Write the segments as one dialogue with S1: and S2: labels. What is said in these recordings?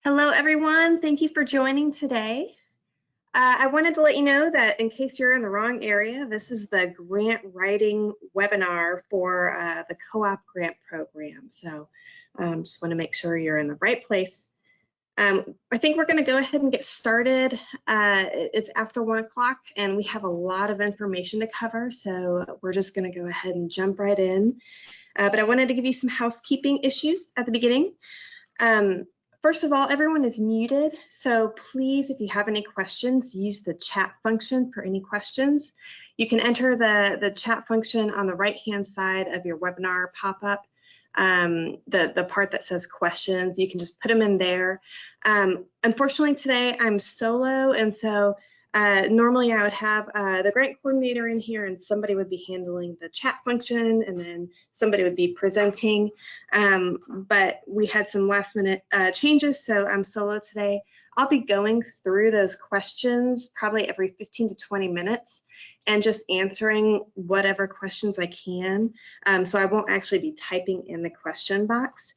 S1: Hello, everyone. Thank you for joining today. I wanted to let you know that in case you're in the wrong area, this is the grant writing webinar for the co-op grant program. So just want to make sure you're in the right place. I think we're going to go ahead and get started. It's after 1 o'clock and we have a lot of information to cover. So we're just going to go ahead and jump right in. But I wanted to give you some housekeeping issues at the beginning. First of all, everyone is muted, so please, if you have any questions, use the chat function for any questions. You can enter the chat function on the right-hand side of your webinar pop-up, the part that says questions. You can just put them in there. Unfortunately, today I'm solo, and so normally I would have the grant coordinator in here and somebody would be handling the chat function and then somebody would be presenting. But we had some last minute changes, so I'm solo today. I'll be going through those questions probably every 15 to 20 minutes and just answering whatever questions I can. So I won't actually be typing in the question box.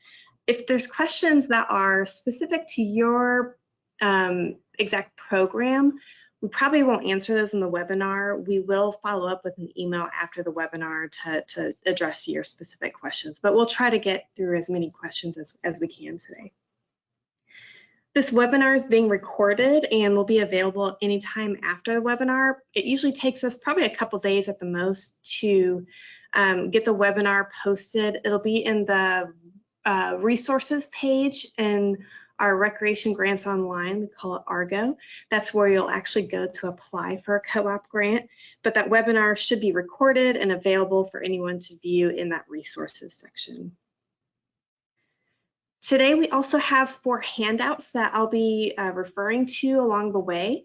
S1: If there's questions that are specific to your exact program, we probably won't answer those in the webinar. We will follow up with an email after the webinar to address your specific questions, but we'll try to get through as many questions as we can today. This webinar is being recorded and will be available anytime after the webinar. It usually takes us probably a couple days at the most to get the webinar posted. It'll be in the resources page in our Recreation Grants Online, we call it ARGO. That's where you'll actually go to apply for a co-op grant, but that webinar should be recorded and available for anyone to view in that resources section. Today, we also have 4 handouts that I'll be referring to along the way.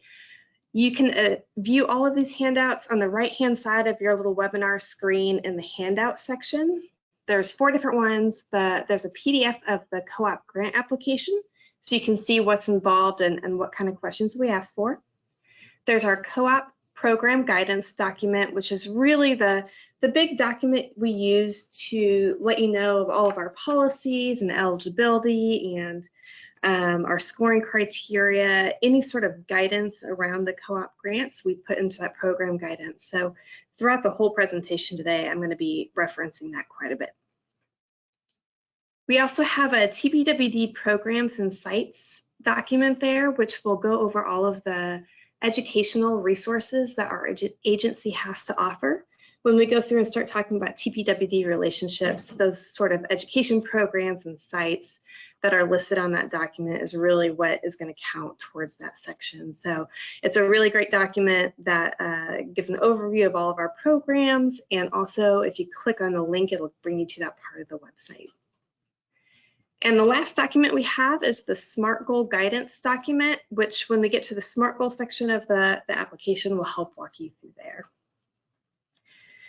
S1: You can view all of these handouts on the right-hand side of your little webinar screen in the handout section. There's 4 different ones. There's a PDF of the co-op grant application, so you can see what's involved and what kind of questions we ask for. There's our co-op program guidance document, which is really the big document we use to let you know of all of our policies and eligibility and our scoring criteria, any sort of guidance around the co-op grants we put into that program guidance. So throughout the whole presentation today, I'm going to be referencing that quite a bit. We also have a TPWD programs and sites document there, which will go over all of the educational resources that our agency has to offer. When we go through and start talking about TPWD relationships, those sort of education programs and sites that are listed on that document is really what is going to count towards that section. So it's a really great document that gives an overview of all of our programs, and also if you click on the link, it'll bring you to that part of the website. And the last document we have is the SMART Goal Guidance document, which when we get to the SMART Goal section of the application will help walk you through there.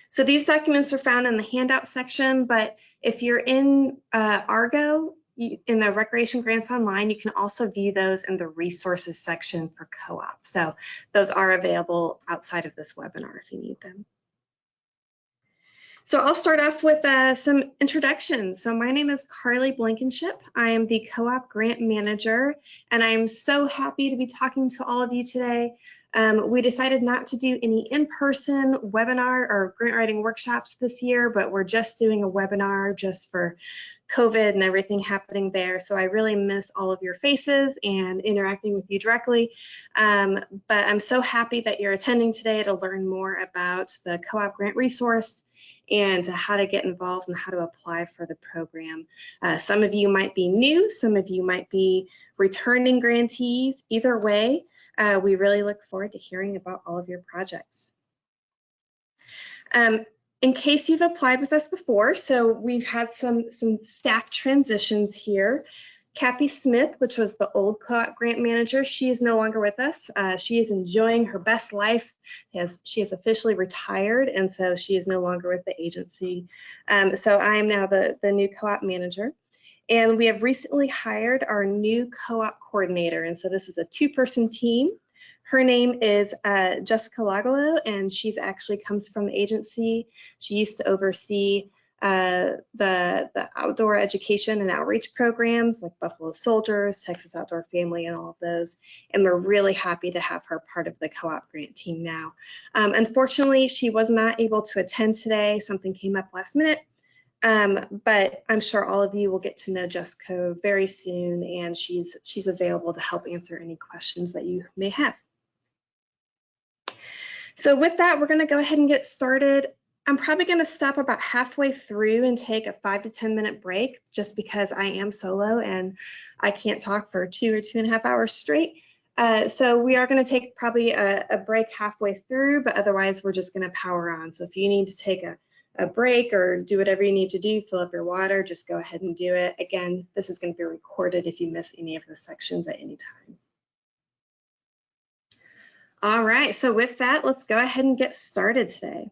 S1: So these documents are found in the handout section, but if you're in ARGO, in the Recreation Grants Online, you can also view those in the resources section for co-op. So those are available outside of this webinar if you need them. So I'll start off with some introductions. So my name is Carly Blankenship. I am the co-op grant manager, and I'm so happy to be talking to all of you today. We decided not to do any in-person webinar or grant writing workshops this year, but we're just doing a webinar just for COVID and everything happening there. So I really miss all of your faces and interacting with you directly. But I'm so happy that you're attending today to learn more about the co-op grant resource and how to get involved and how to apply for the program. Some of you might be new, some of you might be returning grantees. Either way, we really look forward to hearing about all of your projects. In case you've applied with us before, so we've had some staff transitions here. Kathy Smith, which was the old co-op grant manager, she is no longer with us. She is enjoying her best life. She is officially retired, and so she is no longer with the agency. So I am now the new co-op manager. And we have recently hired our new co-op coordinator, and so this is a 2-person team. Her name is Jessica Lagalo, and she's actually comes from the agency. She used to oversee the outdoor education and outreach programs like Buffalo Soldiers, Texas Outdoor Family, and all of those. And we're really happy to have her part of the co-op grant team now. Unfortunately, she was not able to attend today. Something came up last minute. But I'm sure all of you will get to know Jessica very soon, and she's available to help answer any questions that you may have. So with that, we're going to go ahead and get started. I'm probably going to stop about halfway through and take a 5 to 10 minute break, just because I am solo and I can't talk for 2 or 2.5 hours straight. So we are going to take probably a break halfway through, but otherwise we're just going to power on. So if you need to take a break or do whatever you need to do, fill up your water, just go ahead and do it. Again, this is going to be recorded if you miss any of the sections at any time. All right, so with that, let's go ahead and get started today.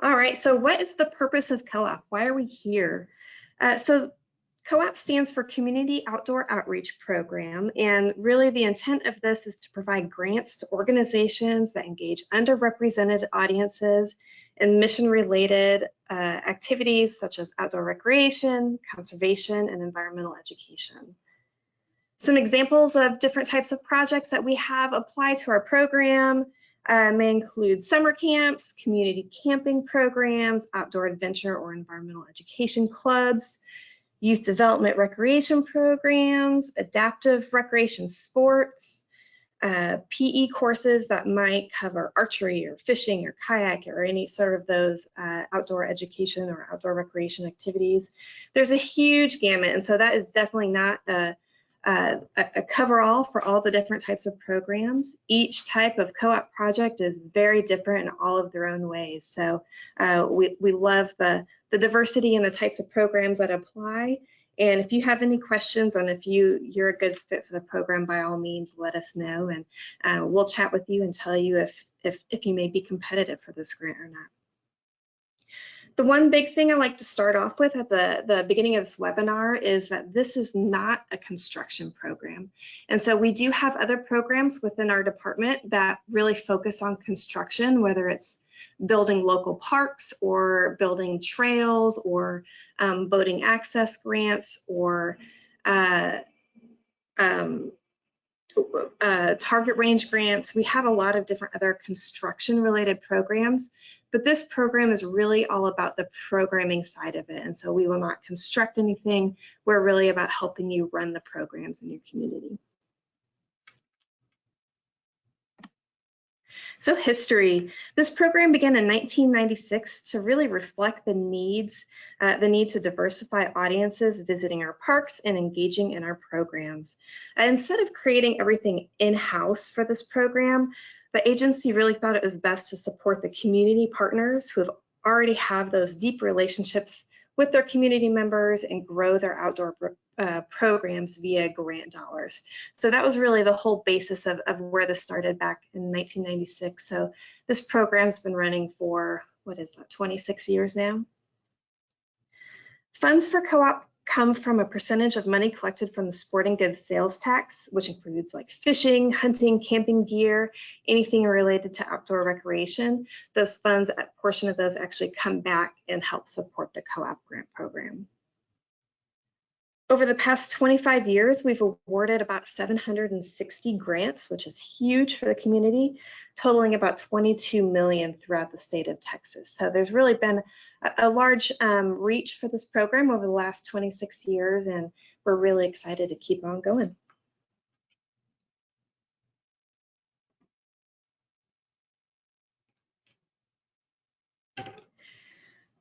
S1: All right, so what is the purpose of co-op? Why are we here? So co-op stands for Community Outdoor Outreach Program, and really the intent of this is to provide grants to organizations that engage underrepresented audiences in mission-related activities such as outdoor recreation, conservation, and environmental education. Some examples of different types of projects that we have applied to our program may include summer camps, community camping programs, outdoor adventure or environmental education clubs, youth development recreation programs, adaptive recreation sports, PE courses that might cover archery or fishing or kayak or any sort of those outdoor education or outdoor recreation activities. There's a huge gamut, and so that is definitely not a cover-all for all the different types of programs. Each type of co-op project is very different in all of their own ways. So we love the diversity and the types of programs that apply. And if you have any questions on if you're a good fit for the program, by all means, let us know, and we'll chat with you and tell you if you may be competitive for this grant or not. The one big thing I like to start off with at the beginning of this webinar is that this is not a construction program. And so we do have other programs within our department that really focus on construction, whether it's building local parks or building trails or boating access grants or target range grants. We have a lot of different other construction related programs, but this program is really all about the programming side of it. And so we will not construct anything. We're really about helping you run the programs in your community. So history. This program began in 1996 to really reflect the need to diversify audiences visiting our parks and engaging in our programs. Instead of creating everything in-house for this program, the agency really thought it was best to support the community partners who already have those deep relationships with their community members and grow their outdoor programs via grant dollars. So that was really the whole basis of where this started back in 1996. So this program's been running for, 26 years now. Funds for co-op come from a percentage of money collected from the sporting goods sales tax, which includes like fishing, hunting, camping gear, anything related to outdoor recreation. Those funds, a portion of those actually come back and help support the co-op grant program. Over the past 25 years, we've awarded about 760 grants, which is huge for the community, totaling about $22 million throughout the state of Texas. So there's really been a large reach for this program over the last 26 years, and we're really excited to keep on going.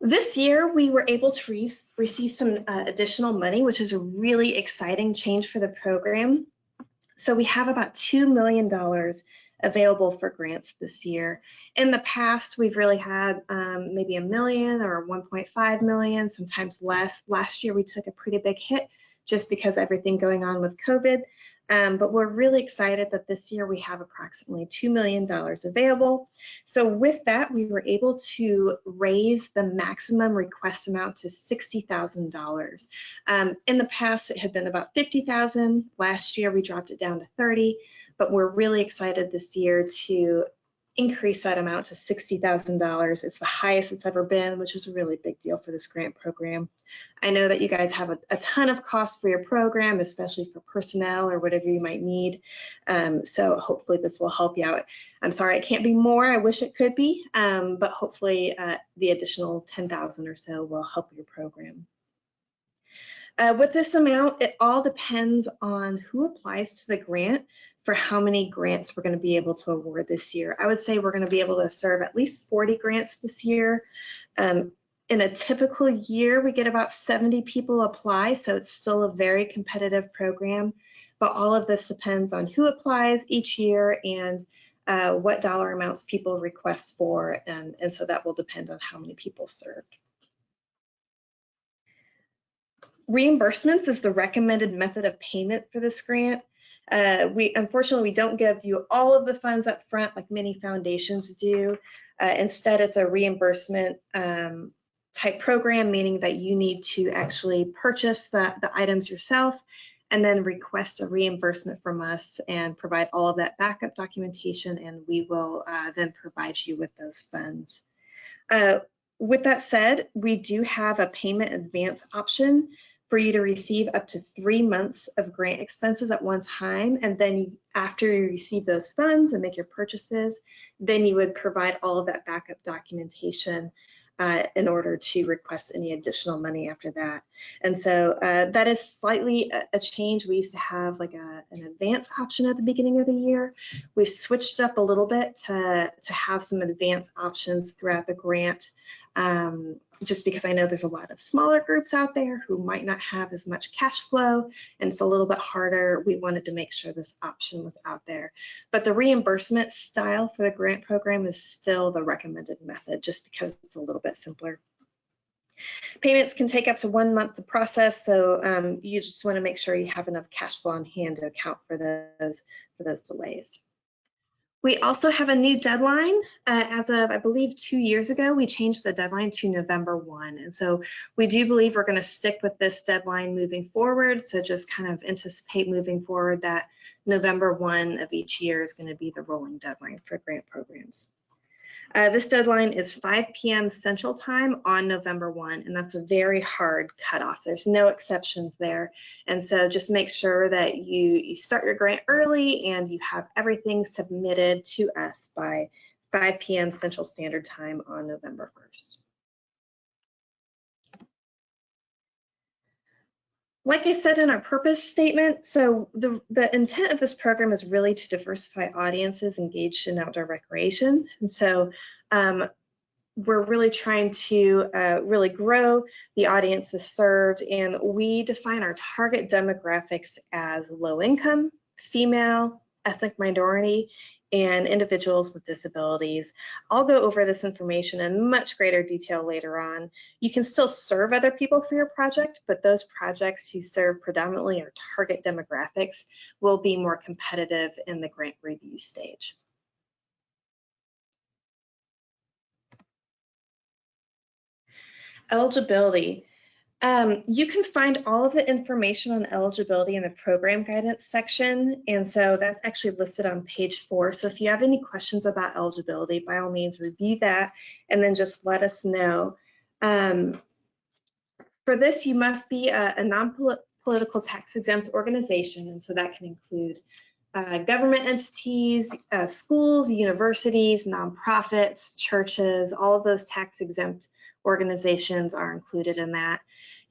S1: This year, we were able to receive some additional money, which is a really exciting change for the program. So we have about $2 million available for grants this year. In the past, we've really had maybe $1 million or 1.5 million, sometimes less. Last year, we took a pretty big hit just because everything going on with COVID. But we're really excited that this year we have approximately $2 million available. So with that, we were able to raise the maximum request amount to $60,000. In the past, it had been about $50,000. Last year, we dropped it down to $30,000, but we're really excited this year to increase that amount to $60,000. It's the highest it's ever been, which is a really big deal for this grant program. I know that you guys have a ton of costs for your program, especially for personnel or whatever you might need. So hopefully this will help you out. I'm sorry, it can't be more. I wish it could be, but hopefully the additional 10,000 or so will help your program. With this amount, it all depends on who applies to the grant for how many grants we're going to be able to award this year. I would say we're going to be able to serve at least 40 grants this year. In a typical year, we get about 70 people apply, so it's still a very competitive program. But all of this depends on who applies each year and what dollar amounts people request for, and so that will depend on how many people served. Reimbursements is the recommended method of payment for this grant. Unfortunately, we don't give you all of the funds up front like many foundations do. Instead, it's a reimbursement type program, meaning that you need to actually purchase the items yourself and then request a reimbursement from us and provide all of that backup documentation, and we will then provide you with those funds. With that said, we do have a payment advance option for you to receive up to 3 months of grant expenses at one time, and then after you receive those funds and make your purchases, then you would provide all of that backup documentation in order to request any additional money after that. And so that is slightly a change. We used to have like an advance option at the beginning of the year. We've switched up a little bit to have some advance options throughout the grant, just because I know there's a lot of smaller groups out there who might not have as much cash flow, and it's a little bit harder. We wanted to make sure this option was out there. But the reimbursement style for the grant program is still the recommended method, just because it's a little bit simpler. Payments can take up to 1 month to process, so you just want to make sure you have enough cash flow on hand to account for those delays. We also have a new deadline. As of, I believe, 2 years ago, we changed the deadline to November 1. And so we do believe we're going to stick with this deadline moving forward. So just kind of anticipate moving forward that November 1 of each year is going to be the rolling deadline for grant programs. This deadline is 5 p.m. Central Time on November 1, and that's a very hard cutoff. There's no exceptions there. And so just make sure that you start your grant early and you have everything submitted to us by 5 p.m. Central Standard Time on November 1st. Like I said in our purpose statement, so the intent of this program is really to diversify audiences engaged in outdoor recreation. And so we're really trying to really grow the audiences served, and we define our target demographics as low income, female, ethnic minority, and individuals with disabilities. I'll go over this information in much greater detail later on. You can still serve other people for your project, but those projects you serve predominantly our target demographics will be more competitive in the grant review stage. Eligibility. You can find all of the information on eligibility in the program guidance section, and so that's actually listed on page 4. So if you have any questions about eligibility, by all means review that and then just let us know. For this, you must be a non-political tax-exempt organization, and so that can include government entities, schools, universities, nonprofits, churches. All of those tax-exempt organizations are included in that.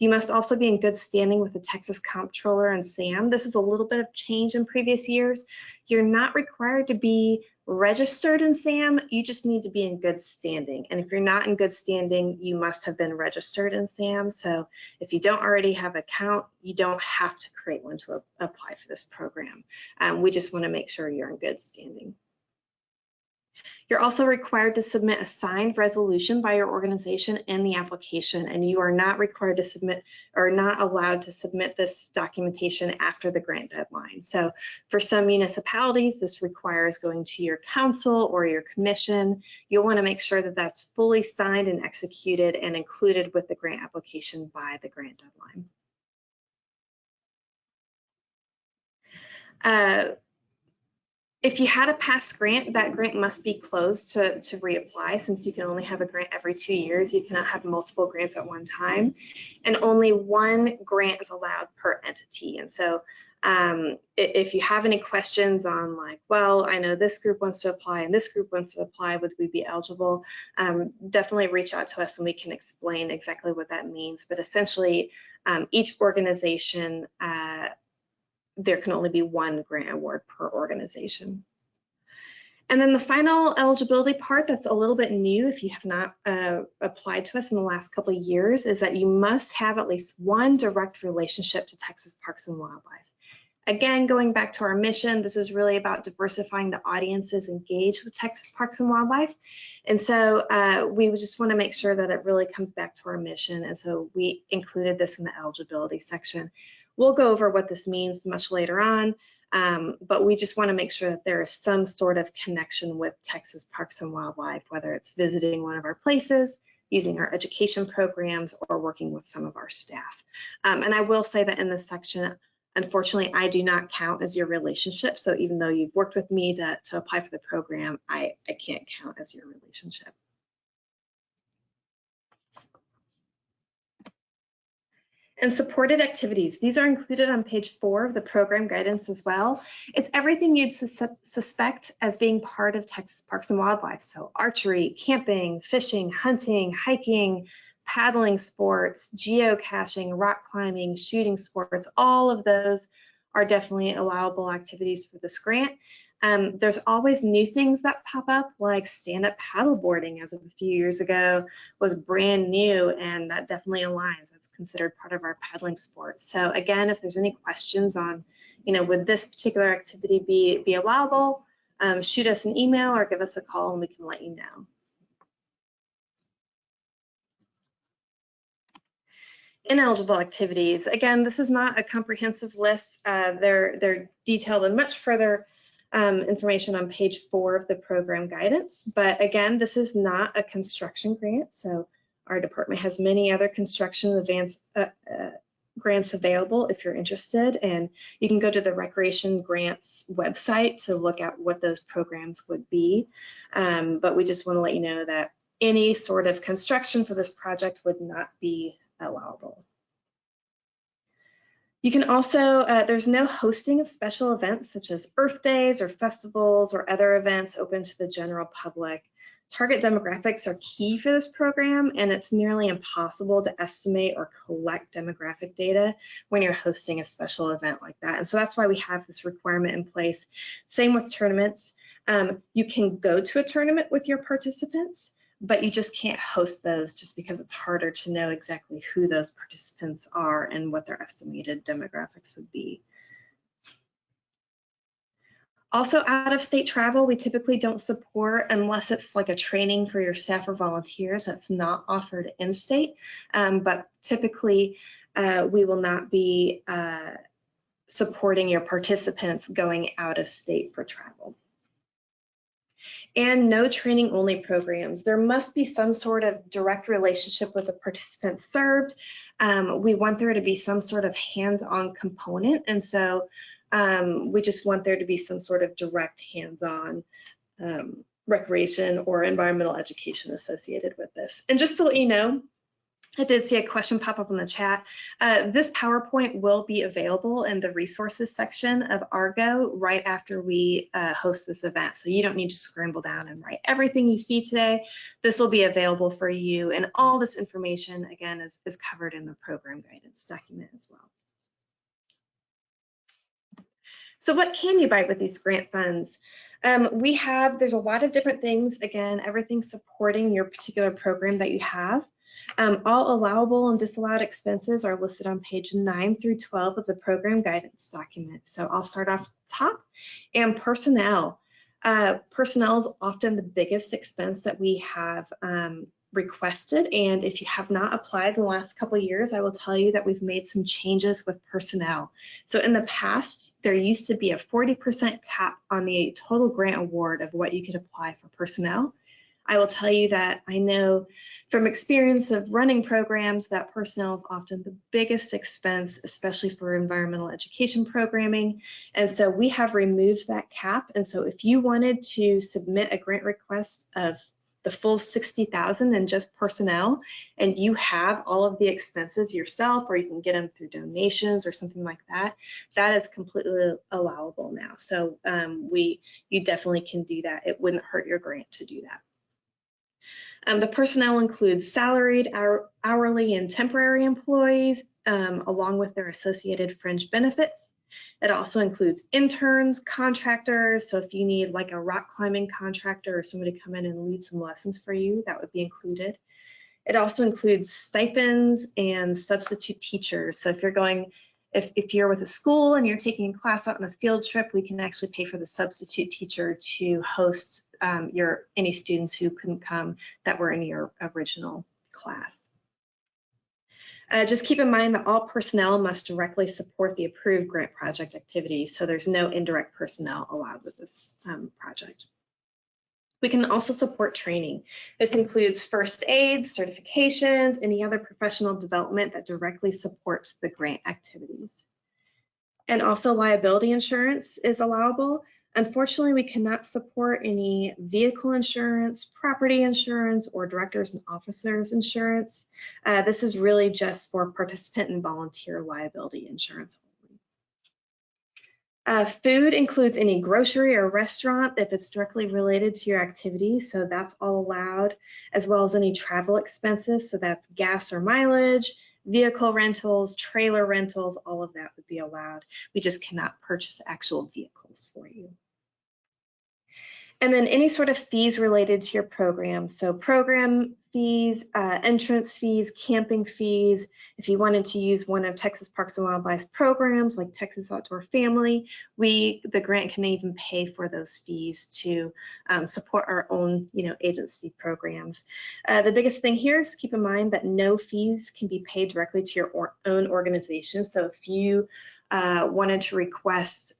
S1: You must also be in good standing with the Texas Comptroller and SAM. This is a little bit of change in previous years. You're not required to be registered in SAM, you just need to be in good standing. And if you're not in good standing, you must have been registered in SAM. So if you don't already have an account, you don't have to create one to apply for this program. We just want to make sure you're in good standing. You're also required to submit a signed resolution by your organization in the application, and you are not required to submit or not allowed to submit this documentation after the grant deadline. So for some municipalities, this requires going to your council or your commission. You'll want to make sure that that's fully signed and executed and included with the grant application by the grant deadline. If you had a past grant, that grant must be closed to reapply. Since you can only have a grant every 2 years, you cannot have multiple grants at one time, and only one grant is allowed per entity. And so if you have any questions on like, well, I know this group wants to apply and this group wants to apply, would we be eligible? Definitely reach out to us and we can explain exactly what that means. But essentially, each organization, there can only be one grant award per organization. And then the final eligibility part that's a little bit new if you have not applied to us in the last couple of years is that you must have at least one direct relationship to Texas Parks and Wildlife. Again, going back to our mission, this is really about diversifying the audiences engaged with Texas Parks and Wildlife. And so we just want to make sure that it really comes back to our mission. And so we included this in the eligibility section. We'll go over what this means much later on, but we just want to make sure that there is some sort of connection with Texas Parks and Wildlife, whether it's visiting one of our places, using our education programs, or working with some of our staff. And I will say that in this section, unfortunately, I do not count as your relationship. So even though you've worked with me to apply for the program, I can't count as your relationship. And supported activities. These are included on page 4 of the program guidance as well. It's everything you'd suspect as being part of Texas Parks and Wildlife. So archery, camping, fishing, hunting, hiking, paddling sports, geocaching, rock climbing, shooting sports, all of those are definitely allowable activities for this grant. There's always new things that pop up, like stand-up paddleboarding as of a few years ago was brand new, and that definitely aligns. That's considered part of our paddling sport. So again, if there's any questions on, would this particular activity be allowable, shoot us an email or give us a call and we can let you know. Ineligible activities. Again, this is not a comprehensive list. They're detailed in much further information on page 4 of the program guidance. But again, this is not a construction grant. So our department has many other construction advance grants available if you're interested. And you can go to the Recreation Grants website to look at what those programs would be. But we just want to let you know that any sort of construction for this project would not be allowable. You can also, there's no hosting of special events such as Earth Days or festivals or other events open to the general public. Target demographics are key for this program, and it's nearly impossible to estimate or collect demographic data when you're hosting a special event like that. And so that's why we have this requirement in place. Same with tournaments. You can go to a tournament with your participants, but you just can't host those just because it's harder to know exactly who those participants are and what their estimated demographics would be. Also, out-of-state travel, we typically don't support unless it's like a training for your staff or volunteers that's not offered in-state, but typically we will not be supporting your participants going out of state for travel. And no training only programs. There must be some sort of direct relationship with the participants served. We want there to be some sort of hands-on component, and so we just want there to be some sort of direct hands-on recreation or environmental education associated with this. And just to let you know, I did see a question pop up in the chat. This PowerPoint will be available in the resources section of Argo right after we host this event. So you don't need to scramble down and write everything you see today. This will be available for you, and all this information, again, is covered in the program guidance document as well. So what can you buy with these grant funds? There's a lot of different things. Again, everything supporting your particular program that you have. All allowable and disallowed expenses are listed on page 9 through 12 of the program guidance document. So I'll start off top. And personnel. Personnel is often the biggest expense that we have requested. And if you have not applied in the last couple of years, I will tell you that we've made some changes with personnel. So in the past, there used to be a 40% cap on the total grant award of what you could apply for personnel. I will tell you that I know from experience of running programs that personnel is often the biggest expense, especially for environmental education programming. And so we have removed that cap. And so if you wanted to submit a grant request of the full $60,000 in just personnel, and you have all of the expenses yourself, or you can get them through donations or something like that, that is completely allowable now. So you definitely can do that. It wouldn't hurt your grant to do that. The personnel includes salaried, hourly, and temporary employees, along with their associated fringe benefits. It also includes interns, contractors. So if you need like a rock climbing contractor or somebody to come in and lead some lessons for you, that would be included. It also includes stipends and substitute teachers. So if you're going, if you're with a school and you're taking a class out on a field trip, we can actually pay for the substitute teacher to host any students who couldn't come that were in your original class. Just keep in mind that all personnel must directly support the approved grant project activities, so there's no indirect personnel allowed with this project. We can also support training. This includes first aid, certifications, any other professional development that directly supports the grant activities. And also liability insurance is allowable. Unfortunately, we cannot support any vehicle insurance, property insurance, or directors and officers insurance. This is really just for participant and volunteer liability insurance only. Food includes any grocery or restaurant if it's directly related to your activities, so that's all allowed, as well as any travel expenses, so that's gas or mileage, vehicle rentals, trailer rentals, all of that would be allowed. We just cannot purchase actual vehicles for you. And then any sort of fees related to your program. So program fees, entrance fees, camping fees. If you wanted to use one of Texas Parks and Wildlife's programs like Texas Outdoor Family, the grant can even pay for those fees to support our own agency programs. The biggest thing here is keep in mind that no fees can be paid directly to your own organization. So if you wanted to request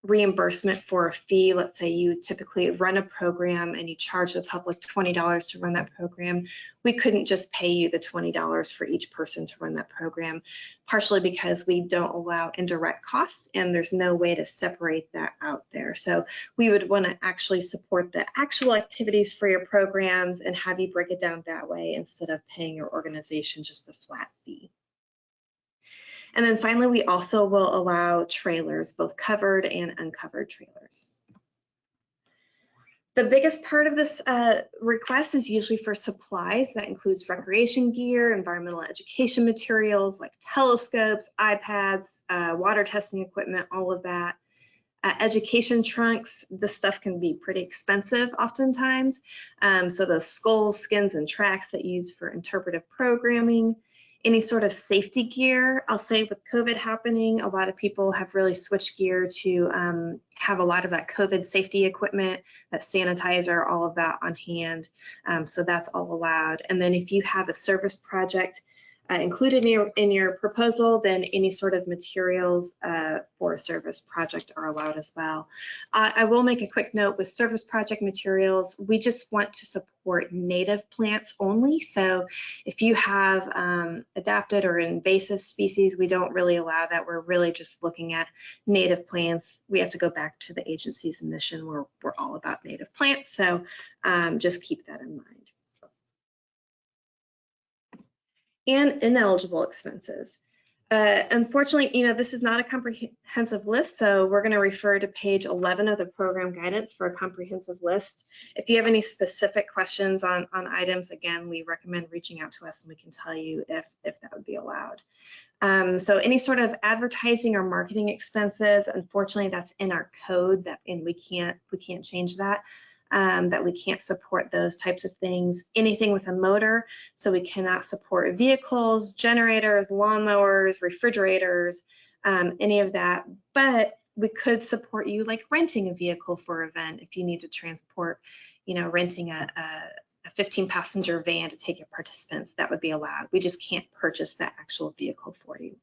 S1: reimbursement for a fee, let's say you typically run a program and you charge the public $20 to run that program, we couldn't just pay you the $20 for each person to run that program, partially because we don't allow indirect costs and there's no way to separate that out there. So we would want to actually support the actual activities for your programs and have you break it down that way instead of paying your organization just a flat fee. And then finally, we also will allow trailers, both covered and uncovered trailers. The biggest part of this request is usually for supplies. That includes recreation gear, environmental education materials like telescopes, iPads, water testing equipment, all of that. Education trunks, this stuff can be pretty expensive oftentimes. So the skulls, skins, and tracks that you use for interpretive programming. Any sort of safety gear, I'll say with COVID happening, a lot of people have really switched gear to have a lot of that COVID safety equipment, that sanitizer, all of that on hand. So that's all allowed. And then if you have a service project included in your proposal, then any sort of materials for a service project are allowed as well. I will make a quick note with service project materials, we just want to support native plants only. So if you have adapted or invasive species, we don't really allow that. We're really just looking at native plants. We have to go back to the agency's mission where we're all about native plants. So just keep that in mind. And ineligible expenses. Unfortunately, this is not a comprehensive list, so we're going to refer to page 11 of the program guidance for a comprehensive list. If you have any specific questions on items, again, we recommend reaching out to us and we can tell you if that would be allowed. So any sort of advertising or marketing expenses, unfortunately, that's in our code and we can't change that. That we can't support those types of things. Anything with a motor, so we cannot support vehicles, generators, lawnmowers, refrigerators, any of that. But we could support you like renting a vehicle for an event if you need to transport, renting a 15-passenger van to take your participants, that would be allowed. We just can't purchase that actual vehicle for you.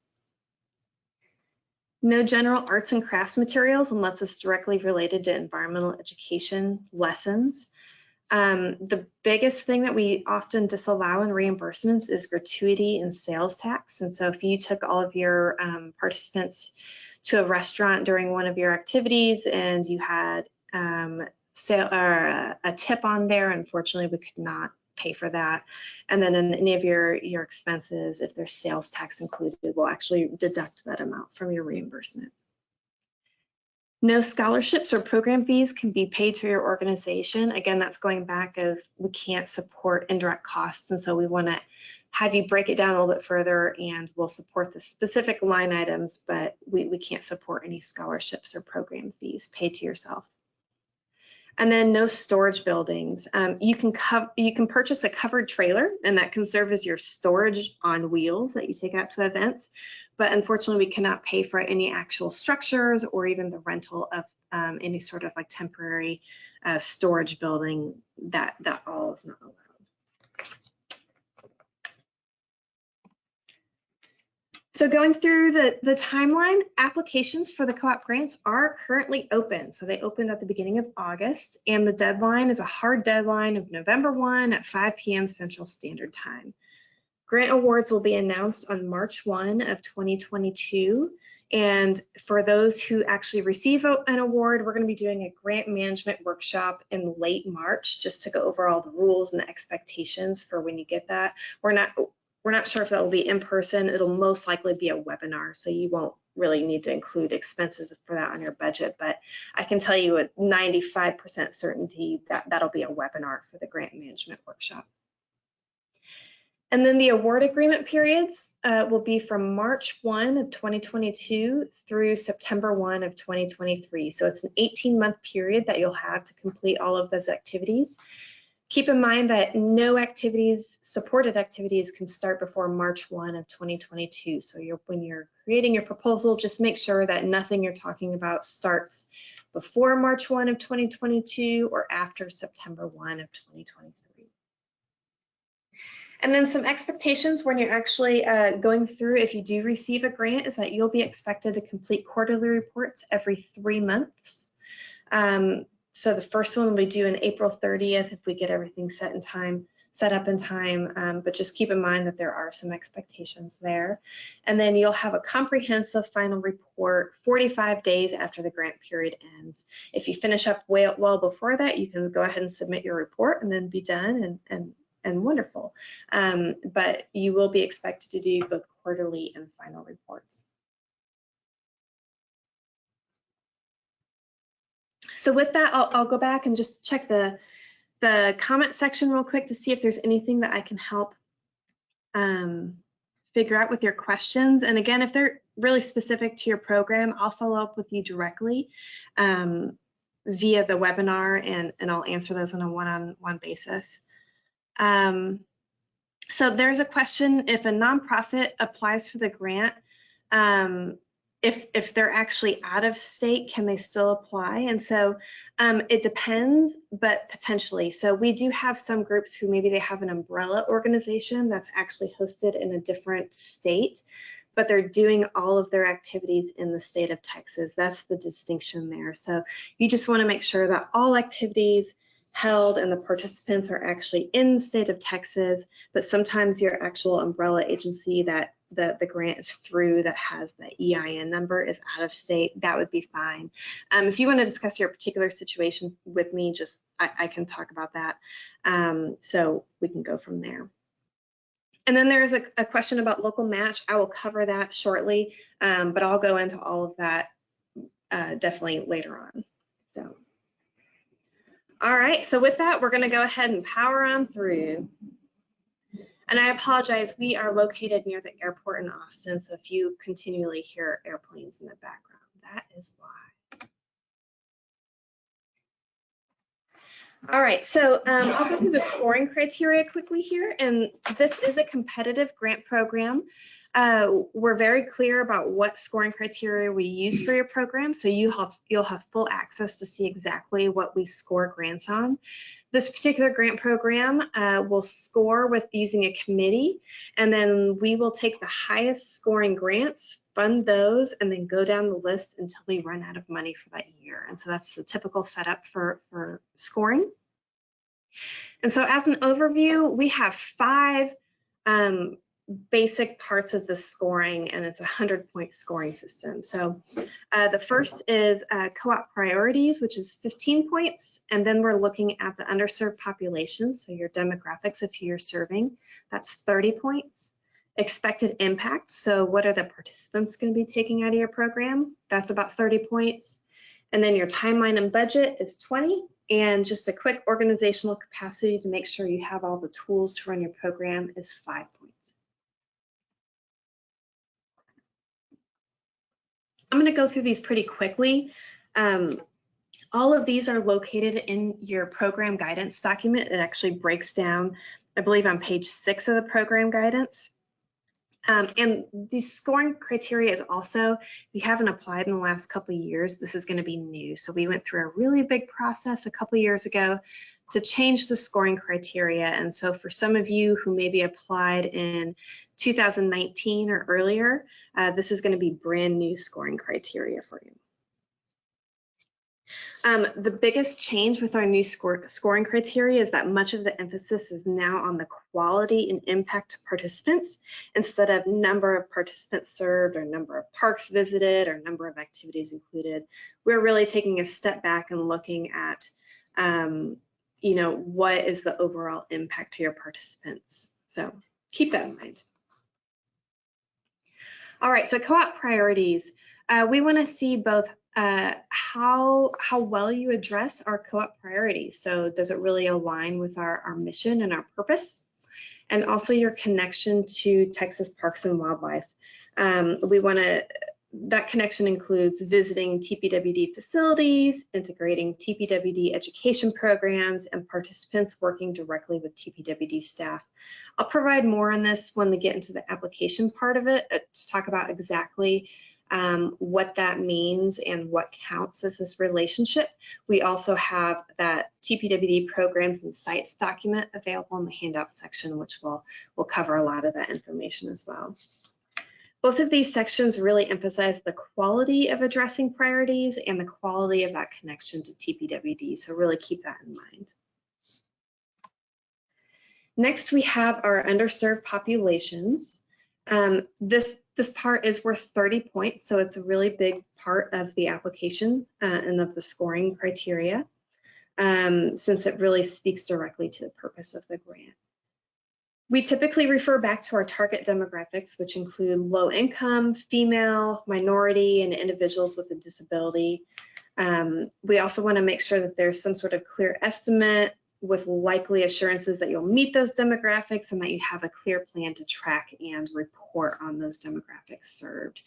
S1: No general arts and crafts materials unless it's directly related to environmental education lessons. The biggest thing that we often disallow in reimbursements is gratuity and sales tax. And so if you took all of your participants to a restaurant during one of your activities and you had a tip on there, unfortunately we could not pay for that. And then in any of your expenses, if there's sales tax included, we'll actually deduct that amount from your reimbursement. No scholarships or program fees can be paid to your organization. Again, that's going back as we can't support indirect costs, and so we want to have you break it down a little bit further, and we'll support the specific line items, but we can't support any scholarships or program fees paid to yourself. And then no storage buildings. You can purchase a covered trailer, and that can serve as your storage on wheels that you take out to events. But unfortunately, we cannot pay for any actual structures or even the rental of any sort of like temporary storage building. That all is not allowed. So going through the timeline, applications for the co-op grants are currently open. So they opened at the beginning of August, and the deadline is a hard deadline of November 1 at 5 p.m. Central Standard Time. Grant awards will be announced on March 1 of 2022. And for those who actually receive an award, we're going to be doing a grant management workshop in late March just to go over all the rules and the expectations for when you get that. We're not sure if that will be in person. It'll most likely be a webinar, so you won't really need to include expenses for that on your budget, but I can tell you with 95% certainty that that'll be a webinar for the grant management workshop. And then the award agreement periods will be from March 1 of 2022 through September 1 of 2023. So it's an 18-month period that you'll have to complete all of those activities. Keep in mind that no activities, supported activities, can start before March 1 of 2022. So when you're creating your proposal, just make sure that nothing you're talking about starts before March 1 of 2022 or after September 1 of 2023. And then some expectations when you're actually going through, if you do receive a grant, is that you'll be expected to complete quarterly reports every 3 months. So the first one will be due on April 30th if we get everything set up in time, but just keep in mind that there are some expectations there. And then you'll have a comprehensive final report 45 days after the grant period ends. If you finish up well before that, you can go ahead and submit your report and then be done and wonderful. But you will be expected to do both quarterly and final reports. So with that, I'll go back and just check the comment section real quick to see if there's anything that I can help figure out with your questions. And again, if they're really specific to your program, I'll follow up with you directly via the webinar, and I'll answer those on a one-on-one basis. So there's a question: if a nonprofit applies for the grant, if they're actually out of state, can they still apply? And so it depends, but potentially. So we do have some groups who maybe they have an umbrella organization that's actually hosted in a different state, but they're doing all of their activities in the state of Texas. That's the distinction there. So you just want to make sure that all activities held and the participants are actually in the state of Texas, but sometimes your actual umbrella agency that the grant is through that has the EIN number is out of state. That would be fine. If you want to discuss your particular situation with me, just I can talk about that. So we can go from there. And then there's a question about local match. I will cover that shortly, but I'll go into all of that definitely later on. So. All right, so with that, we're going to go ahead and power on through. And I apologize, we are located near the airport in Austin, so if you continually hear airplanes in the background, that is why. All right, so I'll go through the scoring criteria quickly here, and this is a competitive grant program. We're very clear about what scoring criteria we use for your program, so you'll have full access to see exactly what we score grants on. This particular grant program will score with using a committee, and then we will take the highest scoring grants, fund those, and then go down the list until we run out of money for that year. And so that's the typical setup for scoring. And so as an overview, we have 5 basic parts of the scoring, and it's a 100-point scoring system. So the first is co-op priorities, which is 15 points. And then we're looking at the underserved population, so your demographics of who you're serving, that's 30 points. Expected impact, so what are the participants going to be taking out of your program? That's about 30 points. And then your timeline and budget is 20. And just a quick organizational capacity to make sure you have all the tools to run your program is 5 points. I'm going to go through these pretty quickly. All of these are located in your program guidance document. It actually breaks down, I believe, on page 6 of the program guidance. And the scoring criteria is also, if you haven't applied in the last couple of years, this is going to be new. So we went through a really big process a couple of years ago to change the scoring criteria. And so for some of you who maybe applied in 2019 or earlier, this is going to be brand new scoring criteria for you. The biggest change with our new scoring criteria is that much of the emphasis is now on the quality and impact to participants instead of number of participants served or number of parks visited or number of activities included. We're really taking a step back and looking at you know, what is the overall impact to your participants. So keep that in mind. All right, so co-op priorities. We want to see both how well you address our co-op priorities. So does it really align with our mission and our purpose? And also your connection to Texas Parks and Wildlife. That connection includes visiting TPWD facilities, integrating TPWD education programs, and participants working directly with TPWD staff. I'll provide more on this when we get into the application part of it to talk about exactly what that means and what counts as this relationship. We also have that TPWD programs and sites document available in the handout section, which will cover a lot of that information as well. Both of these sections really emphasize the quality of addressing priorities and the quality of that connection to TPWD, so really keep that in mind. Next, we have our underserved populations. This part is worth 30 points, so it's a really big part of the application and of the scoring criteria, since it really speaks directly to the purpose of the grant. We typically refer back to our target demographics, which include low income, female, minority, and individuals with a disability. We also want to make sure that there's some sort of clear estimate with likely assurances that you'll meet those demographics and that you have a clear plan to track and report on those demographics served.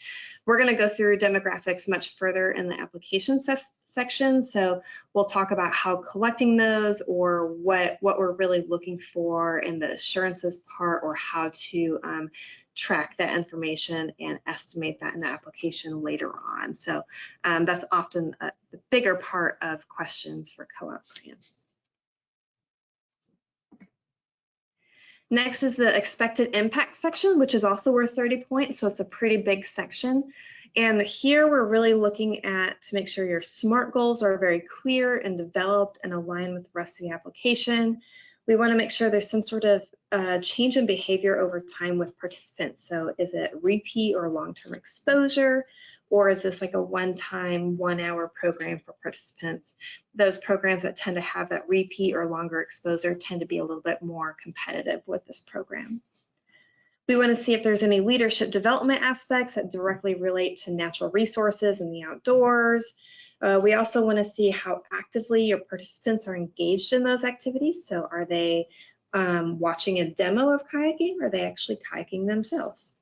S1: We're going to go through demographics much further in the application section, so we'll talk about how collecting those or what we're really looking for in the assurances part, or how to track that information and estimate that in the application later on. So that's often the bigger part of questions for co-op grants. Next is the expected impact section, which is also worth 30 points, so it's a pretty big section. And here we're really looking at to make sure your SMART goals are very clear and developed and aligned with the rest of the application. We want to make sure there's some sort of change in behavior over time with participants. So is it repeat or long-term exposure? Or is this like a one-time, one-hour program for participants? Those programs that tend to have that repeat or longer exposure tend to be a little bit more competitive with this program. We want to see if there's any leadership development aspects that directly relate to natural resources and the outdoors. We also want to see how actively your participants are engaged in those activities. So are they watching a demo of kayaking, or are they actually kayaking themselves?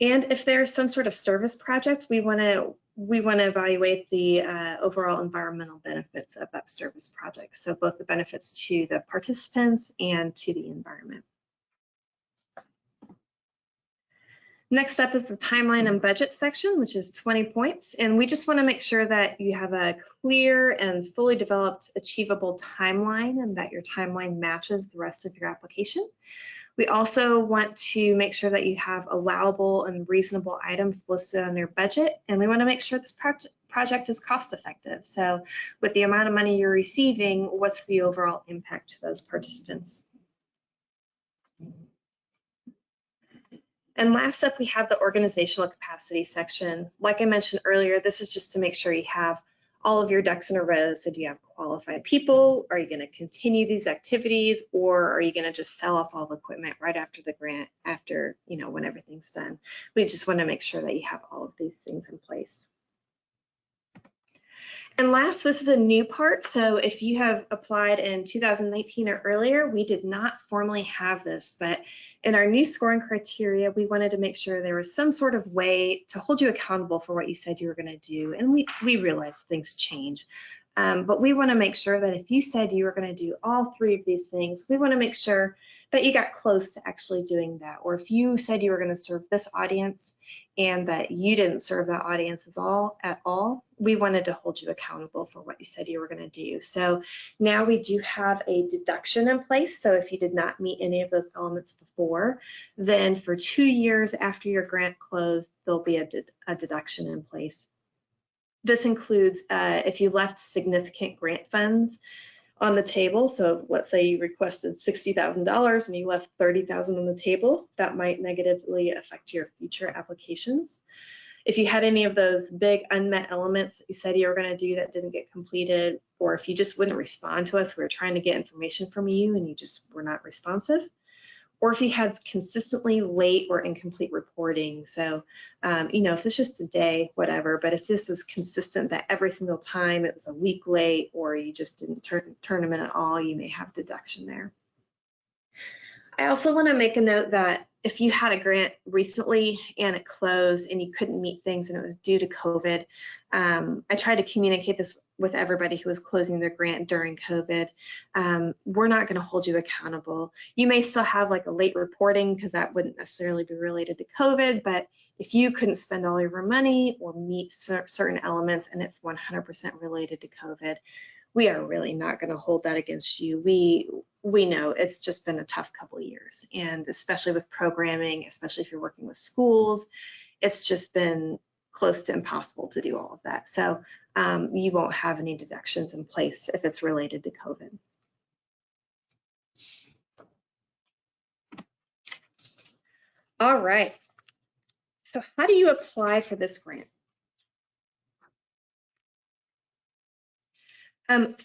S1: And if there's some sort of service project, we want to evaluate the overall environmental benefits of that service project. So both the benefits to the participants and to the environment. Next up is the timeline and budget section, which is 20 points. And we just want to make sure that you have a clear and fully developed achievable timeline, and that your timeline matches the rest of your application. We also want to make sure that you have allowable and reasonable items listed on your budget, and we want to make sure this project is cost effective. So with the amount of money you're receiving, what's the overall impact to those participants? And last up, we have the organizational capacity section. Like I mentioned earlier, this is just to make sure you have all of your ducks in a row. So do you have qualified people? Are you going to continue these activities, or are you going to just sell off all the equipment right after the grant, after, when everything's done? We just want to make sure that you have all of these things in place. And last, this is a new part. So if you have applied in 2019 or earlier, we did not formally have this, but in our new scoring criteria, we wanted to make sure there was some sort of way to hold you accountable for what you said you were going to do. And we realize things change. But we want to make sure that if you said you were going to do all three of these things, we want to make sure that you got close to actually doing that. Or if you said you were going to serve this audience and that you didn't serve that audience at all, we wanted to hold you accountable for what you said you were going to do. So now we do have a deduction in place. So if you did not meet any of those elements before, then for 2 years after your grant closed, there'll be a deduction in place. This includes if you left significant grant funds on the table. So let's say you requested $60,000 and you left $30,000 on the table, that might negatively affect your future applications. If you had any of those big unmet elements that you said you were going to do that didn't get completed, or if you just wouldn't respond to us, we were trying to get information from you and you just were not responsive, or if you had consistently late or incomplete reporting. So, if it's just a day, whatever, but if this was consistent that every single time it was a week late or you just didn't turn them in at all, you may have deduction there. I also want to make a note that if you had a grant recently and it closed and you couldn't meet things and it was due to COVID, I tried to communicate this with everybody who was closing their grant during COVID. We're not going to hold you accountable. You may still have like a late reporting because that wouldn't necessarily be related to COVID, but if you couldn't spend all of your money or meet certain elements and it's 100% related to COVID, we are really not going to hold that against you. We know it's just been a tough couple of years, and especially with programming, especially if you're working with schools, it's just been close to impossible to do all of that. So you won't have any deductions in place if it's related to COVID. All right. So how do you apply for this grant?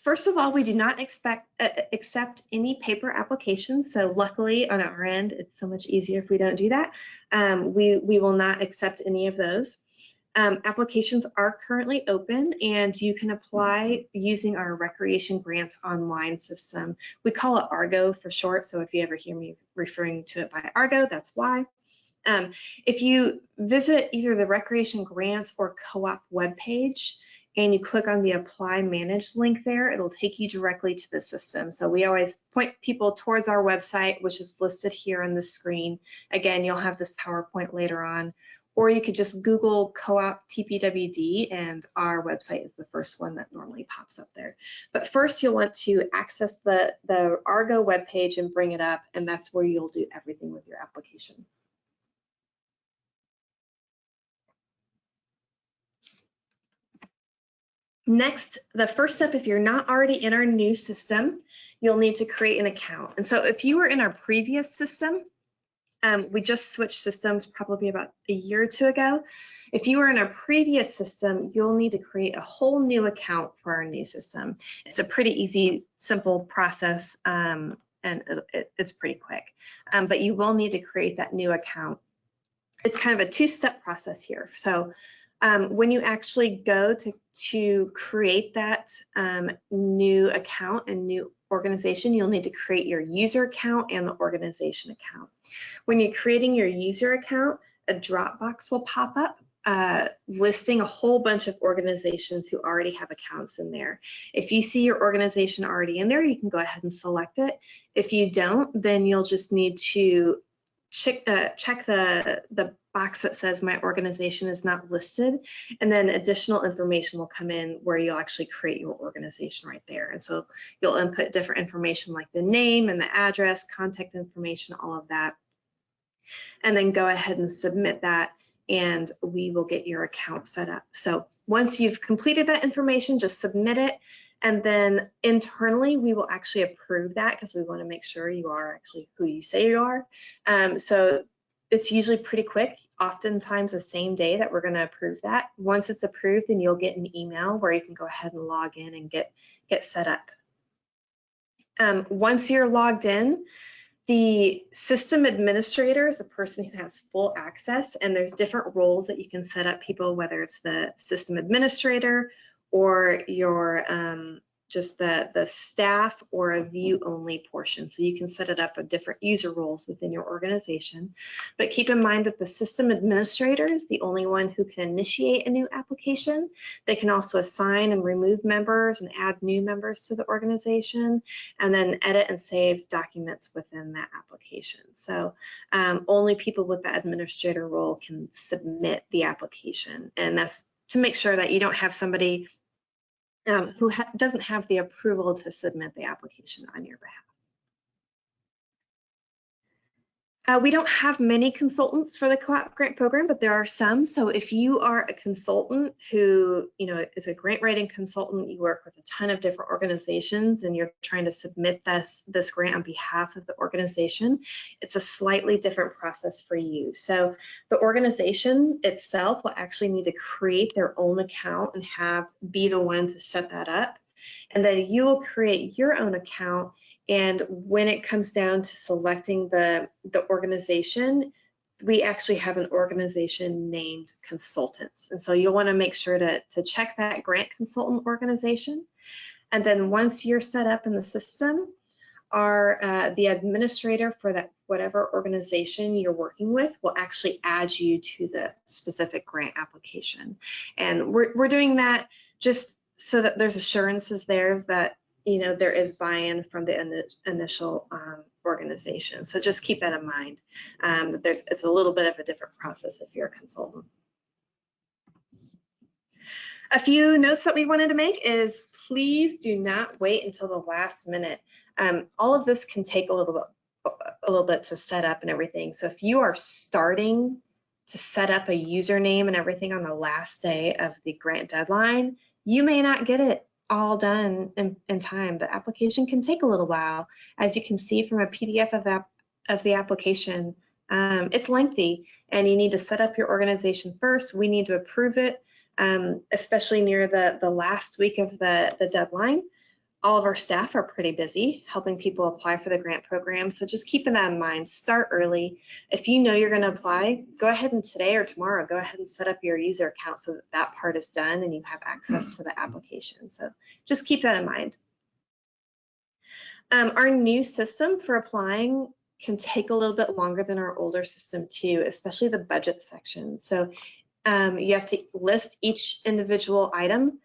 S1: First of all, we do not accept any paper applications. So luckily on our end, it's so much easier if we don't do that. We will not accept any of those. Applications are currently open and you can apply using our Recreation Grants Online system. We call it ARGO for short. So if you ever hear me referring to it by ARGO, that's why. If you visit either the Recreation Grants or Co-op webpage, and you click on the Apply Manage link there, it'll take you directly to the system. So we always point people towards our website, which is listed here on the screen. Again, you'll have this PowerPoint later on, or you could just Google Co-op TPWD and our website is the first one that normally pops up there. But first you'll want to access the ARGO webpage and bring it up, and that's where you'll do everything with your application. Next, the first step, if you're not already in our new system, you'll need to create an account. And so if you were in our previous system, we just switched systems probably about a year or two ago. If you were in our previous system, you'll need to create a whole new account for our new system. It's a pretty easy, simple process, and it's pretty quick. But you will need to create that new account. It's kind of a two-step process here. So when you actually go to create that new account and new organization, you'll need to create your user account and the organization account. When you're creating your user account, a drop box will pop up listing a whole bunch of organizations who already have accounts in there. If you see your organization already in there, you can go ahead and select it. If you don't, then you'll just need to check the box that says my organization is not listed, and then additional information will come in where you'll actually create your organization right there. And so you'll input different information like the name and the address, contact information, all of that, and then go ahead and submit that. and we will get your account set up. So once you've completed that information, just submit it, and then internally we will actually approve that because we want to make sure you are actually who you say you are. So it's usually pretty quick, oftentimes the same day that we're going to approve that. Once it's approved, then you'll get an email where you can go ahead and log in and get set up. Once you're logged in, the system administrator is the person who has full access, and there's different roles that you can set up people, whether it's the system administrator or your just the staff or a view only portion. So you can set it up with different user roles within your organization. But keep in mind that the system administrator is the only one who can initiate a new application. They can also assign and remove members and add new members to the organization, and then edit and save documents within that application. So only people with the administrator role can submit the application, and that's to make sure that you don't have somebody who doesn't have the approval to submit the application on your behalf. We don't have many consultants for the co-op grant program, but there are some. So if you are a consultant who, is a grant writing consultant, you work with a ton of different organizations and you're trying to submit this grant on behalf of the organization, it's a slightly different process for you. So the organization itself will actually need to create their own account and be the one to set that up. And then you will create your own account. And when it comes down to selecting the organization, we actually have an organization named consultants. And so you'll want to make sure to check that grant consultant organization. And then once you're set up in the system, the administrator for that whatever organization you're working with will actually add you to the specific grant application. And we're doing that just so that there's assurances there that there is buy-in from the initial organization. So just keep that in mind, that it's a little bit of a different process if you're a consultant. A few notes that we wanted to make is please do not wait until the last minute. All of this can take a little bit to set up and everything. So if you are starting to set up a username and everything on the last day of the grant deadline, you may not get it all done in time. The application can take a little while. As you can see from a PDF of the application, it's lengthy and you need to set up your organization first. We need to approve it, especially near the last week of the deadline. All of our staff are pretty busy helping people apply for the grant program, so just keeping that in mind. Start early. If you know you're going to apply, go ahead and today or tomorrow, go ahead and set up your user account so that part is done and you have access to the application. So just keep that in mind. Our new system for applying can take a little bit longer than our older system too, especially the budget section. So you have to list each individual item.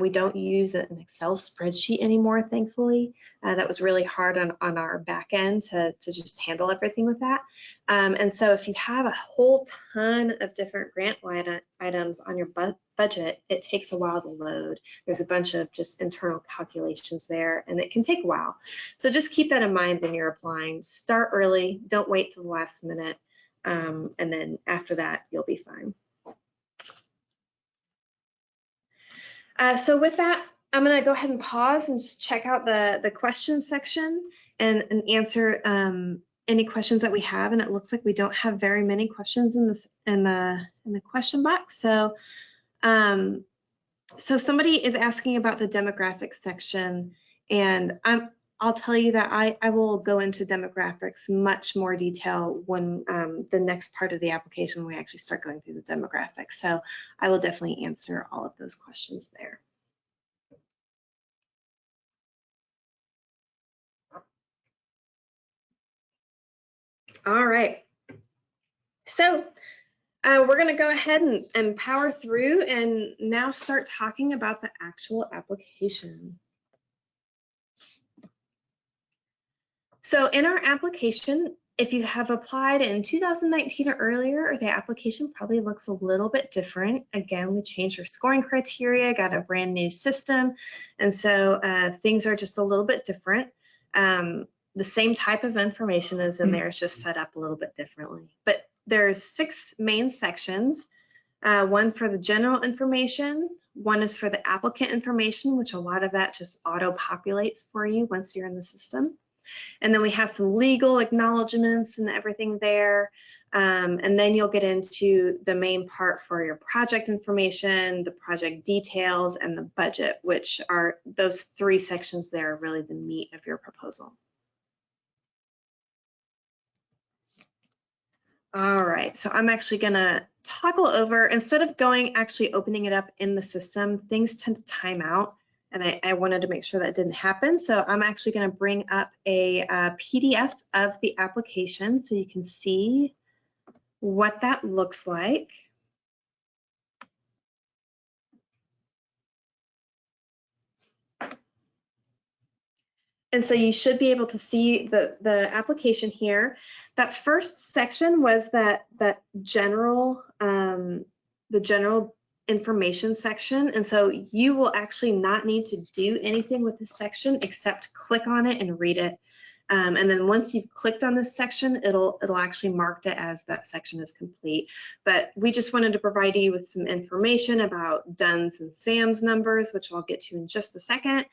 S1: We don't use an Excel spreadsheet anymore, thankfully. That was really hard on our back end to just handle everything with that. And so if you have a whole ton of different grant items on your budget, it takes a while to load. There's a bunch of just internal calculations there, and it can take a while. So just keep that in mind when you're applying. Start early, don't wait till the last minute, and then after that, you'll be fine. So with that, I'm going to go ahead and pause and just check out the question section and answer any questions that we have. And it looks like we don't have very many questions in the question box. So so somebody is asking about the demographics section, and I'll tell you that I will go into demographics much more detail when the next part of the application we actually start going through the demographics. So I will definitely answer all of those questions there. All right. So we're going to go ahead and power through and now start talking about the actual application. So in our application, if you have applied in 2019 or earlier, the application probably looks a little bit different. Again, we changed our scoring criteria, got a brand new system, and so things are just a little bit different. The same type of information is in there, it's just set up a little bit differently. But there's 6 main sections, one for the general information, one is for the applicant information, which a lot of that just auto-populates for you once you're in the system. And then we have some legal acknowledgements and everything there. And then you'll get into the main part for your project information, the project details, and the budget, which are those 3 sections there are really the meat of your proposal. All right, so I'm actually gonna toggle over, instead of actually opening it up in the system, things tend to time out, and I wanted to make sure that didn't happen. So I'm actually gonna bring up a PDF of the application so you can see what that looks like. And so you should be able to see the application here. That first section was that general, the general information section. And so you will actually not need to do anything with this section except click on it and read it. And then once you've clicked on this section, it'll actually mark it as that section is complete. But we just wanted to provide you with some information about DUNS and SAMs numbers, which I'll get to in just a second.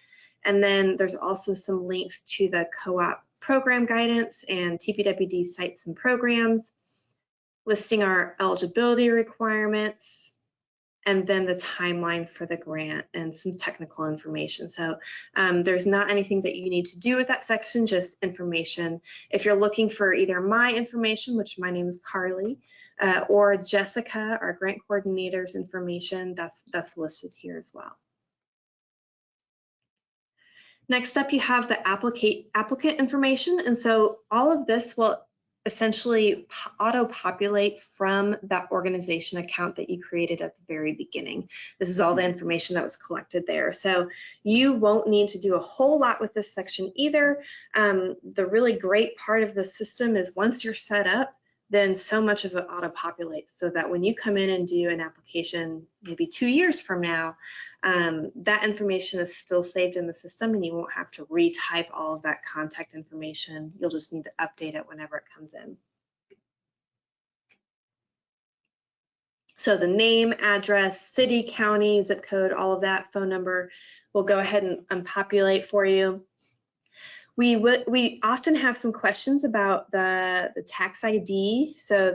S1: And then there's also some links to the co-op program guidance and TPWD sites and programs, listing our eligibility requirements, and then the timeline for the grant and some technical information. So there's not anything that you need to do with that section, just information. If you're looking for either my information, which my name is Carly, or Jessica, our grant coordinator's information, that's listed here as well. Next up, you have the applicant information. And so all of this will essentially auto-populate from that organization account that you created at the very beginning. This is all the information that was collected there. So you won't need to do a whole lot with this section either. The really great part of the system is once you're set up, then so much of it auto-populates so that when you come in and do an application maybe 2 years from now, that information is still saved in the system and you won't have to retype all of that contact information. You'll just need to update it whenever it comes in. So the name, address, city, county, zip code, all of that, phone number, will go ahead and populate for you. We often have some questions about the tax ID. So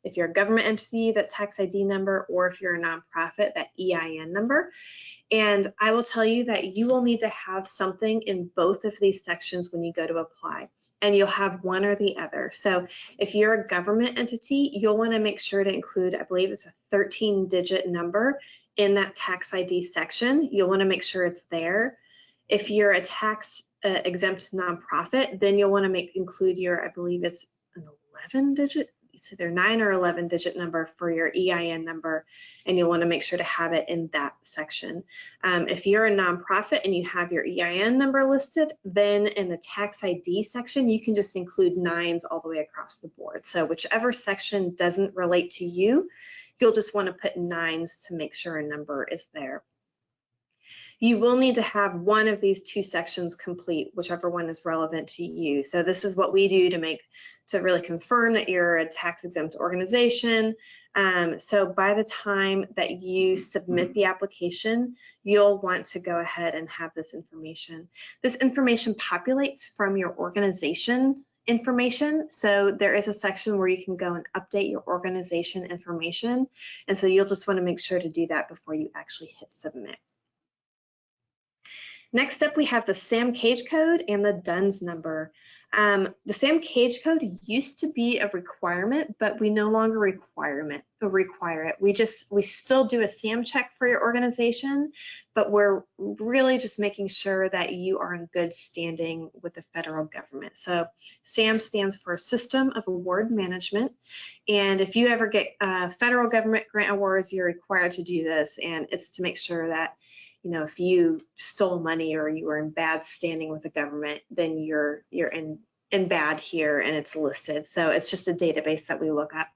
S1: if you're a government entity, that tax ID number, or if you're a nonprofit, that EIN number. And I will tell you that you will need to have something in both of these sections when you go to apply, and you'll have one or the other. So if you're a government entity, you'll want to make sure to include, I believe it's a 13-digit number in that tax ID section. You'll want to make sure it's there. If you're a tax exempt nonprofit, then you'll want to include your, I believe it's an 11-digit, it's either 9 or 11-digit number for your EIN number, and you'll want to make sure to have it in that section. If you're a nonprofit and you have your EIN number listed, then in the tax ID section, you can just include 9s all the way across the board. So whichever section doesn't relate to you, you'll just want to put 9s to make sure a number is there. You will need to have one of these 2 sections complete, whichever one is relevant to you. So this is what we do to really confirm that you're a tax exempt organization. So by the time that you submit the application, you'll want to go ahead and have this information. This information populates from your organization information. So there is a section where you can go and update your organization information. And so you'll just want to make sure to do that before you actually hit submit. Next up, we have the SAM cage code and the DUNS number. The SAM cage code used to be a requirement, but we no longer require it. We still do a SAM check for your organization, but we're really just making sure that you are in good standing with the federal government. So SAM stands for System of Award Management. And if you ever get federal government grant awards, you're required to do this. And it's to make sure that, you know, if you stole money or you were in bad standing with the government, then you're in bad here and it's listed. So it's just a database that we look up.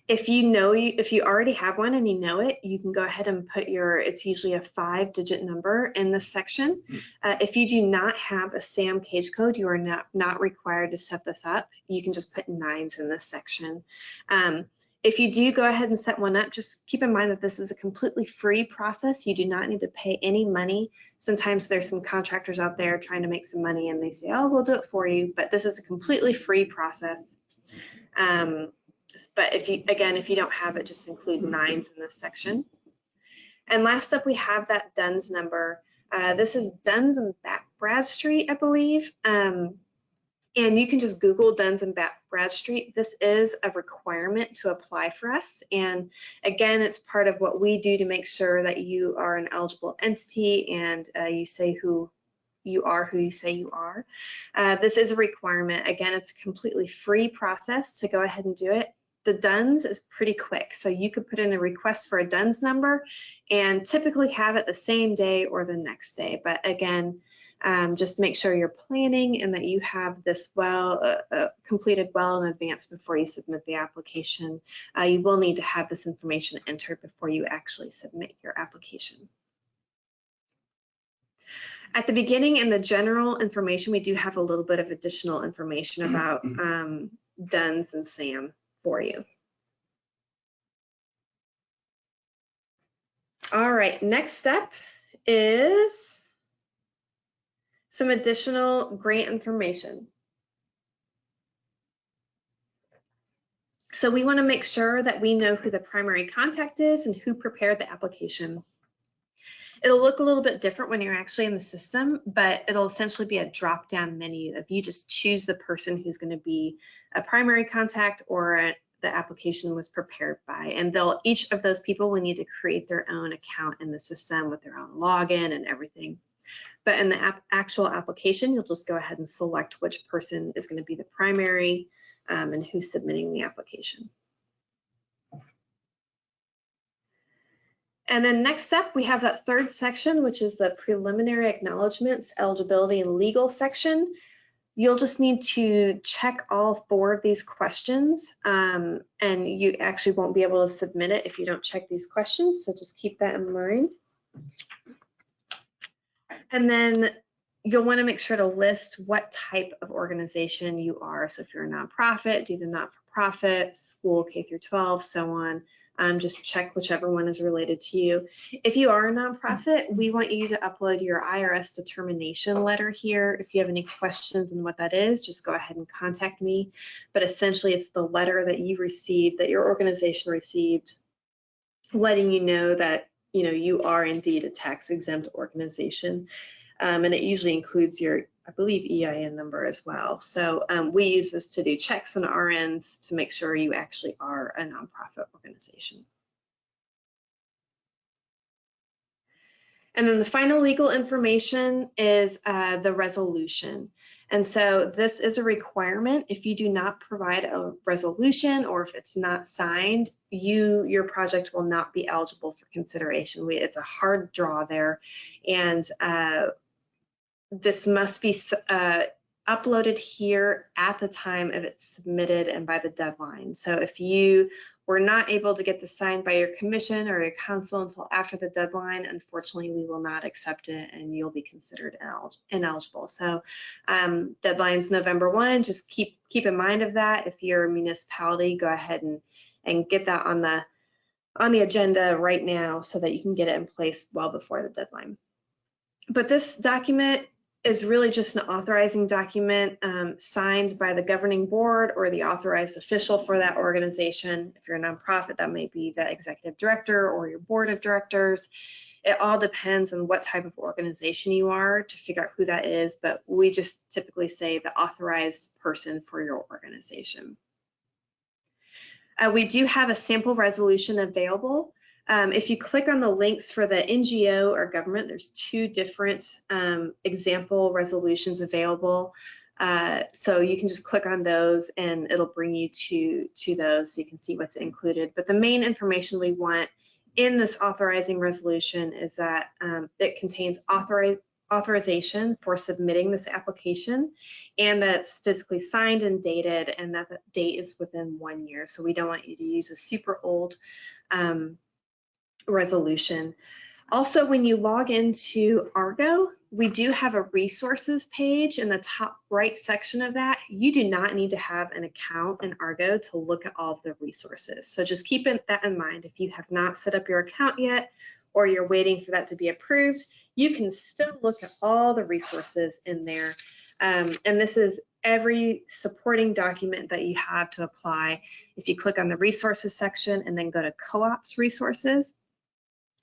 S1: If you already have one and you know it, you can go ahead and put it's usually a 5-digit number in this section. If you do not have a SAM case code, you are not required to set this up. You can just put 9s in this section. If you do go ahead and set one up, just keep in mind that this is a completely free process. You do not need to pay any money. Sometimes there's some contractors out there trying to make some money and they say, oh, we'll do it for you, but this is a completely free process. But if you don't have it, just include 9s in this section. And last up, we have that DUNS number. This is Duns and Bradstreet, I believe. And you can just Google Duns and Bradstreet. This is a requirement to apply for us. And again, it's part of what we do to make sure that you are an eligible entity and you say who you say you are. This is a requirement. Again, it's a completely free process to go ahead and do it. The DUNS is pretty quick, so you could put in a request for a DUNS number and typically have it the same day or the next day. But again, just make sure you're planning and that you have this completed well in advance before you submit the application. You will need to have this information entered before you actually submit your application. At the beginning in the general information, we do have a little bit of additional information about DUNS and SAM for you. All right, next step is some additional grant information. So we want to make sure that we know who the primary contact is and who prepared the application. It'll look a little bit different when you're actually in the system, but it'll essentially be a drop-down menu. If you just choose the person who's going to be a primary contact or the application was prepared by, and each of those people will need to create their own account in the system with their own login and everything. But in the actual application, you'll just go ahead and select which person is going to be the primary and who's submitting the application. And then next up, we have that third section, which is the preliminary acknowledgements, eligibility, and legal section. You'll just need to check all 4 of these questions, and you actually won't be able to submit it if you don't check these questions, so just keep that in mind. And then you'll want to make sure to list what type of organization you are. So if you're a nonprofit, do the not-for-profit, school K-12, so on. Just check whichever one is related to you. If you are a nonprofit, we want you to upload your IRS determination letter here. If you have any questions on what that is, just go ahead and contact me. But essentially, it's the letter that you received, that your organization received, letting you know that you are indeed a tax-exempt organization. And it usually includes your, I believe, EIN number as well. So we use this to do checks on our ends to make sure you actually are a nonprofit organization. And then the final legal information is the resolution. And so this is a requirement. If you do not provide a resolution or if it's not signed, your project will not be eligible for consideration. It's a hard draw there. And this must be uploaded here at the time of it's submitted and by the deadline. So if you were not able to get this signed by your commission or your council until after the deadline, unfortunately, we will not accept it and you'll be considered ineligible. So deadline's November 1, just keep in mind of that. If you're a municipality, go ahead and get that on the agenda right now so that you can get it in place well before the deadline. But this document is really just an authorizing document signed by the governing board or the authorized official for that organization. If you're a nonprofit, that may be the executive director or your board of directors. It all depends on what type of organization you are to figure out who that is, but we just typically say the authorized person for your organization. We do have a sample resolution available. If you click on the links for the NGO or government, there's 2 different example resolutions available. So you can just click on those and it'll bring you to those so you can see what's included. But the main information we want in this authorizing resolution is that it contains authorization for submitting this application, and that it's physically signed and dated, and that the date is within 1 year. So we don't want you to use a super old resolution. Also, when you log into Argo, we do have a resources page in the top right section of that. You do not need to have an account in Argo to look at all of the resources. So just keep that in mind. If you have not set up your account yet, or you're waiting for that to be approved, you can still look at all the resources in there. And this is every supporting document that you have to apply. If you click on the resources section and then go to co-ops resources,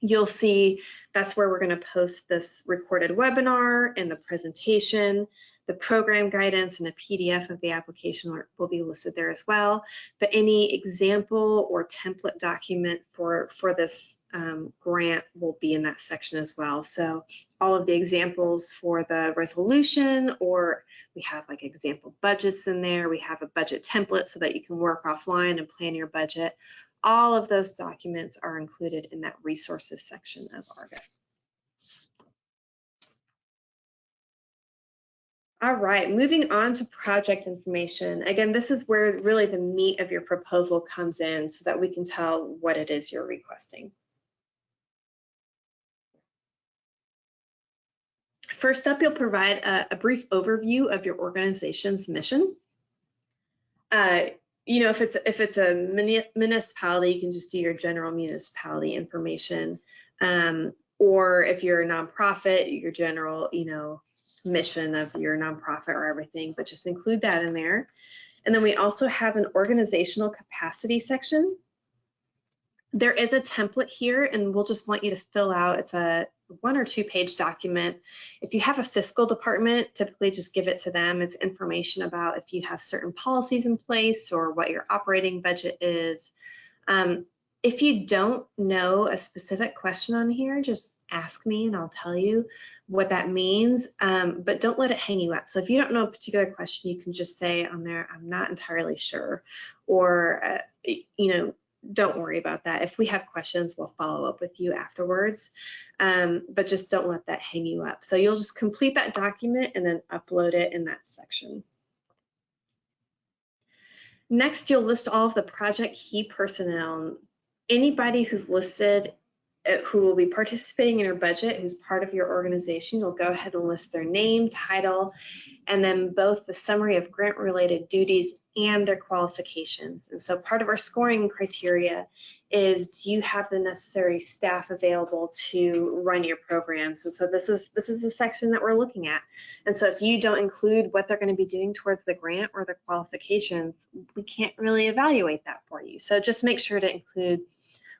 S1: you'll see that's where we're going to post this recorded webinar and the presentation. The program guidance and a PDF of the application will be listed there as well. But any example or template document for this grant will be in that section as well. So all of the examples for the resolution, or we have like example budgets in there. We have a budget template so that you can work offline and plan your budget. All of those documents are included in that resources section of Argo. All right, moving on to project information. Again, this is where really the meat of your proposal comes in so that we can tell what it is you're requesting. First up, you'll provide a brief overview of your organization's mission. You know, if it's a municipality, you can just do your general municipality information. Or if you're a nonprofit, your general, you know, mission of your nonprofit or everything, but just include that in there. And then we also have an organizational capacity section. There is a template here, and we'll just want you to fill out, it's a 1 or 2 page document. If you have a fiscal department, typically just give it to them. It's information about if you have certain policies in place or what your operating budget is. If you don't know a specific question on here, just ask me and I'll tell you what that means, but don't let it hang you up. So if you don't know a particular question, you can just say on there, I'm not entirely sure, or, you know, don't worry about that. If we have questions, we'll follow up with you afterwards, but just don't let that hang you up. So you'll just complete that document and then upload it in that section. Next, you'll list all of the project key personnel. Anybody who's listed who will be participating in your budget, who's part of your organization, you'll go ahead and list their name, title, and then both the summary of grant-related duties and their qualifications. And so part of our scoring criteria is, do you have the necessary staff available to run your programs? And so this is the section that we're looking at. And so if you don't include what they're going to be doing towards the grant or the qualifications, we can't really evaluate that for you. So just make sure to include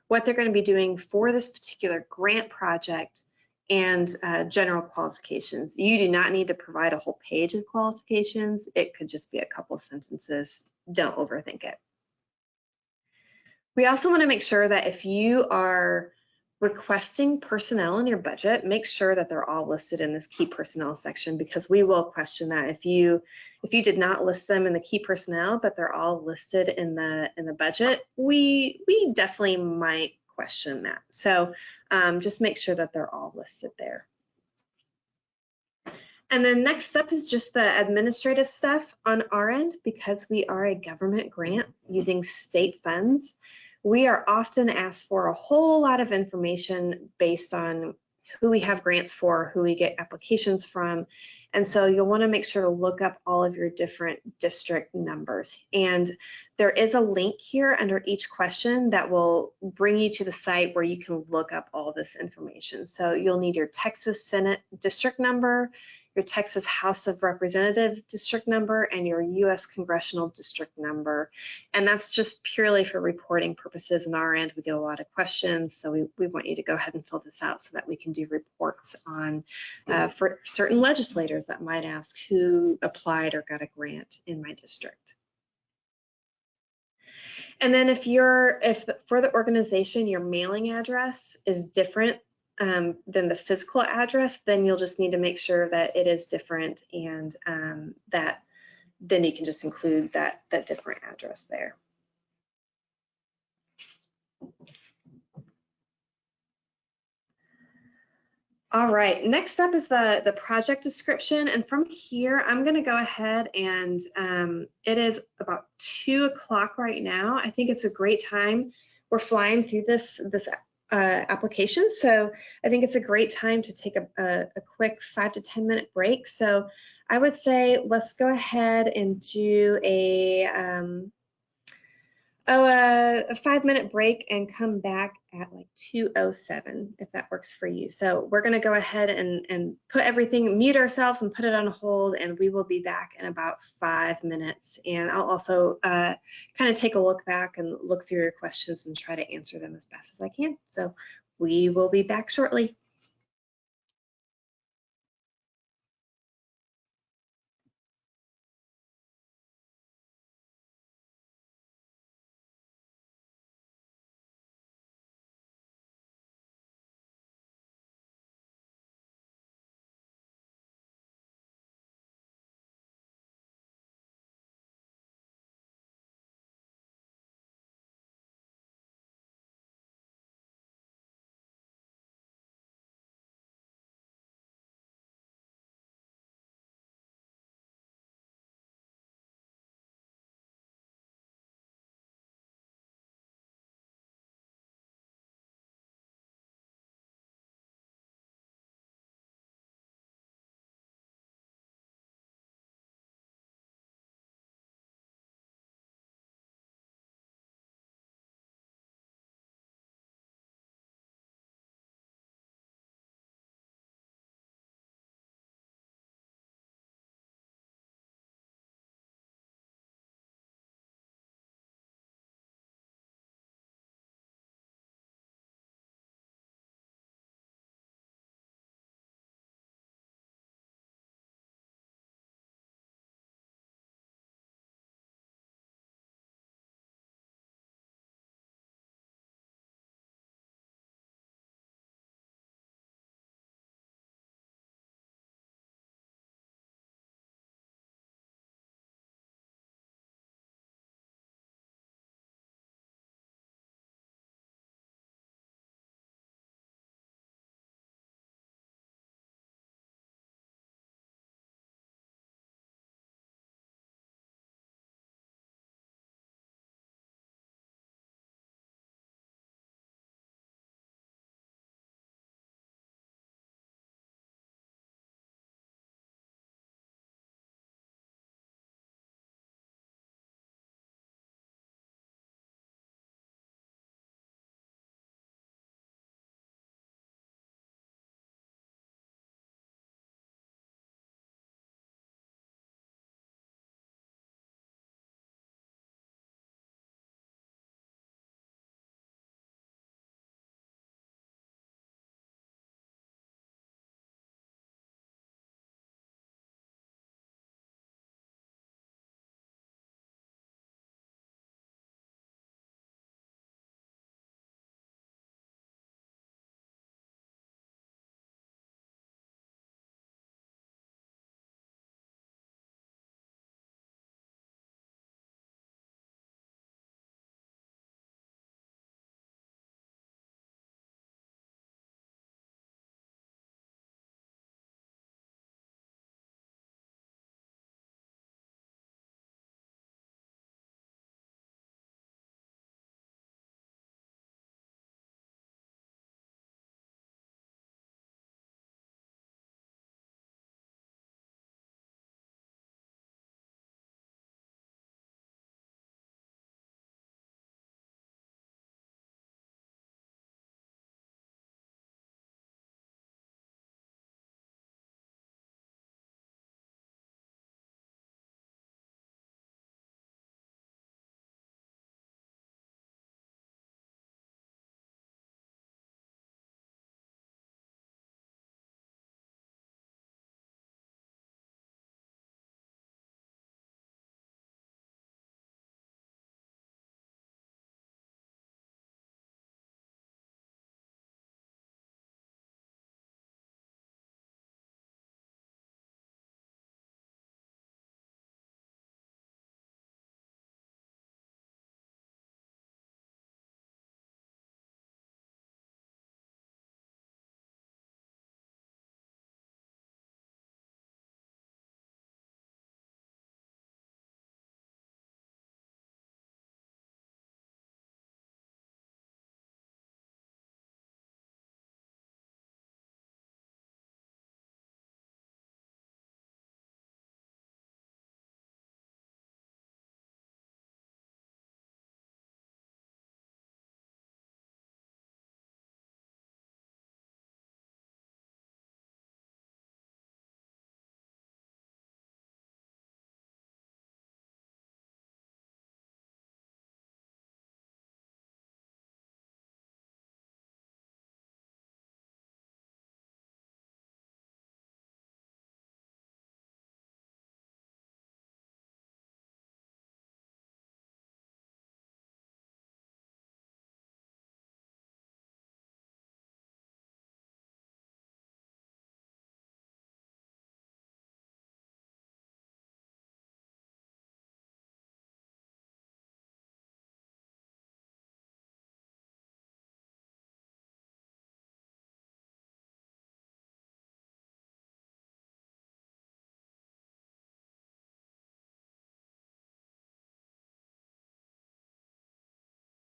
S1: what they're going to be doing for this particular grant project and general qualifications. You do not need to provide a whole page of qualifications. It could just be a couple sentences. Don't overthink it. We also want to make sure that if you are requesting personnel in your budget, make sure that they're all listed in this key personnel section, because we will question that. If you did not list them in the key personnel, but they're all listed in the budget, we definitely might question that. So just make sure that they're all listed there. And then next up is just the administrative stuff on our end. Because we are a government grant using state funds, we are often asked for a whole lot of information based on who we have grants for, who we get applications from. And so you'll want to make sure to look up all of your different district numbers. And there is a link here under each question that will bring you to the site where you can look up all this information. So you'll need your Texas Senate district number, your Texas House of Representatives district number, and your U.S. Congressional district number. And that's just purely for reporting purposes. On our end, we get a lot of questions, so we want you to go ahead and fill this out so that we can do reports on for certain legislators that might ask who applied or got a grant in my district. And then if for the organization, your mailing address is different than the physical address, then you'll just need to make sure that it is different, and that then you can just include that different address there. All right, next up is the project description. And from here, I'm gonna go ahead and it is about 2 o'clock right now. I think it's a great time. We're flying through this application. So I think it's a great time to take a quick 5 to 10 minute break. So I would say let's go ahead and do a 5 minute break and come back at like 2:07 if that works for you. So we're going to go ahead and put everything, mute ourselves and put it on hold, and we will be back in about 5 minutes. And I'll also kind of take a look back and look through your questions and try to answer them as best as I can. So we will be back shortly.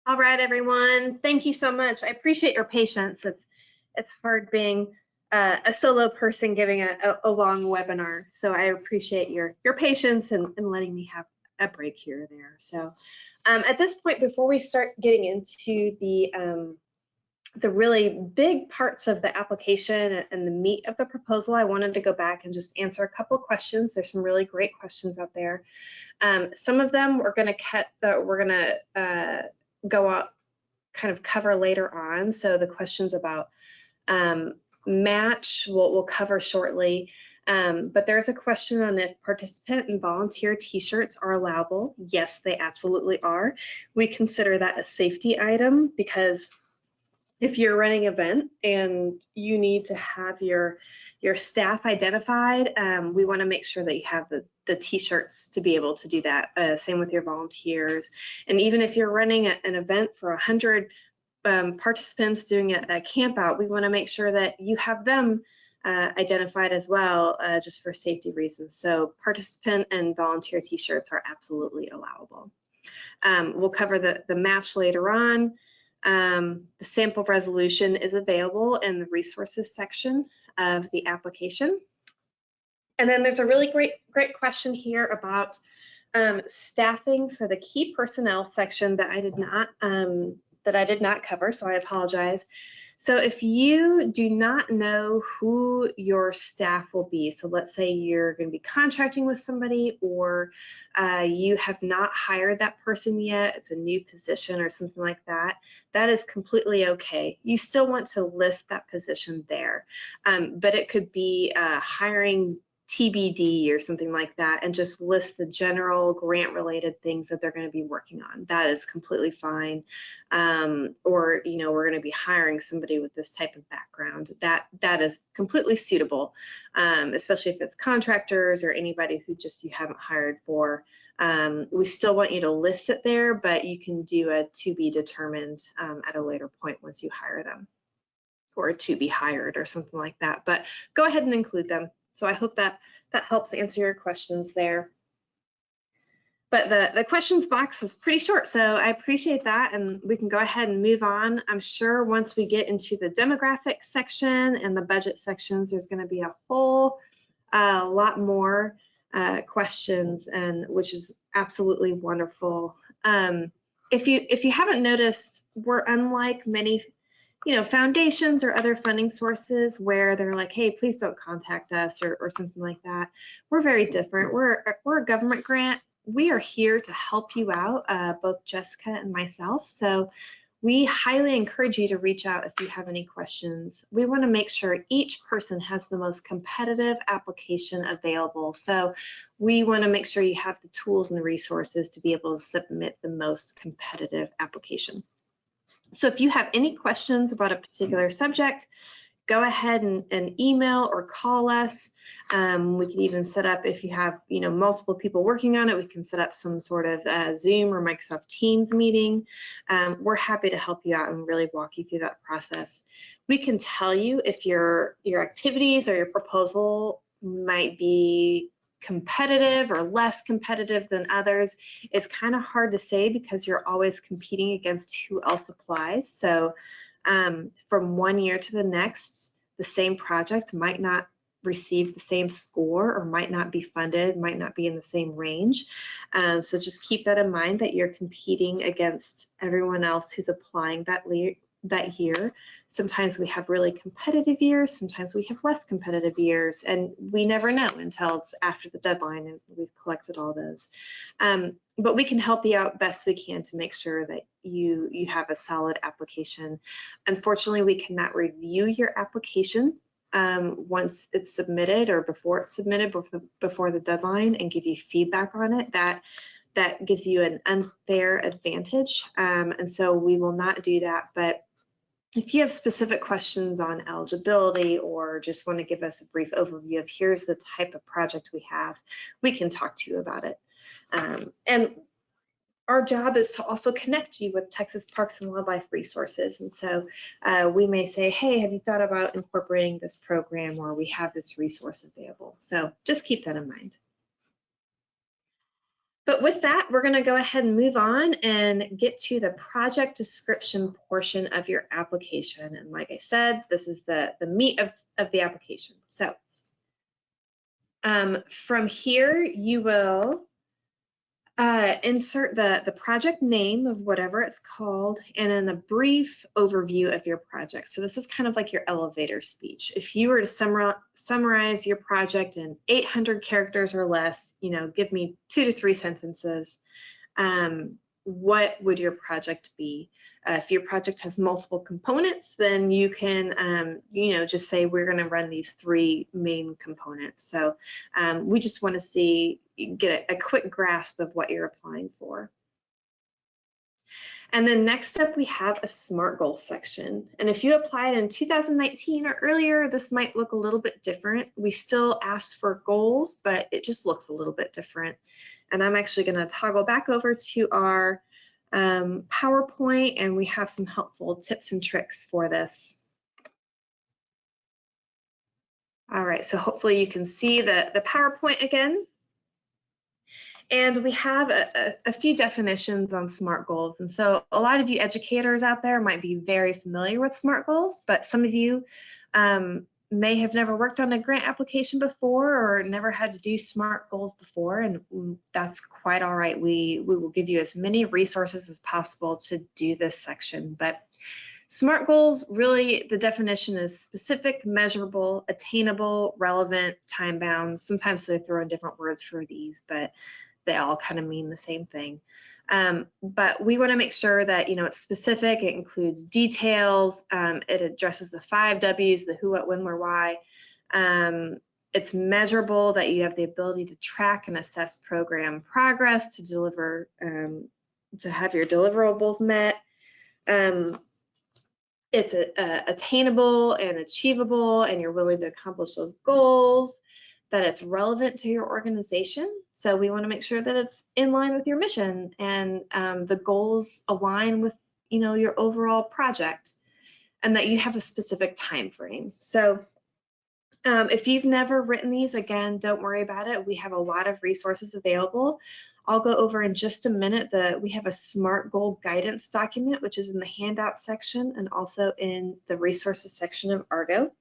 S1: All right, everyone. Thank you so much. I appreciate your patience. It's hard being a solo person giving a long webinar. So I appreciate your patience and letting me have a break here or there. So at this point, before we start getting into the really big parts of the application and the meat of the proposal, I wanted to go back and just answer a couple questions. There's some really great questions out there. Some of them we're going to go out, kind of cover later on. So the questions about match we'll cover shortly. But there's a question on if participant and volunteer t-shirts are allowable. Yes, they absolutely are. We consider that a safety item because if you're running an event and you need to have your staff identified, we want to make sure that you have the t-shirts to be able to do that. Same with your volunteers. And even if you're running an event for 100 participants doing a camp out, we want to make sure that you have them identified as well, just for safety reasons. So participant and volunteer t-shirts are absolutely allowable. We'll cover the match later on. The sample resolution is available in the resources section of the application. And then there's a really great question here about staffing for the key personnel section that I did not cover, so I apologize. So if you do not know who your staff will be, so let's say you're going to be contracting with somebody or you have not hired that person yet, it's a new position or something like that, that is completely okay. You still want to list that position there, but it could be hiring TBD or something like that, and just list the general grant related things that they're going to be working on. That is completely fine. Or, you know, we're going to be hiring somebody with this type of background. That is completely suitable, especially if it's contractors or anybody who just you haven't hired for. We still want you to list it there, but you can do a to be determined at a later point once you hire them, or to be hired or something like that. But go ahead and include them. So I hope that helps answer your questions there. But the questions box is pretty short, so I appreciate that, and we can go ahead and move on. I'm sure once we get into the demographics section and the budget sections, there's going to be a whole lot more questions, and which is absolutely wonderful. If you haven't noticed, we're unlike many foundations or other funding sources where they're like, hey, please don't contact us or something like that. We're very different. We're a government grant. We are here to help you out, both Jessica and myself. So we highly encourage you to reach out if you have any questions. We want to make sure each person has the most competitive application available. So we want to make sure you have the tools and the resources to be able to submit the most competitive application. So if you have any questions about a particular subject, go ahead and email or call us. We can even set up, if you have multiple people working on it, we can set up some sort of Zoom or Microsoft Teams meeting. We're happy to help you out and really walk you through that process. We can tell you if your activities or your proposal might be competitive or less competitive than others. It's kind of hard to say because you're always competing against who else applies. So from one year to the next, the same project might not receive the same score or might not be funded, might not be in the same range. So just keep that in mind, that you're competing against everyone else who's applying that year. Sometimes we have really competitive years, sometimes we have less competitive years, and we never know until it's after the deadline and we've collected all those. But we can help you out best we can to make sure that you have a solid application. Unfortunately, we cannot review your application once it's submitted or before it's submitted, before the deadline, and give you feedback on it. That gives you an unfair advantage, and so we will not do that. But if you have specific questions on eligibility or just want to give us a brief overview of here's the type of project we have, we can talk to you about it. And our job is to also connect you with Texas Parks and Wildlife resources. And so we may say, hey, have you thought about incorporating this program, or we have this resource available? So just keep that in mind. So with that, we're going to go ahead and move on and get to the project description portion of your application. And like I said, this is the meat of the application. So from here, you will insert the project name of whatever it's called, and then a brief overview of your project. So this is kind of like your elevator speech. If you were to summarize your project in 800 characters or less, give me 2 to 3 sentences, what would your project be? If your project has multiple components, then you can, just say we're going to run these 3 main components. So we just want to get a quick grasp of what you're applying for. And then next up, we have a SMART goal section. And if you applied in 2019 or earlier, this might look a little bit different. We still asked for goals, but it just looks a little bit different. And I'm actually going to toggle back over to our PowerPoint, and we have some helpful tips and tricks for this. All right, so hopefully you can see the PowerPoint again. And we have a few definitions on SMART goals. And so a lot of you educators out there might be very familiar with SMART goals, but some of you may have never worked on a grant application before or never had to do SMART goals before, and that's quite all right. We will give you as many resources as possible to do this section. But SMART goals, really, the definition is specific, measurable, attainable, relevant, time-bound. Sometimes they throw in different words for these, but they all kind of mean the same thing. But we want to make sure that it's specific. It includes details. It addresses the 5 W's: the who, what, when, where, why. It's measurable, that you have the ability to track and assess program progress to deliver, to have your deliverables met. It's attainable and achievable, and you're willing to accomplish those goals. That it's relevant to your organization. So we want to make sure that it's in line with your mission and the goals align with your overall project, and that you have a specific time frame. So if you've never written these, again, don't worry about it. We have a lot of resources available. I'll go over in just a minute we have a SMART goal guidance document, which is in the handout section and also in the resources section of Argo.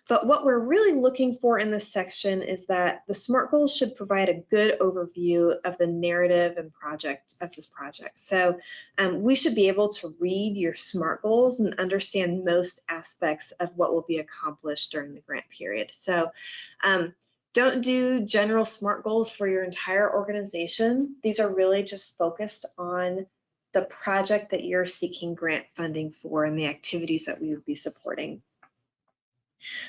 S1: But what we're really looking for in this section is that the SMART goals should provide a good overview of the narrative and project of this project. So we should be able to read your SMART goals and understand most aspects of what will be accomplished during the grant period. So don't do general SMART goals for your entire organization. These are really just focused on the project that you're seeking grant funding for and the activities that we would be supporting.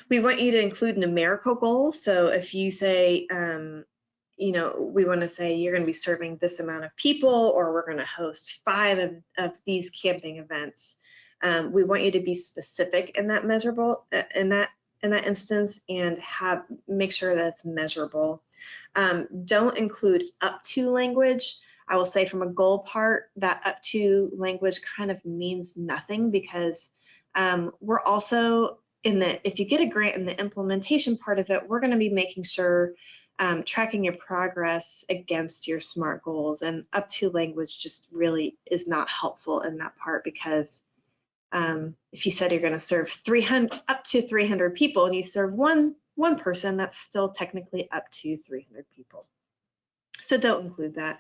S1: We want you to include numerical goals. So if you say, we want to say you're going to be serving this amount of people, or we're going to host 5 of these camping events, we want you to be specific in that measurable, in that instance, and make sure that it's measurable. Don't include up to language. I will say from a goal part, that up to language kind of means nothing, because we're also if you get a grant in the implementation part of it, we're going to be making sure tracking your progress against your SMART goals, and up to language just really is not helpful in that part, because if you said you're going to serve up to 300 people and you serve one person, that's still technically up to 300 people. So don't include that.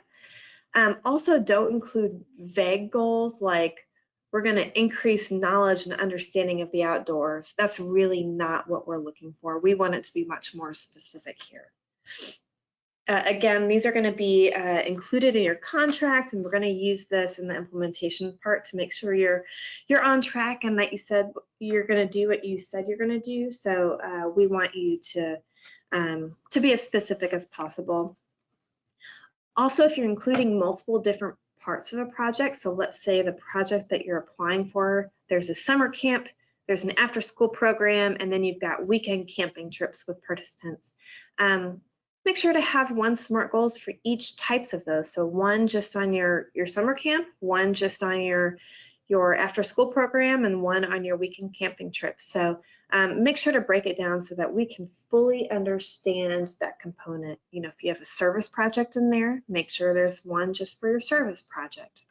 S1: Also, don't include vague goals like we're going to increase knowledge and understanding of the outdoors. That's really not what we're looking for. We want it to be much more specific here. Again, these are going to be included in your contract, and we're going to use this in the implementation part to make sure you're on track and that you said you're going to do what you said you're going to do. So we want you to be as specific as possible. Also, if you're including multiple different parts of a project, so let's say the project that you're applying for, there's a summer camp, there's an after-school program, and then you've got weekend camping trips with participants. Make sure to have 1 SMART goals for each types of those. So 1 just on your summer camp, 1 just on your after-school program, and 1 on your weekend camping trip. So make sure to break it down so that we can fully understand that component. You know, if you have a service project in there, make sure there's one just for your service project.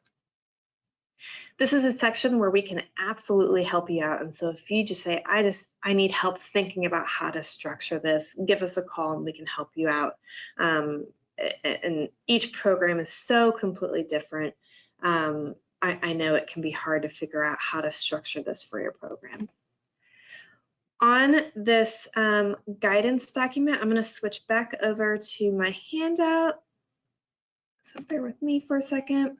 S1: This is a section where we can absolutely help you out. And so if you just say, I need help thinking about how to structure this, give us a call and we can help you out. And each program is so completely different. I know it can be hard to figure out how to structure this for your program. On this guidance document, I'm going to switch back over to my handout. So bear with me for a second.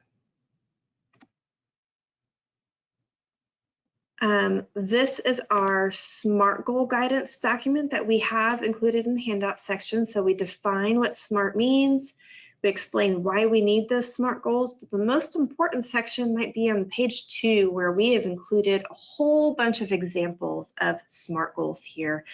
S1: This is our SMART goal guidance document that we have included in the handout section. So we define what SMART means. We explain why we need those SMART goals, but the most important section might be on page 2, where we have included a whole bunch of examples of SMART goals here.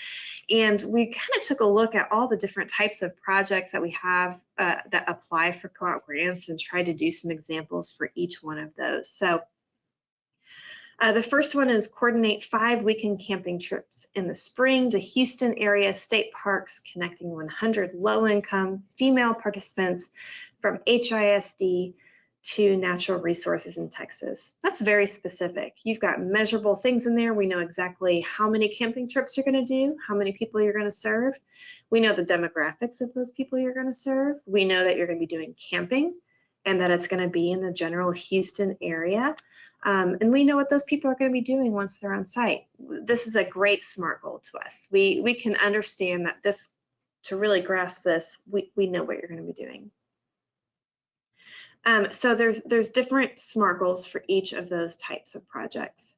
S1: And we kind of took a look at all the different types of projects that we have that apply for co-op grants and tried to do some examples for each one of those. So the first one is coordinate 5 weekend camping trips in the spring to Houston area state parks, connecting 100 low-income female participants from HISD to natural resources in Texas. That's very specific. You've got measurable things in there. We know exactly how many camping trips you're going to do, how many people you're going to serve. We know the demographics of those people you're going to serve. We know that you're going to be doing camping and that it's going to be in the general Houston area. And we know what those people are going to be doing once they're on site. This is a great SMART goal to us. We can understand that this, to really grasp this, we know what you're going to be doing. So there's different SMART goals for each of those types of projects.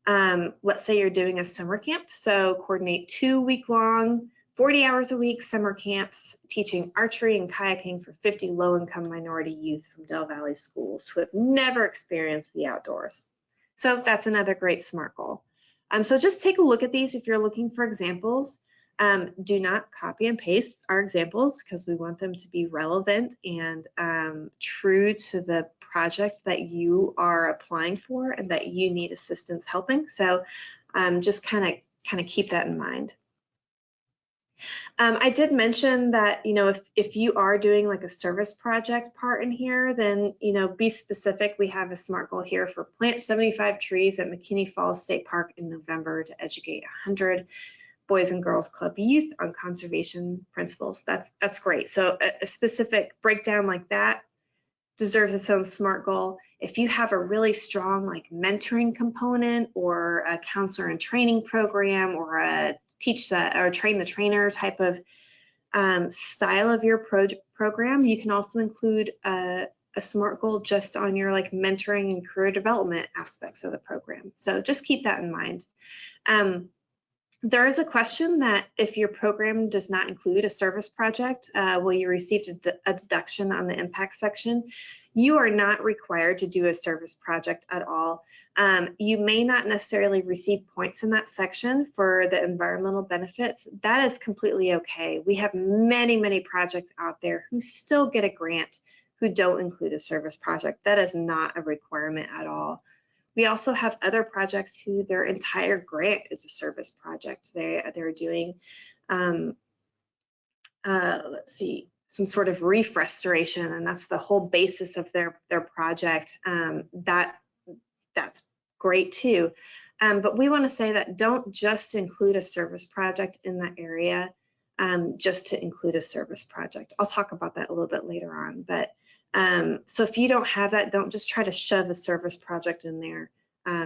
S1: Let's say you're doing a summer camp, so coordinate 2 week-long, 40 hours a week summer camps teaching archery and kayaking for 50 low-income minority youth from Del Valley schools who have never experienced the outdoors. So that's another great SMART goal. So just take a look at these if you're looking for examples. Do not copy and paste our examples because we want them to be relevant and true to the project that you are applying for and that you need assistance helping. So just kind of keep that in mind. I did mention that, you know, if you are doing like a service project part in here, then, you know, be specific. We have a SMART goal here for plant 75 trees at McKinney Falls State Park in November to educate 100 Boys and Girls Club youth on conservation principles. That's great. So a specific breakdown like that deserves its own SMART goal. If you have a really strong like mentoring component or a counselor and training program or a teach that or train the trainer type of style of your program, you can also include a SMART goal just on your like mentoring and career development aspects of the program. So just keep that in mind. There is a question that if your program does not include a service project, will you receive a deduction on the impact section? You are not required to do a service project at all. You may not necessarily receive points in that section for the environmental benefits. That is completely okay. We have many, many projects out there who still get a grant who don't include a service project. That is not a requirement at all. We also have other projects who their entire grant is a service project. They're doing, let's see, some sort of reef restoration, and that's the whole basis of their project. That's great too. But we want to say that don't just include a service project in that area just to include a service project. I'll talk about that a little bit later on. But so if you don't have that, don't just try to shove a service project in there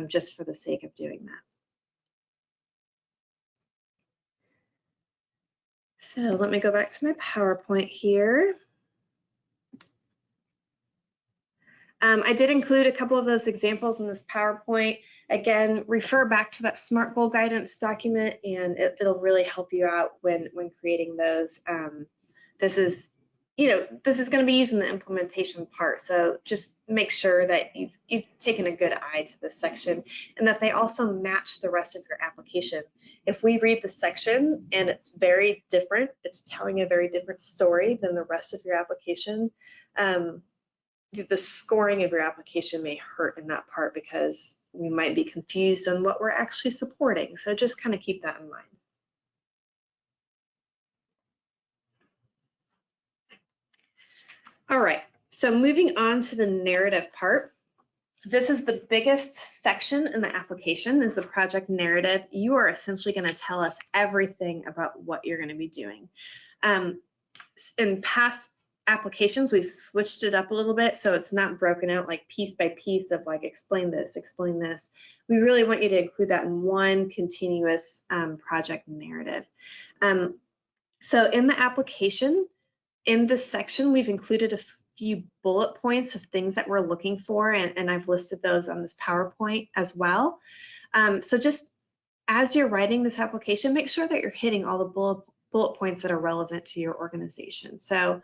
S1: just for the sake of doing that. So let me go back to my PowerPoint here. I did include a couple of those examples in this PowerPoint. Again, refer back to that SMART goal guidance document and it'll really help you out when creating those. This is going to be used in the implementation part, so just make sure that you've taken a good eye to this section and that they also match the rest of your application. If we read the section and it's very different, it's telling a very different story than the rest of your application, the scoring of your application may hurt in that part because we might be confused on what we're actually supporting. So just kind of keep that in mind. All right, so moving on to the narrative part. This is the biggest section in the application, is the project narrative. You are essentially going to tell us everything about what you're going to be doing. In past applications, we've switched it up a little bit, so it's not broken out like piece by piece of like explain this, explain this. We really want you to include that in one continuous project narrative. So in the application, in this section, we've included a few bullet points of things that we're looking for, and I've listed those on this PowerPoint as well. So just as you're writing this application, make sure that you're hitting all the bullet points that are relevant to your organization. So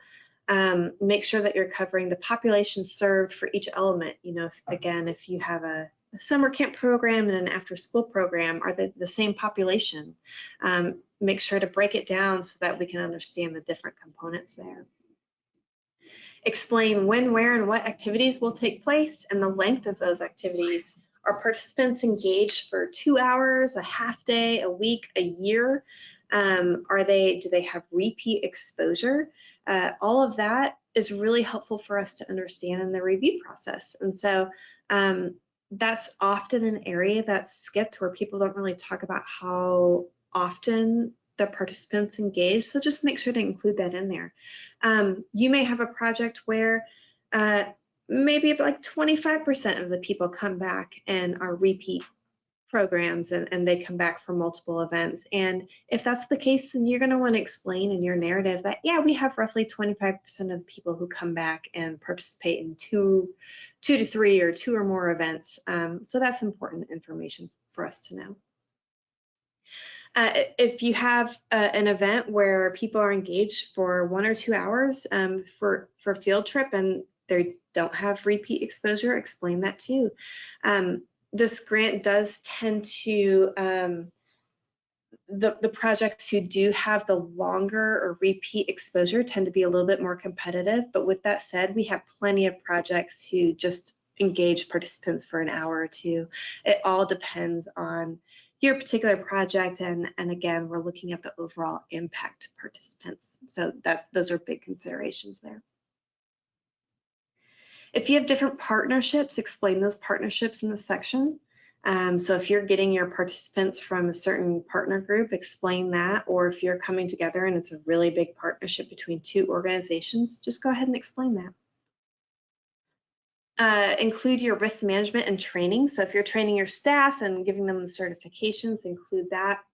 S1: make sure that you're covering the population served for each element. You know, if you have a summer camp program and an after-school program, are they the same population? Make sure to break it down so that we can understand the different components there. Explain when, where, and what activities will take place and the length of those activities. Are participants engaged for 2 hours, a half day, a week, a year? Do they have repeat exposure? All of that is really helpful for us to understand in the review process. And so that's often an area that's skipped, where people don't really talk about how often the participants engage. So just make sure to include that in there. You may have a project where maybe like 25% of the people come back and are repeat programs, and they come back for multiple events. And if that's the case, then you're going to want to explain in your narrative that, yeah, we have roughly 25% of people who come back and participate in two to three or 2 or more events. So that's important information for us to know. If you have an event where people are engaged for 1 or 2 hours for field trip and they don't have repeat exposure, explain that too. This grant does tend to, the projects who do have the longer or repeat exposure tend to be a little bit more competitive. But with that said, we have plenty of projects who just engage participants for an hour or 2. It all depends on your particular project, and again, we're looking at the overall impact to participants. So those are big considerations there. If you have different partnerships, explain those partnerships in the section. So if you're getting your participants from a certain partner group, explain that. Or if you're coming together and it's a really big partnership between 2 organizations, just go ahead and explain that. Include your risk management and training. So if you're training your staff and giving them the certifications, include that.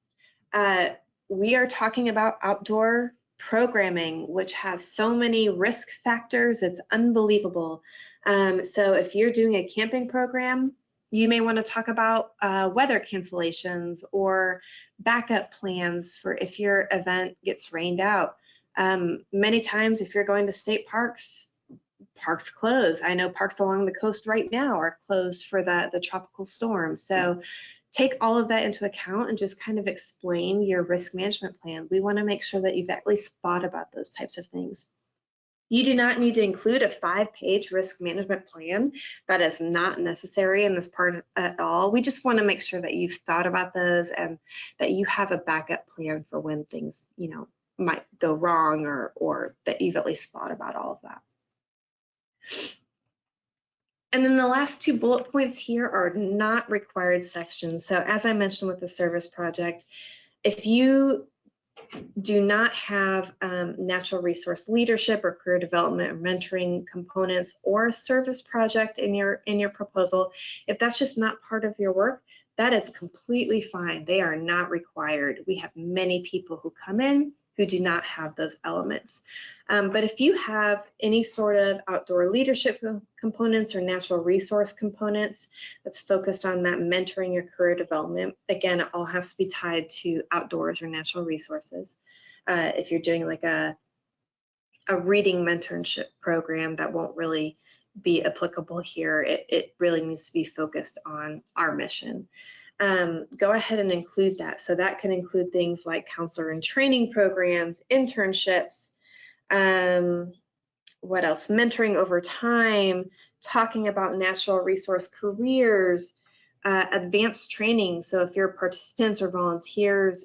S1: We are talking about outdoor programming, which has so many risk factors, it's unbelievable. So if you're doing a camping program, you may want to talk about weather cancellations or backup plans for if your event gets rained out. Many times if you're going to state parks, parks close. I know parks along the coast right now are closed for the tropical storm. So take all of that into account and just kind of explain your risk management plan. We want to make sure that you've at least thought about those types of things. You do not need to include a 5-page risk management plan. That is not necessary in this part at all. We just want to make sure that you've thought about those and that you have a backup plan for when things, you know, might go wrong, or that you've at least thought about all of that. And then the last 2 bullet points here are not required sections. So as I mentioned with the service project, if you do not have natural resource leadership or career development or mentoring components or a service project in your proposal, if that's just not part of your work, that is completely fine. They are not required. We have many people who come in who do not have those elements. But if you have any sort of outdoor leadership components or natural resource components that's focused on that mentoring or career development, again, it all has to be tied to outdoors or natural resources. If you're doing like a reading mentorship program, that won't really be applicable here. It really needs to be focused on our mission. Go ahead and include that. So that can include things like counselor and training programs, internships, what else? Mentoring over time, talking about natural resource careers, advanced training. So if your participants or volunteers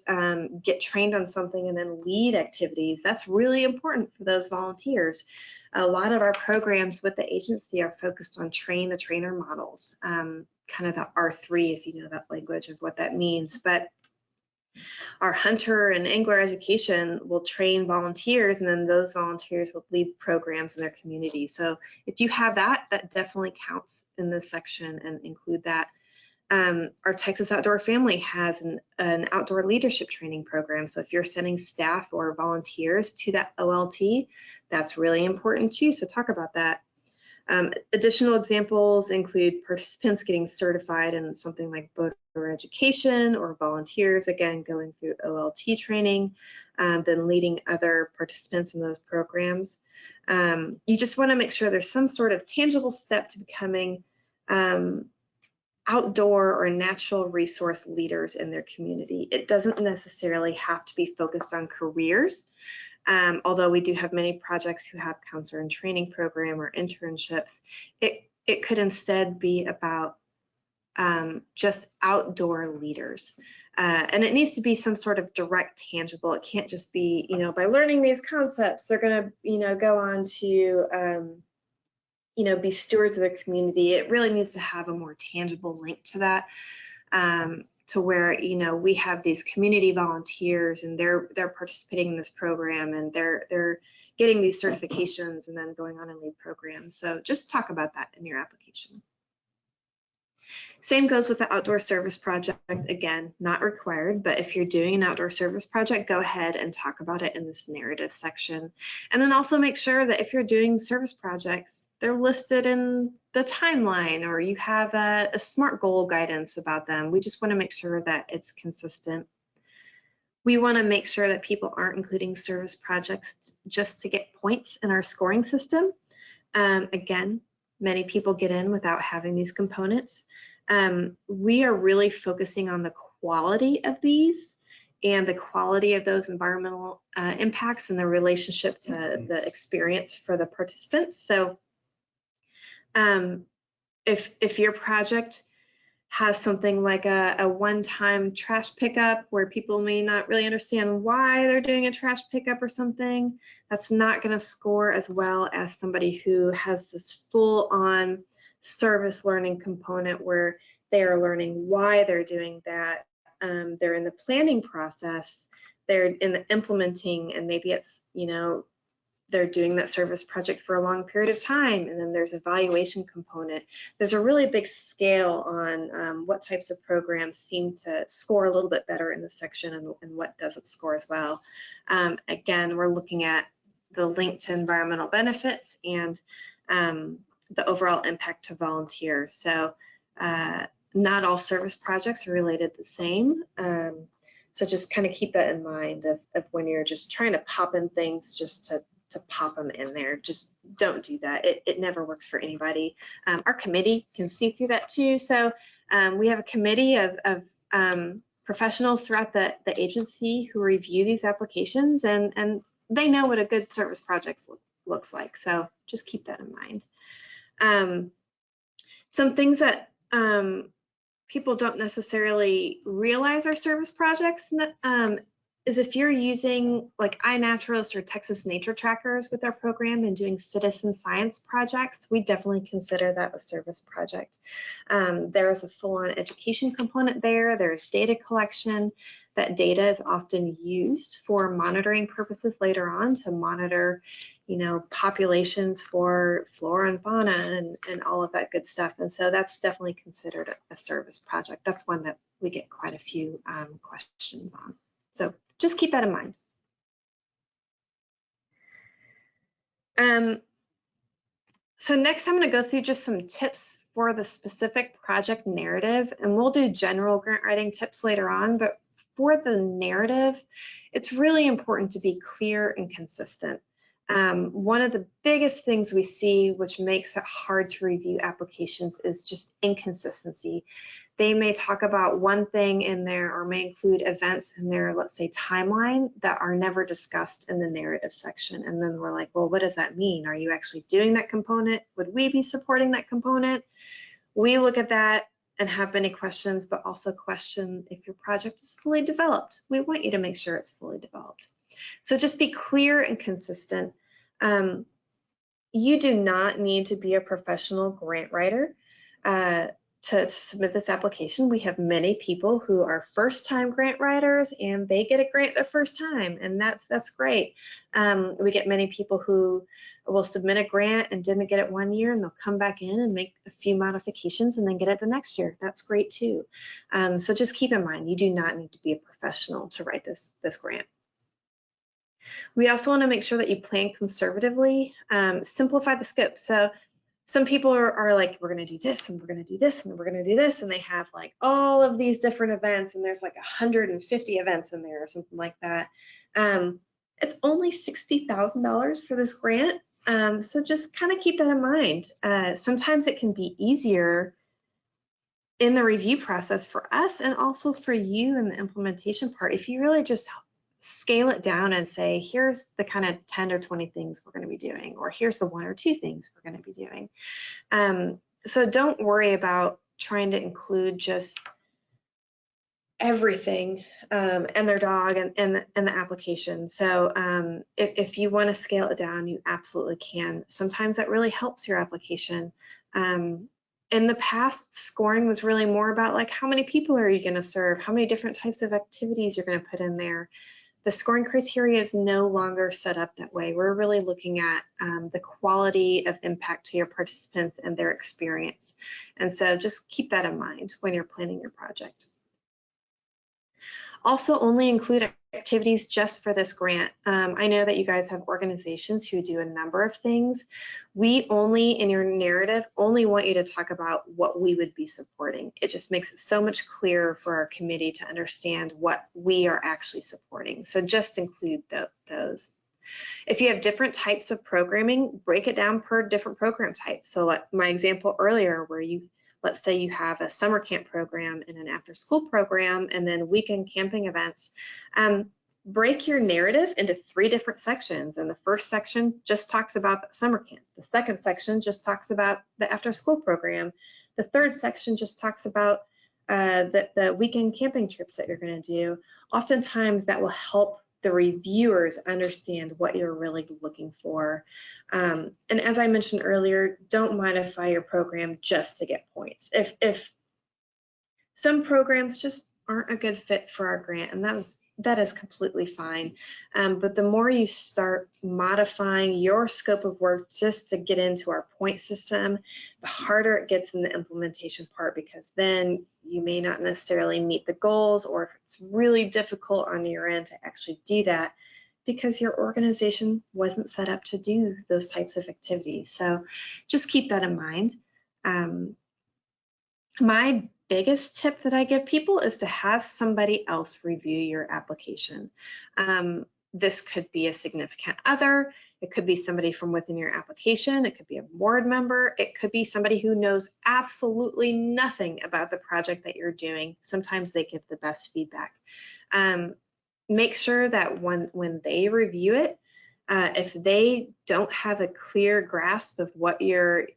S1: get trained on something and then lead activities, that's really important for those volunteers. A lot of our programs with the agency are focused on train the trainer models, kind of the R3, if you know that language of what that means. But our hunter and angler education will train volunteers, and then those volunteers will lead programs in their community. So if you have that, that definitely counts in this section, and include that. Our Texas Outdoor Family has an outdoor leadership training program. So if you're sending staff or volunteers to that OLT, that's really important too. So talk about that. Additional examples include participants getting certified in something like boater education, or volunteers, again, going through OLT training, then leading other participants in those programs. You just want to make sure there's some sort of tangible step to becoming outdoor or natural resource leaders in their community. It doesn't necessarily have to be focused on careers, although we do have many projects who have counselor and training program or internships. It could instead be about just outdoor leaders. And it needs to be some sort of direct, tangible. It can't just be, by learning these concepts, they're going to, go on to, be stewards of their community. It really needs to have a more tangible link to that, to where, we have these community volunteers and they're participating in this program, and they're getting these certifications and then going on and lead programs. So just talk about that in your application. Same goes with the outdoor service project. Again, not required, but if you're doing an outdoor service project, go ahead and talk about it in this narrative section. And then also make sure that if you're doing service projects, they're listed in the timeline, or you have a SMART goal guidance about them. We just want to make sure that it's consistent. We want to make sure that people aren't including service projects just to get points in our scoring system. Again, many people get in without having these components. We are really focusing on the quality of these and the quality of those environmental impacts and the relationship to the experience for the participants. So if your project has something like a one-time trash pickup where people may not really understand why they're doing a trash pickup or something, that's not going to score as well as somebody who has this full-on service learning component where they are learning why they're doing that. They're in the planning process, they're in the implementing, and maybe it's, they're doing that service project for a long period of time, and then there's evaluation component. There's a really big scale on what types of programs seem to score a little bit better in this section, and what doesn't score as well. Again, we're looking at the link to environmental benefits and the overall impact to volunteers. So not all service projects are related the same. So just kind of keep that in mind of when you're just trying to pop in things just to pop them in there. Just don't do that. It never works for anybody. Our committee can see through that too. So we have a committee of professionals throughout the agency who review these applications, and they know what a good service project looks like. So just keep that in mind. Some things that people don't necessarily realize are service projects is if you're using like iNaturalist or Texas Nature Trackers with our program and doing citizen science projects, we definitely consider that a service project. There is a full-on education component there. There's data collection. That data is often used for monitoring purposes later on, to monitor, populations for flora and fauna and all of that good stuff. And so that's definitely considered a service project. That's one that we get quite a few questions on. So just keep that in mind. So next I'm going to go through just some tips for the specific project narrative, and we'll do general grant writing tips later on, but for the narrative, it's really important to be clear and consistent. One of the biggest things we see, which makes it hard to review applications, is just inconsistency. They may talk about one thing in there, or may include events in their, let's say, timeline that are never discussed in the narrative section. And then we're like, well, what does that mean? Are you actually doing that component? Would we be supporting that component? We look at that and have many questions, but also question if your project is fully developed. We want you to make sure it's fully developed. So just be clear and consistent. You do not need to be a professional grant writer to submit this application. We have many people who are first-time grant writers and they get a grant their first time, and that's great. We get many people who will submit a grant and didn't get it one year, and they'll come back in and make a few modifications and then get it the next year. That's great too. So just keep in mind, you do not need to be a professional to write this grant. We also want to make sure that you plan conservatively, simplify the scope. So some people are like, we're going to do this and we're going to do this and we're going to do this, and they have like all of these different events, and there's like 150 events in there or something like that. It's only $60,000 for this grant, so just kind of keep that in mind. Sometimes it can be easier in the review process for us and also for you in the implementation part if you really just scale it down and say, here's the kind of 10 or 20 things we're going to be doing, or here's the 1 or 2 things we're going to be doing. So don't worry about trying to include just everything and their dog and the application. So if you want to scale it down, you absolutely can. Sometimes that really helps your application. In the past, scoring was really more about like, how many people are you going to serve? How many different types of activities you're going to put in there? The scoring criteria is no longer set up that way. We're really looking at the quality of impact to your participants and their experience. And so just keep that in mind when you're planning your project. Also, only include activities just for this grant. I know that you guys have organizations who do a number of things. We only, in your narrative, only want you to talk about what we would be supporting. It just makes it so much clearer for our committee to understand what we are actually supporting. So just include those. If you have different types of programming, break it down per different program type. So like my example earlier where let's say you have a summer camp program and an after school program and then weekend camping events. Break your narrative into 3 different sections. And the first section just talks about the summer camp. The second section just talks about the after school program. The third section just talks about the weekend camping trips that you're going to do. Oftentimes that will help the reviewers understand what you're really looking for. And as I mentioned earlier, don't modify your program just to get points. If some programs just aren't a good fit for our grant, and that is completely fine. But the more you start modifying your scope of work just to get into our point system, the harder it gets in the implementation part, because then you may not necessarily meet the goals, or if it's really difficult on your end to actually do that because your organization wasn't set up to do those types of activities. So just keep that in mind. My biggest tip that I give people is to have somebody else review your application. This could be a significant other, it could be somebody from within your application, it could be a board member, it could be somebody who knows absolutely nothing about the project that you're doing. Sometimes they give the best feedback. Make sure that when they review it, if they don't have a clear grasp of what your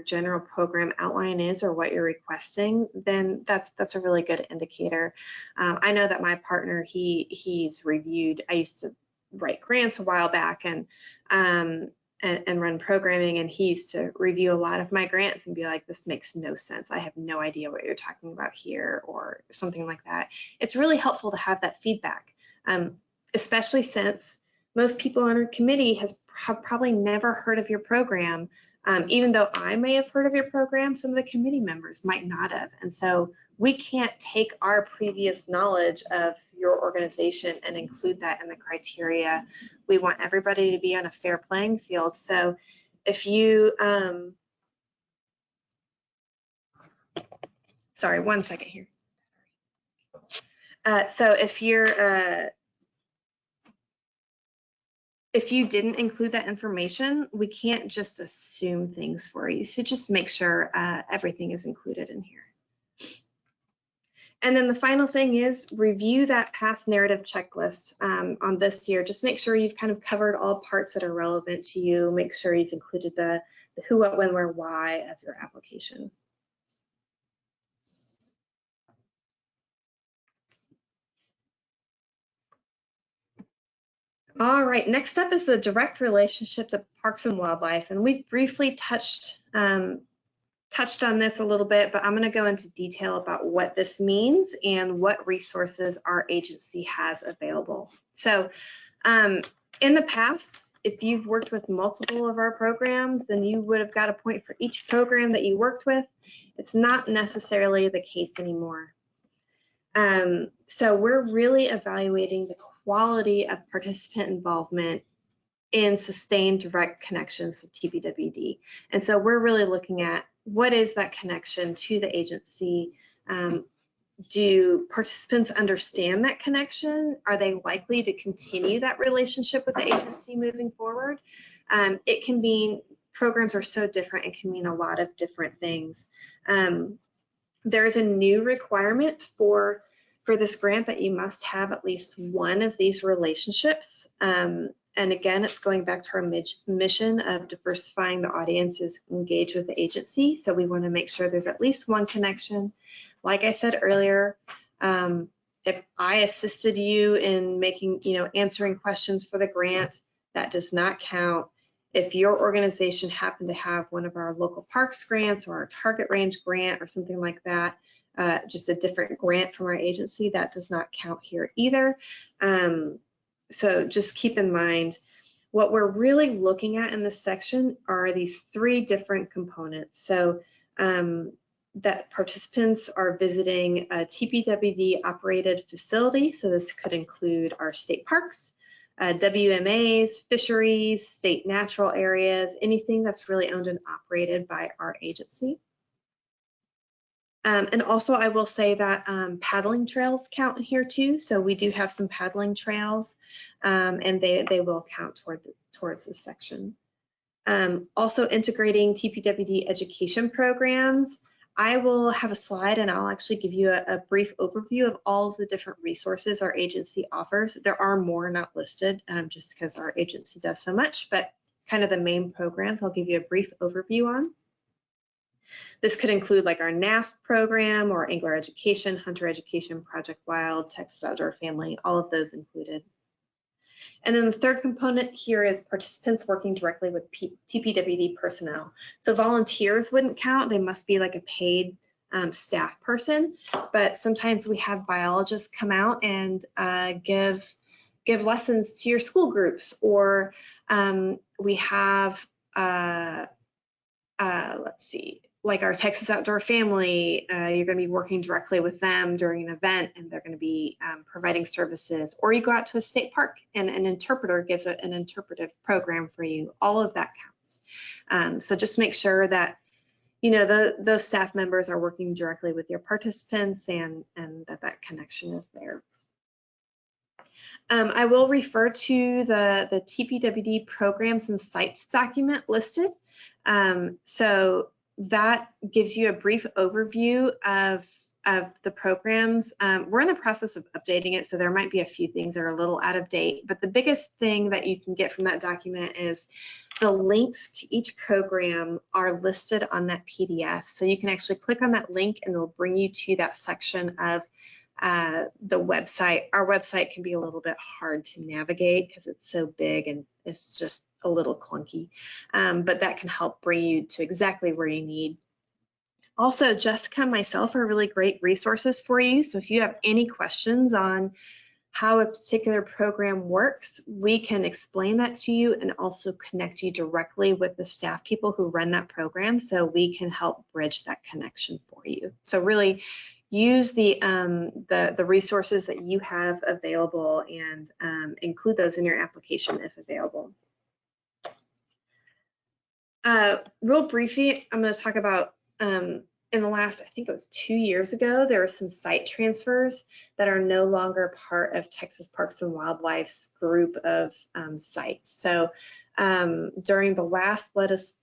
S1: general program outline is or what you're requesting, then that's a really good indicator. I know that my partner, he's reviewed, I used to write grants a while back and run programming, and he used to review a lot of my grants and be like, this makes no sense. I have no idea what you're talking about here, or something like that. It's really helpful to have that feedback, especially since most people on our committee have probably never heard of your program. Even though I may have heard of your program, some of the committee members might not have. And so we can't take our previous knowledge of your organization and include that in the criteria. We want everybody to be on a fair playing field. So if you, sorry, one second here. So if you didn't include that information, we can't just assume things for you. So just make sure everything is included in here. And then the final thing is review that past narrative checklist on this year. Just make sure you've kind of covered all parts that are relevant to you. Make sure you've included the who, what, when, where, why of your application. All right, next up is the direct relationship to Parks and Wildlife, and we've briefly touched on this a little bit, but I'm going to go into detail about what this means and what resources our agency has available. So in the past, if you've worked with multiple of our programs, then you would have got a point for each program that you worked with. It's not necessarily the case anymore. So we're really evaluating the quality of participant involvement in sustained direct connections to TPWD. And so we're really looking at what is that connection to the agency? Do participants understand that connection? Are they likely to continue that relationship with the agency moving forward? It can mean, programs are so different, it can mean a lot of different things. There's a new requirement for this grant that you must have at least one of these relationships. And again, it's going back to our mission of diversifying the audiences engaged with the agency. So we want to make sure there's at least one connection. Like I said earlier, if I assisted you in answering questions for the grant, that does not count. If your organization happened to have one of our local parks grants or our target range grant or something like that, just a different grant from our agency, that does not count here either. So just keep in mind, what we're really looking at in this section are these three different components. So that participants are visiting a TPWD operated facility. So this could include our state parks, WMAs, fisheries, state natural areas, anything that's really owned and operated by our agency. And also I will say that paddling trails count here too. So we do have some paddling trails and they will count towards this section. Also integrating TPWD education programs. I will have a slide and I'll actually give you a brief overview of all of the different resources our agency offers. There are more not listed just because our agency does so much, but kind of the main programs I'll give you a brief overview on. This could include like our NASP program or Angler Education, Hunter Education, Project Wild, Texas Outdoor Family, all of those included. And then the third component here is participants working directly with TPWD personnel. So volunteers wouldn't count, they must be like a paid staff person, but sometimes we have biologists come out and give lessons to your school groups, or we have, let's see, like our Texas Outdoor Family, you're going to be working directly with them during an event and they're going to be providing services. Or you go out to a state park and an interpreter gives an interpretive program for you. All of that counts. So just make sure that, those staff members are working directly with your participants and that connection is there. I will refer to the TPWD programs and sites document listed. So that gives you a brief overview of the programs. We're in the process of updating it, so there might be a few things that are a little out of date, but the biggest thing that you can get from that document is the links to each program are listed on that PDF. So you can actually click on that link and it'll bring you to that section of the website. Our website can be a little bit hard to navigate because it's so big and it's just a little clunky, but that can help bring you to exactly where you need. Also, Jessica and myself are really great resources for you. So if you have any questions on how a particular program works, we can explain that to you and also connect you directly with the staff people who run that program so we can help bridge that connection for you. So really use the resources that you have available and include those in your application if available. Real briefly, I'm going to talk about in the last, I think it was 2 years ago, there were some site transfers that are no longer part of Texas Parks and Wildlife's group of sites. So during the last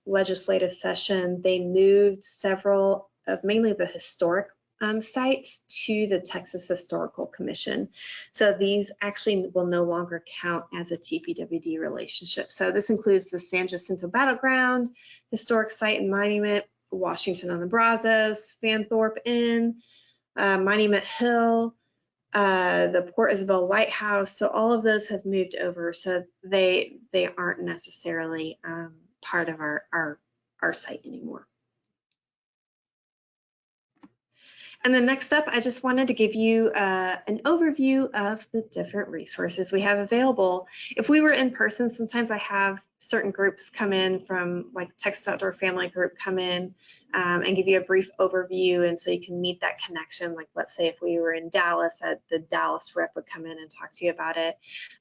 S1: legislative session, they moved several of mainly the historic sites to the Texas Historical Commission. So these actually will no longer count as a TPWD relationship. So this includes the San Jacinto Battleground, Historic Site and Monument, Washington on the Brazos, Fanthorpe Inn, Monument Hill, the Port Isabel Lighthouse. So all of those have moved over, so they aren't necessarily part of our site anymore. And then next up, I just wanted to give you an overview of the different resources we have available. If we were in person, sometimes I have certain groups come in from, like Texas Outdoor Family Group, come in and give you a brief overview, and so you can meet that connection. Like, let's say if we were in Dallas, the Dallas rep would come in and talk to you about it.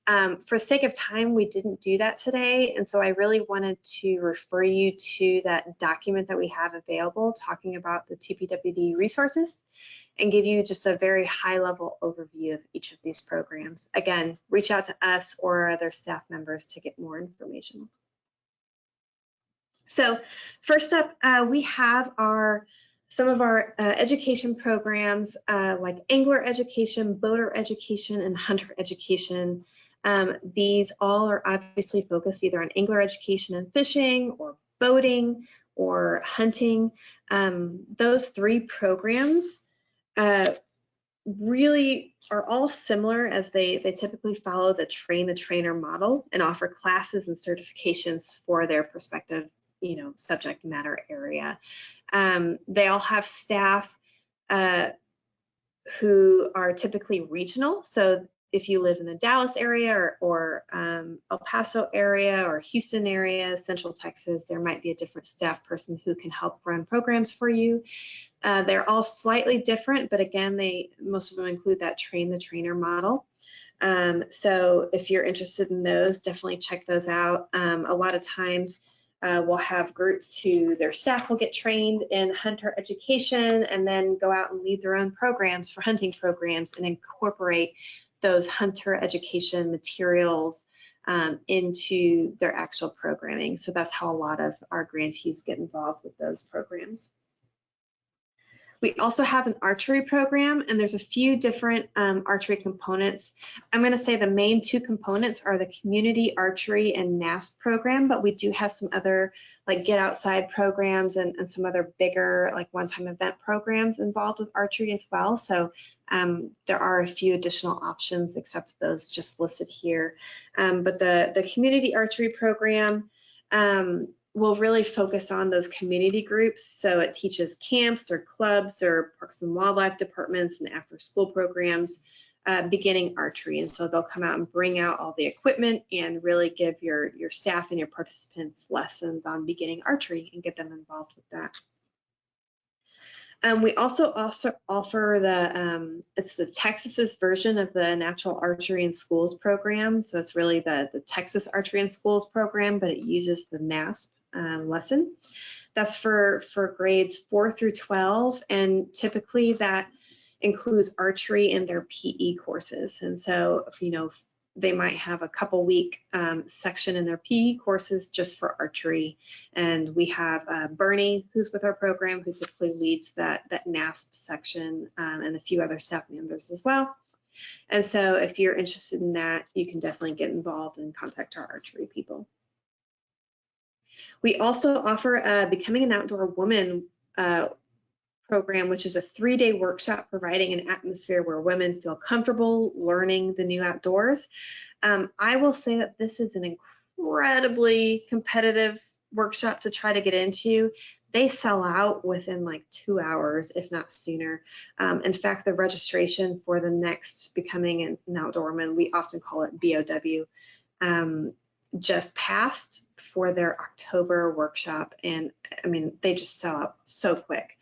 S1: For the sake of time, we didn't do that today, and so I really wanted to refer you to that document that we have available talking about the TPWD resources, and give you just a very high-level overview of each of these programs. Again, reach out to us or other staff members to get more information. So first up, we have some of our education programs like angler education, boater education, and hunter education. These all are obviously focused either on angler education and fishing, or boating, or hunting. Those three programs really are all similar, as they typically follow the train the trainer model and offer classes and certifications for their respective, subject matter area. They all have staff who are typically regional. So if you live in the Dallas area or El Paso area or Houston area, Central Texas, there might be a different staff person who can help run programs for you. They're all slightly different, but again, most of them include that train the trainer model. So if you're interested in those, definitely check those out. A lot of times we'll have groups who their staff will get trained in hunter education and then go out and lead their own programs for hunting programs and incorporate those hunter education materials into their actual programming. So that's how a lot of our grantees get involved with those programs. We also have an archery program, and there's a few different archery components. I'm going to say the main two components are the community archery and NASP program, but we do have some other like get outside programs and some other bigger like one-time event programs involved with archery as well. So there are a few additional options except those just listed here. But the community archery program will really focus on those community groups. So it teaches camps or clubs or parks and wildlife departments and after school programs beginning archery. And so they'll come out and bring out all the equipment and really give your staff and your participants lessons on beginning archery and get them involved with that. We also offer it's the Texas's version of the Natural Archery in Schools program. So it's really the Texas Archery in Schools program, but it uses the NASP lesson. That's for grades 4 through 12, and typically that includes archery in their PE courses. And so, they might have a couple week section in their PE courses just for archery. And we have Bernie, who's with our program, who typically leads that NASP section, and a few other staff members as well. And so if you're interested in that, you can definitely get involved and contact our archery people. We also offer Becoming an Outdoor Woman program, which is a 3-day workshop providing an atmosphere where women feel comfortable learning the new outdoors. I will say that this is an incredibly competitive workshop to try to get into. They sell out within like 2 hours, if not sooner. In fact, the registration for the next Becoming an Outdoor Woman, we often call it BOW, just passed for their October workshop, and I mean, they just sell out so quick.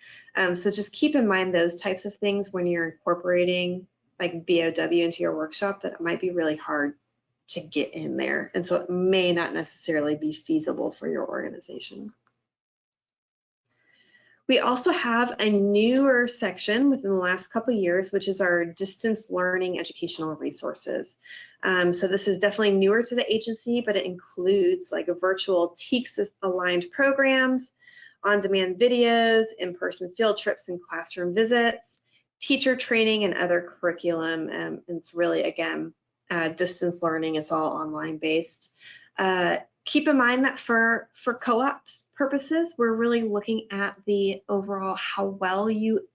S1: So just keep in mind those types of things when you're incorporating like BOW into your workshop, that it might be really hard to get in there, and so it may not necessarily be feasible for your organization. We also have a newer section within the last couple of years, which is our distance learning educational resources. So this is definitely newer to the agency, but it includes like a virtual TEKS aligned programs, on-demand videos, in-person field trips and classroom visits, teacher training, and other curriculum. And it's really, again, distance learning. It's all online based. Keep in mind that for co-ops purposes, we're really looking at the overall how well you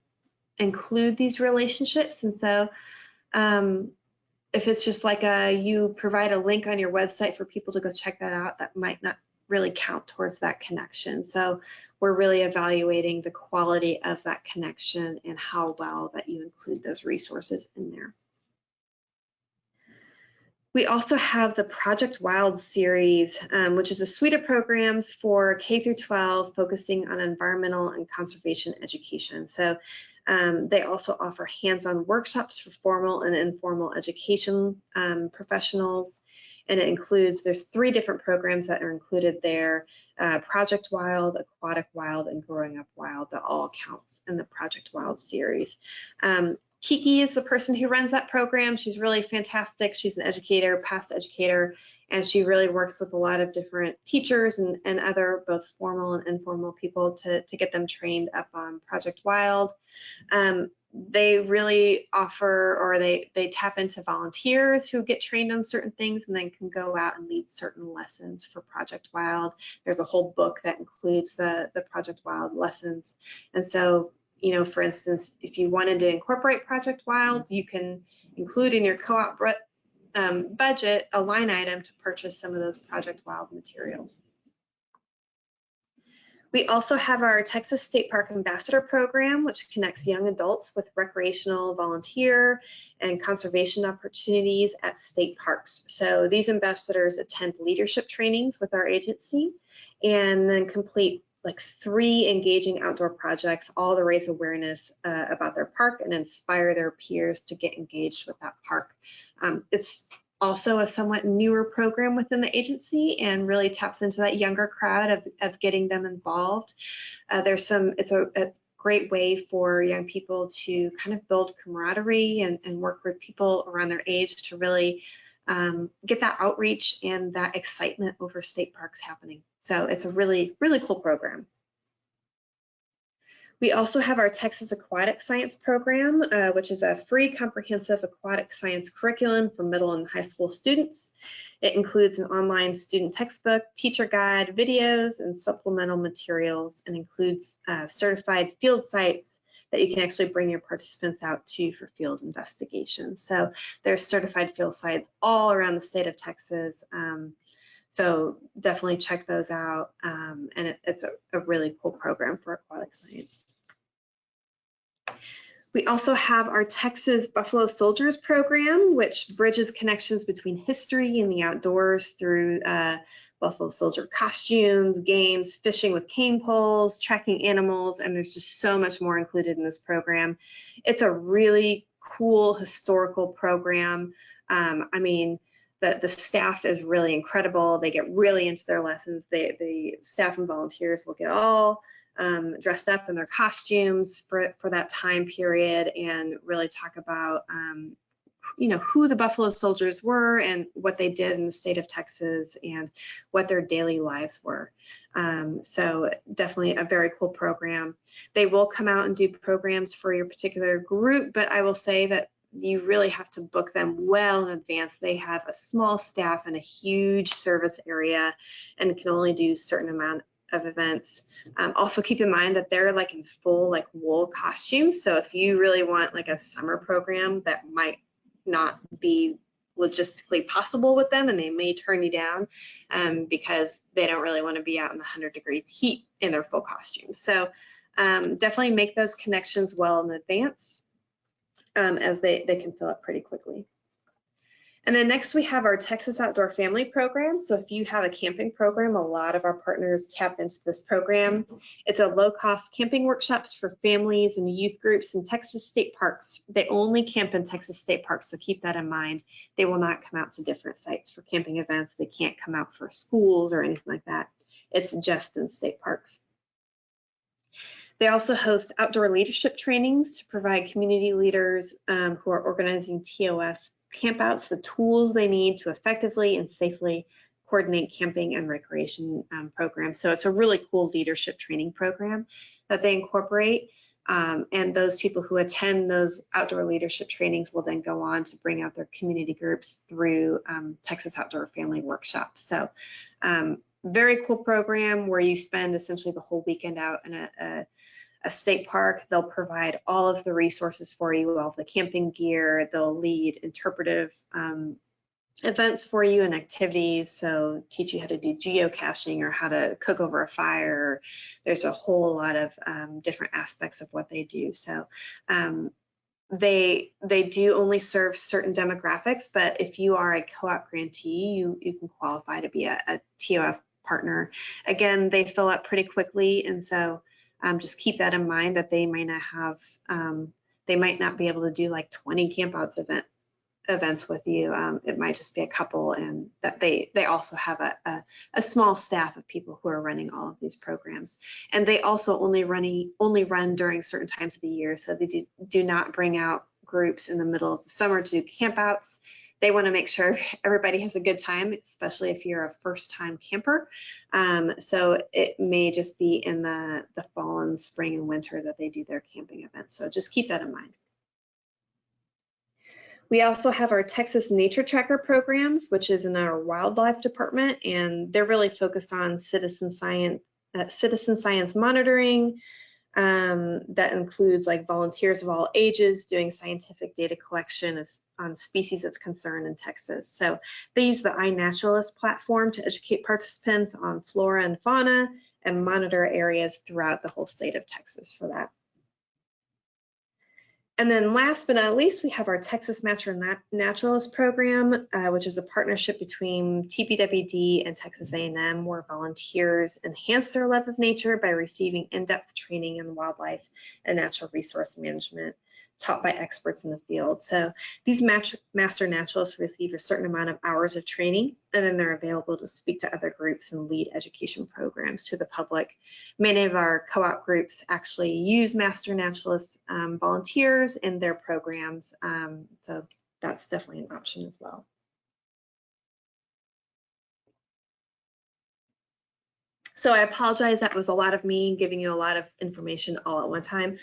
S1: include these relationships. And so If it's just like you provide a link on your website for people to go check that out, that might not really count towards that connection. So we're really evaluating the quality of that connection and how well that you include those resources in there. We also have the Project Wild series, which is a suite of programs for K through 12 focusing on environmental and conservation education. So they also offer hands-on workshops for formal and informal education professionals. And it includes, there's 3 different programs that are included there, Project Wild, Aquatic Wild, and Growing Up Wild, that all counts in the Project Wild series. Kiki is the person who runs that program. She's really fantastic. She's an educator, past educator, and she really works with a lot of different teachers and other both formal and informal people to get them trained up on Project Wild. They really offer, or they tap into volunteers who get trained on certain things and then can go out and lead certain lessons for Project Wild. There's a whole book that includes the Project Wild lessons. And so, you know, for instance, if you wanted to incorporate Project Wild, you can include in your co-op budget a line item to purchase some of those Project Wild materials. We also have our Texas State Park Ambassador Program, which connects young adults with recreational, volunteer, and conservation opportunities at state parks. So these ambassadors attend leadership trainings with our agency and then complete like 3 engaging outdoor projects, all to raise awareness about their park and inspire their peers to get engaged with that park. It's also a somewhat newer program within the agency and really taps into that younger crowd of getting them involved. It's a great way for young people to kind of build camaraderie and work with people around their age to really get that outreach and that excitement over state parks happening. So it's a really, really cool program. We also have our Texas Aquatic Science Program, which is a free comprehensive aquatic science curriculum for middle and high school students. It includes an online student textbook, teacher guide, videos, and supplemental materials, and includes certified field sites that you can actually bring your participants out to for field investigations. So there's certified field sites all around the state of Texas. So definitely check those out. And it's a really cool program for aquatic science. We also have our Texas Buffalo Soldiers program, which bridges connections between history and the outdoors through Buffalo Soldier costumes, games, fishing with cane poles, tracking animals, and there's just so much more included in this program. It's a really cool historical program. I mean, the staff is really incredible. They get really into their lessons. The staff and volunteers will get all dressed up in their costumes for that time period and really talk about you know, who the Buffalo Soldiers were and what they did in the state of Texas and what their daily lives were. So definitely a very cool program. They will come out and do programs for your particular group, but I will say that you really have to book them well in advance. They have a small staff and a huge service area and can only do a certain amount of events. Also keep in mind that they're like in full like wool costumes. So if you really want like a summer program that might not be logistically possible with them and they may turn you down because they don't really want to be out in the 100 degrees heat in their full costumes. So definitely make those connections well in advance as they can fill up pretty quickly. And then next we have our Texas Outdoor Family Program. So if you have a camping program, a lot of our partners tap into this program. It's a low-cost camping workshops for families and youth groups in Texas state parks. They only camp in Texas state parks, so keep that in mind. They will not come out to different sites for camping events. They can't come out for schools or anything like that. It's just in state parks. They also host outdoor leadership trainings to provide community leaders who are organizing TOF campouts the tools they need to effectively and safely coordinate camping and recreation programs. So it's a really cool leadership training program that they incorporate. And those people who attend those outdoor leadership trainings will then go on to bring out their community groups through Texas Outdoor Family Workshops. So very cool program where you spend essentially the whole weekend out in a a state park, they'll provide all of the resources for you, all of the camping gear. They'll lead interpretive events for you and activities, so teach you how to do geocaching or how to cook over a fire. There's a whole lot of different aspects of what they do. So they do only serve certain demographics, but if you are a co-op grantee, you can qualify to be a TOF partner. Again, they fill up pretty quickly, and so just keep that in mind, that they might not have, they might not be able to do like 20 campouts events with you. It might just be a couple, and that they also have a small staff of people who are running all of these programs. And they also only run during certain times of the year, so they do not bring out groups in the middle of the summer to do campouts. They want to make sure everybody has a good time, especially if you're a first-time camper. So it may just be in the fall and spring and winter that they do their camping events. So just keep that in mind. We also have our Texas Nature Tracker programs, which is in our wildlife department, and they're really focused on citizen science monitoring. That includes like volunteers of all ages doing scientific data collection on species of concern in Texas. So they use the iNaturalist platform to educate participants on flora and fauna and monitor areas throughout the whole state of Texas for that. And then last but not least, we have our Texas Naturalist program, which is a partnership between TPWD and Texas A&M, where volunteers enhance their love of nature by receiving in-depth training in wildlife and natural resource management taught by experts in the field. So these master naturalists receive a certain amount of hours of training, and then they're available to speak to other groups and lead education programs to the public. Many of our co-op groups actually use master naturalist volunteers in their programs, so that's definitely an option as well. So I apologize, that was a lot of me giving you a lot of information all at one time.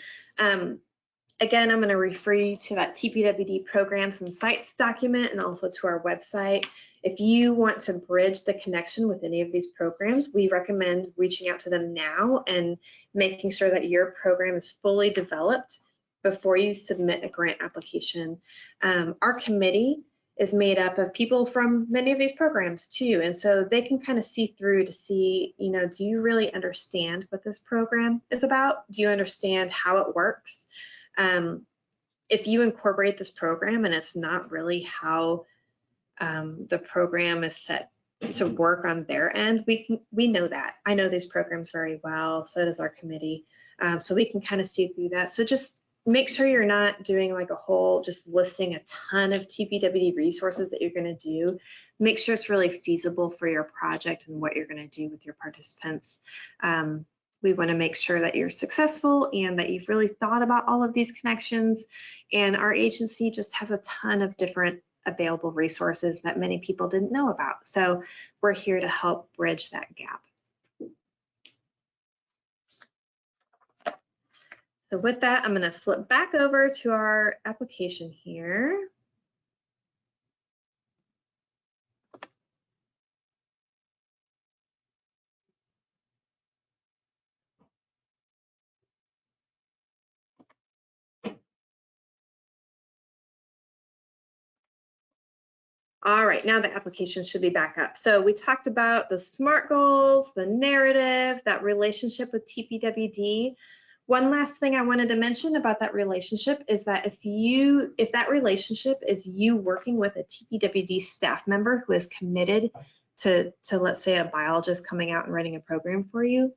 S1: Again, I'm going to refer you to that TPWD programs and sites document, and also to our website. If you want to bridge the connection with any of these programs, we recommend reaching out to them now and making sure that your program is fully developed before you submit a grant application. Our committee is made up of people from many of these programs too, and so they can kind of see through to see, you know, do you really understand what this program is about? Do you understand how it works? If you incorporate this program and it's not really how the program is set to work on their end, we know that. I know these programs very well, so does our committee. So we can kind of see through that. So just make sure you're not doing like a whole, just listing a ton of TPWD resources that you're going to do. Make sure it's really feasible for your project and what you're going to do with your participants. We want to make sure that you're successful and that you've really thought about all of these connections. And our agency just has a ton of different available resources that many people didn't know about. So we're here to help bridge that gap. So with that, I'm going to flip back over to our application here. All right, now the application should be back up. So we talked about the SMART goals, the narrative, that relationship with TPWD. One last thing I wanted to mention about that relationship is that if that relationship is you working with a TPWD staff member who is committed to let's say a biologist coming out and writing a program for you,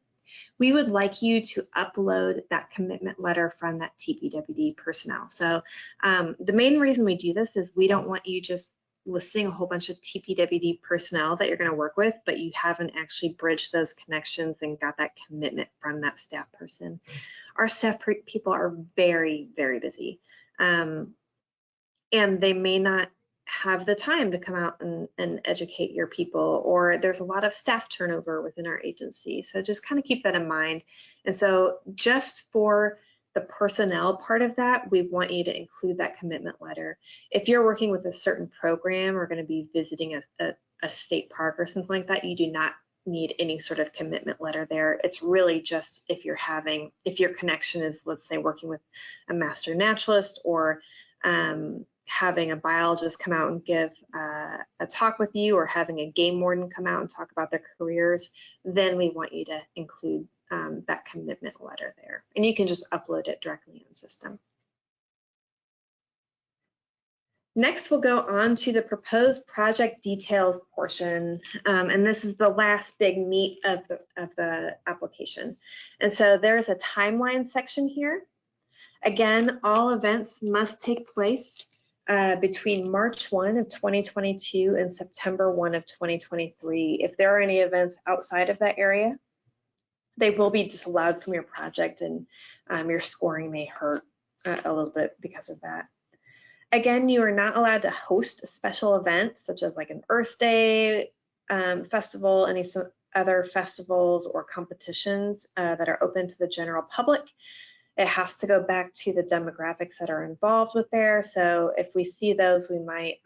S1: we would like you to upload that commitment letter from that TPWD personnel. So the main reason we do this is we don't want you just listing a whole bunch of TPWD personnel that you're going to work with, but you haven't actually bridged those connections and got that commitment from that staff person. Our staff people are very, very busy, and they may not have the time to come out and educate your people, or there's a lot of staff turnover within our agency. So just kind of keep that in mind. And so just for the personnel part of that, we want you to include that commitment letter. If you're working with a certain program or going to be visiting a state park or something like that, you do not need any sort of commitment letter there. It's really just if your connection is, let's say, working with a master naturalist or having a biologist come out and give a talk with you, or having a game warden come out and talk about their careers, then we want you to include that commitment letter there. And you can just upload it directly in the system. Next, we'll go on to the proposed project details portion, and this is the last big meat of the application. And so there's a timeline section here. Again, all events must take place between March 1 of 2022 and September 1 of 2023. If there are any events outside of that area, they will be disallowed from your project, and your scoring may hurt a little bit because of that. Again, you are not allowed to host a special event such as like an Earth Day festival, any other festivals or competitions that are open to the general public. It has to go back to the demographics that are involved with there. So if we see those, we might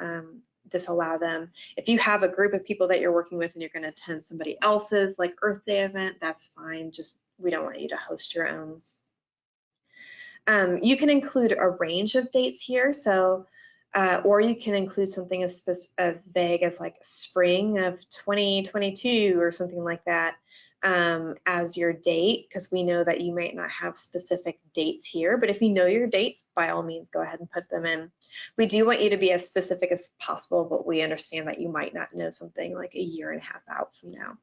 S1: disallow them. If you have a group of people that you're working with and you're going to attend somebody else's like Earth Day event, that's fine. Just we don't want you to host your own. You can include a range of dates here, so or you can include something as vague as like spring of 2022 or something like that as your date, because we know that you might not have specific dates here, but if you know your dates, by all means, go ahead and put them in. We do want you to be as specific as possible, but we understand that you might not know something like a year and a half out from now.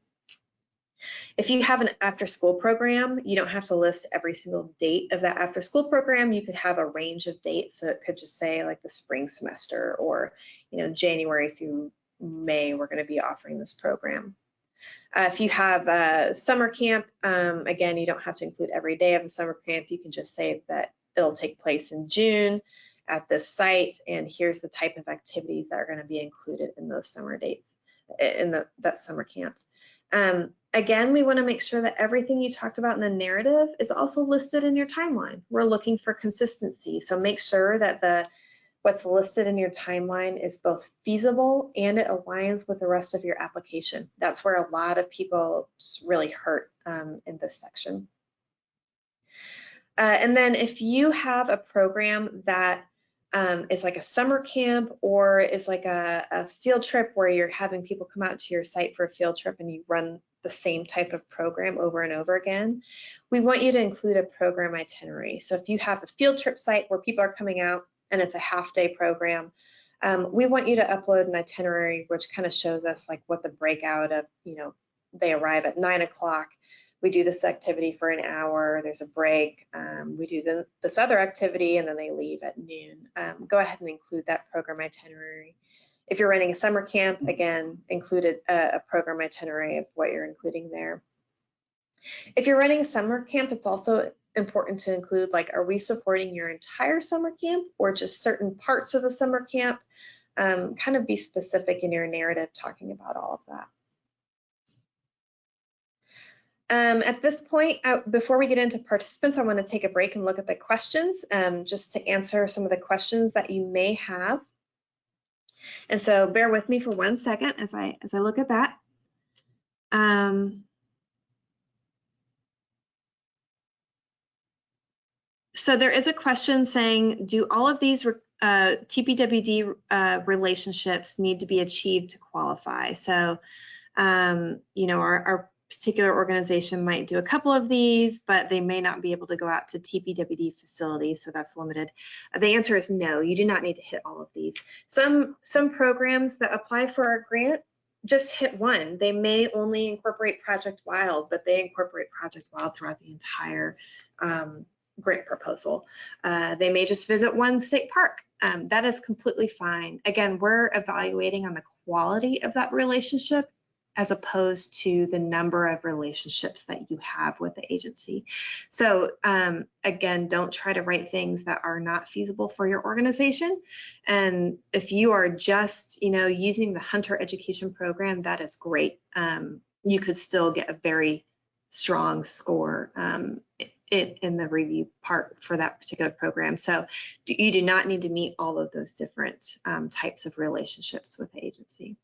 S1: If you have an after-school program, you don't have to list every single date of that after-school program. You could have a range of dates, so it could just say like the spring semester, or January through May we're going to be offering this program. If you have a summer camp, again, you don't have to include every day of the summer camp. You can just say that it'll take place in June at this site, and here's the type of activities that are going to be included in those summer dates, in that summer camp. Again, we want to make sure that everything you talked about in the narrative is also listed in your timeline. We're looking for consistency, so make sure that what's listed in your timeline is both feasible and it aligns with the rest of your application. That's where a lot of people really hurt in this section. And then if you have a program that is like a summer camp, or is like a field trip where you're having people come out to your site for a field trip and you run the same type of program over and over again, we want you to include a program itinerary. So if you have a field trip site where people are coming out and it's a half-day program, we want you to upload an itinerary which kind of shows us like what the breakout of, they arrive at 9 o'clock, we do this activity for an hour, there's a break, we do this other activity, and then they leave at noon. Go ahead and include that program itinerary. If you're running a summer camp, again, include a program itinerary of what you're including there. If you're running a summer camp, it's also important to include, like, are we supporting your entire summer camp or just certain parts of the summer camp? Kind of be specific in your narrative talking about all of that. At this point, before we get into participants, I want to take a break and look at the questions just to answer some of the questions that you may have. And so bear with me for 1 second as I look at that. So there is a question saying, do all of these TPWD relationships need to be achieved to qualify? So, our particular organization might do a couple of these, but they may not be able to go out to TPWD facilities, so that's limited. The answer is no, you do not need to hit all of these. Some programs that apply for our grant just hit one. They may only incorporate Project Wild, but they incorporate Project Wild throughout the entire grant proposal. They may just visit one state park. That is completely fine. Again, we're evaluating on the quality of that relationship as opposed to the number of relationships that you have with the agency. So again, don't try to write things that are not feasible for your organization. And if you are just, using the Hunter Education Program, that is great. You could still get a very strong score in the review part for that particular program. So you do not need to meet all of those different types of relationships with the agency.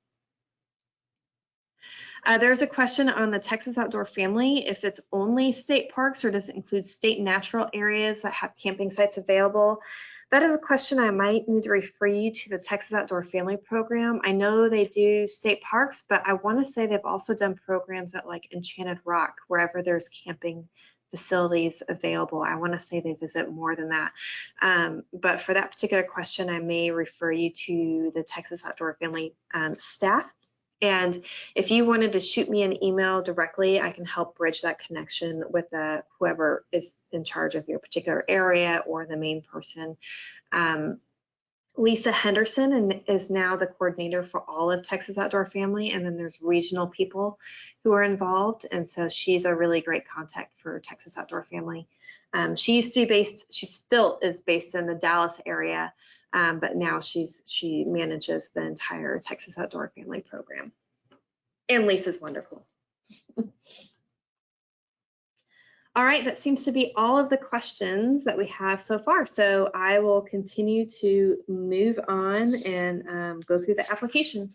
S1: There's a question on the Texas Outdoor Family, if it's only state parks or does it include state natural areas that have camping sites available? That is a question I might need to refer you to the Texas Outdoor Family program. I know they do state parks, but I want to say they've also done programs at like Enchanted Rock, wherever there's camping facilities available. I want to say they visit more than that. But for that particular question, I may refer you to the Texas Outdoor Family staff. And if you wanted to shoot me an email directly, I can help bridge that connection with whoever is in charge of your particular area or the main person. Lisa Henderson is now the coordinator for all of Texas Outdoor Family, and then there's regional people who are involved, and so she's a really great contact for Texas Outdoor Family. She used to be based, she still is based in the Dallas area, but now she manages the entire Texas Outdoor Family program. And Lisa's wonderful. All right, that seems to be all of the questions that we have so far. So I will continue to move on and go through the application.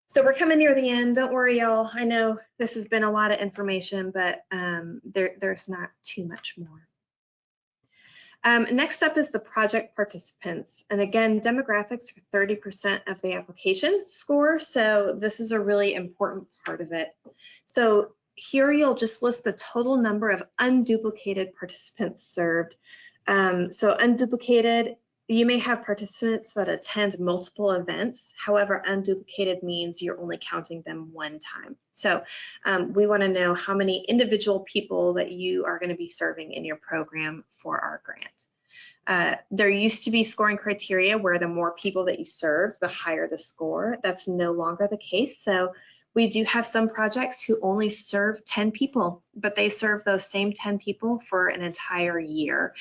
S1: So we're coming near the end. Don't worry, y'all. I know this has been a lot of information, but there's not too much more. Next up is the project participants. And again, demographics are 30% of the application score. So this is a really important part of it. So here you'll just list the total number of unduplicated participants served. So unduplicated, you may have participants that attend multiple events. However, unduplicated means you're only counting them one time. So we want to know how many individual people that you are going to be serving in your program for our grant. There used to be scoring criteria where the more people that you serve, the higher the score. That's no longer the case. So we do have some projects who only serve 10 people, but they serve those same 10 people for an entire year.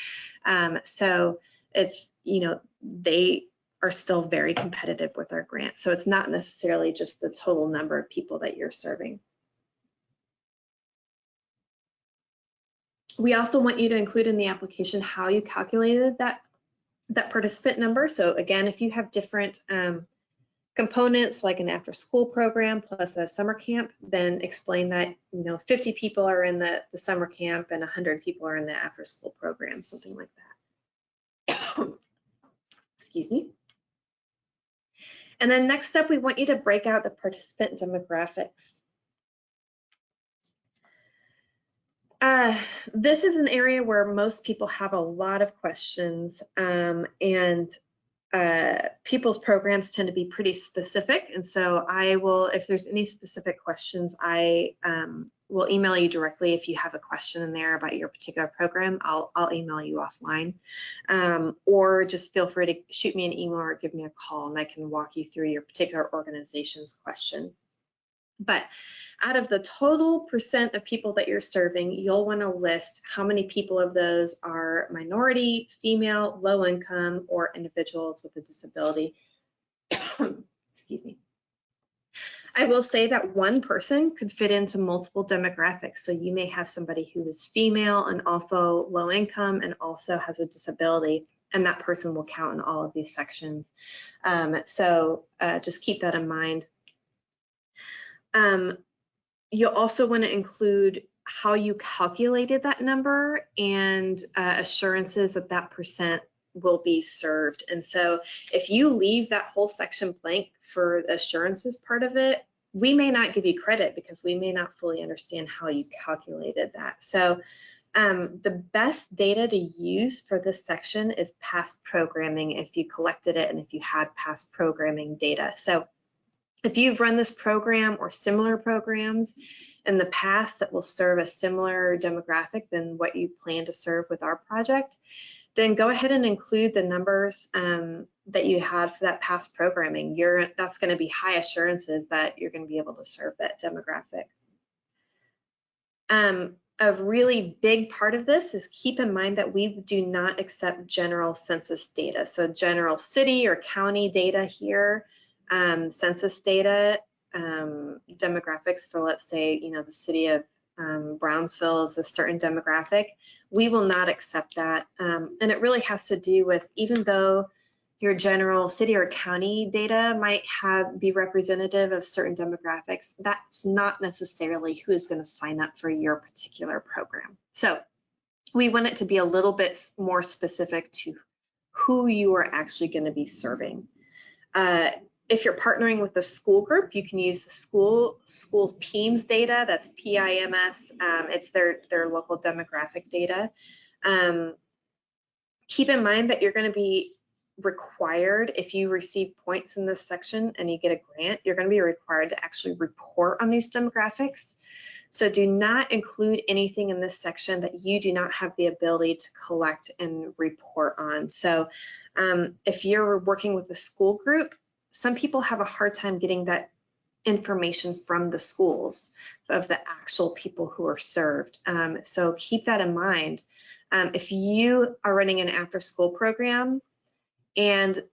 S1: So it's, you know, they are still very competitive with our grant. So it's not necessarily just the total number of people that you're serving. We also want you to include in the application how you calculated that participant number. So again, if you have different components like an after school program plus a summer camp, then explain that, you know, 50 people are in the summer camp and 100 people are in the after school program, something like that. Excuse me. And then next up, we want you to break out the participant demographics. This is an area where most people have a lot of questions, and people's programs tend to be pretty specific. And so I will, if there's any specific questions, I will email you directly. If you have a question in there about your particular program, I'll email you offline, or just feel free to shoot me an email or give me a call and I can walk you through your particular organization's question. But out of the total percent of people that you're serving, you'll want to list how many people of those are minority, female, low income, or individuals with a disability. Excuse me. I will say that one person could fit into multiple demographics. So you may have somebody who is female and also low income and also has a disability, and that person will count in all of these sections. So just keep that in mind. You'll also want to include how you calculated that number and assurances that that percent will be served. And so if you leave that whole section blank for the assurances part of it, we may not give you credit because we may not fully understand how you calculated that. So the best data to use for this section is past programming if you collected it and if you had past programming data. So if you've run this program or similar programs in the past that will serve a similar demographic than what you plan to serve with our project, then go ahead and include the numbers that you had for that past programming. That's going to be high assurances that you're going to be able to serve that demographic. A really big part of this is keep in mind that we do not accept general census data. So general city or county data here, census data, demographics for, let's say, you know, the city of Brownsville is a certain demographic. We will not accept that. And it really has to do with, even though your general city or county data might be representative of certain demographics. That's not necessarily who is going to sign up for your particular program. So we want it to be a little bit more specific to who you are actually going to be serving. If you're partnering with a school group, you can use the school's PIMS data. That's PIMS. It's their local demographic data. Keep in mind that you're going to be required, if you receive points in this section and you get a grant, you're going to be required to actually report on these demographics. So do not include anything in this section that you do not have the ability to collect and report on. So if you're working with a school group, some people have a hard time getting that information from the schools of the actual people who are served. So keep that in mind. If you are running an after-school program and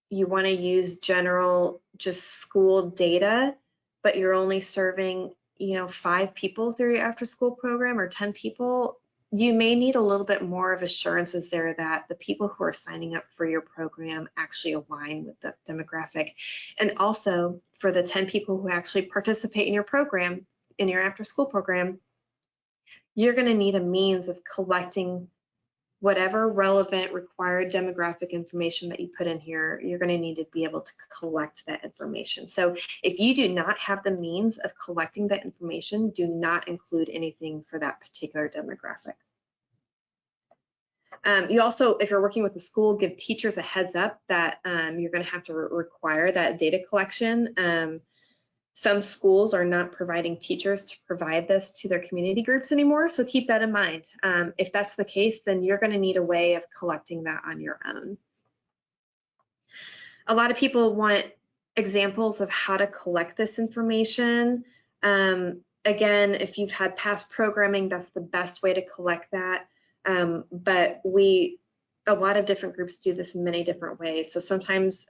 S1: you want to use general just school data, but you're only serving 5 people through your after-school program or 10 people, you may need a little bit more of assurances there that the people who are signing up for your program actually align with the demographic. And also for the 10 people who actually participate in your program, in your after-school program, you're going to need a means of collecting whatever relevant required demographic information that you put in here. You're going to need to be able to collect that information. So if you do not have the means of collecting that information, do not include anything for that particular demographic. You also, if you're working with a school, give teachers a heads up that you're going to have to require that data collection. Some schools are not providing teachers to provide this to their community groups anymore, so keep that in mind. If that's the case, then you're going to need a way of collecting that on your own. A lot of people want examples of how to collect this information. Again, if you've had past programming, that's the best way to collect that. But a lot of different groups do this in many different ways. So sometimes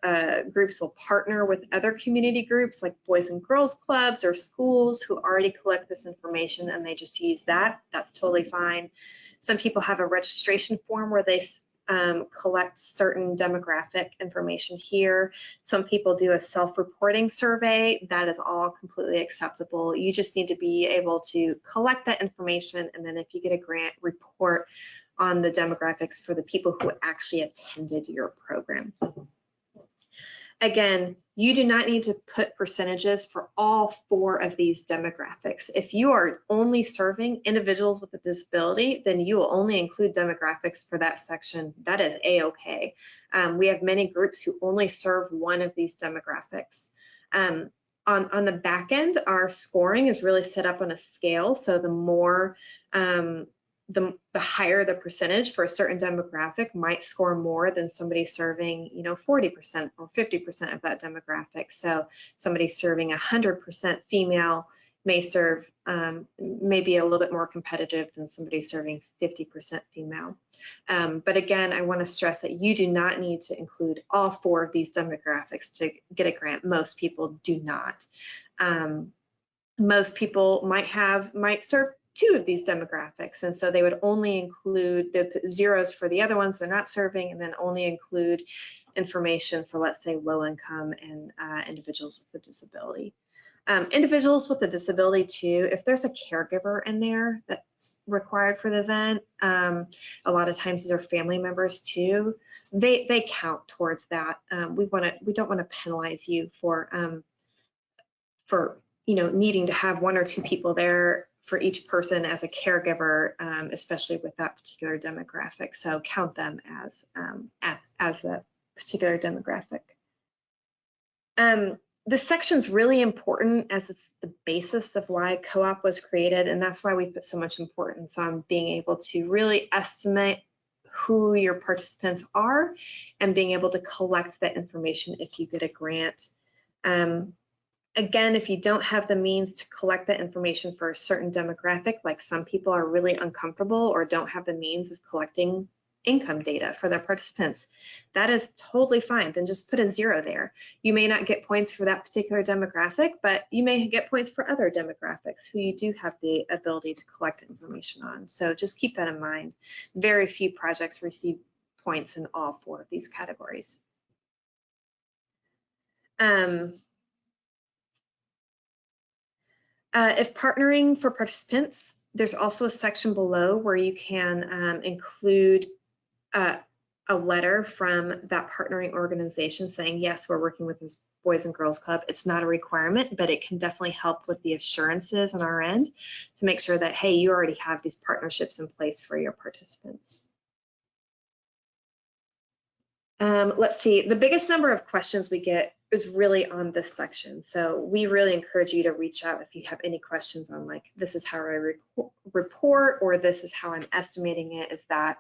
S1: groups will partner with other community groups like Boys and Girls Clubs or schools who already collect this information and they just use that. That's totally fine. Some people have a registration form where they collect certain demographic information here. Some people do a self-reporting survey. That is all completely acceptable. You just need to be able to collect that information, and then if you get a grant, report on the demographics for the people who actually attended your program. Again, you do not need to put percentages for all 4 of these demographics. If you are only serving individuals with a disability, then you will only include demographics for that section. That is A-okay. We have many groups who only serve one of these demographics. On the back end, our scoring is really set up on a scale. So the more the higher the percentage for a certain demographic might score more than somebody serving 40% or 50% of that demographic. So somebody serving 100% female may serve maybe a little bit more competitive than somebody serving 50% female. But again, I want to stress that you do not need to include all 4 of these demographics to get a grant. Most people do not. Most people might serve 2 of these demographics, and so they would only include the zeros for the other ones they're not serving, and then only include information for, let's say, low income and individuals with a disability. Individuals with a disability too, if there's a caregiver in there that's required for the event, a lot of times these are family members too, they count towards that. We don't want to penalize you for needing to have 1 or 2 people there for each person as a caregiver, especially with that particular demographic. So count them as that particular demographic. This section's really important as it's the basis of why co-op was created, and that's why we put so much importance on being able to really estimate who your participants are and being able to collect that information if you get a grant. Again, if you don't have the means to collect that information for a certain demographic, like some people are really uncomfortable or don't have the means of collecting income data for their participants, that is totally fine. Then just put a 0 there. You may not get points for that particular demographic, but you may get points for other demographics who you do have the ability to collect information on. So just keep that in mind. Very few projects receive points in all 4 of these categories. If partnering for participants, there's also a section below where you can include a letter from that partnering organization saying, yes, we're working with this Boys and Girls Club. It's not a requirement, but it can definitely help with the assurances on our end to make sure that, hey, you already have these partnerships in place for your participants. Let's see, the biggest number of questions we get is really on this section. So we really encourage you to reach out if you have any questions on like, this is how I report, or this is how I'm estimating it. Is that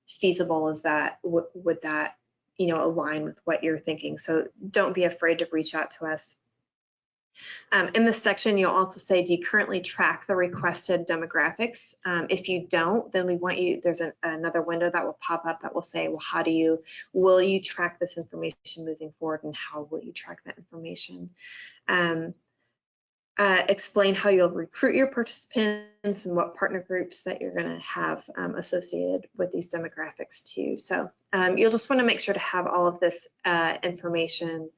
S1: feasible? Is that, would that, you know, align with what you're thinking? So don't be afraid to reach out to us. In this section, you'll also say, do you currently track the requested demographics? If you don't, then we want you, there's another window that will pop up that will say, well, will you track this information moving forward, and how will you track that information? Explain how you'll recruit your participants and what partner groups that you're going to have associated with these demographics too. So you'll just want to make sure to have all of this information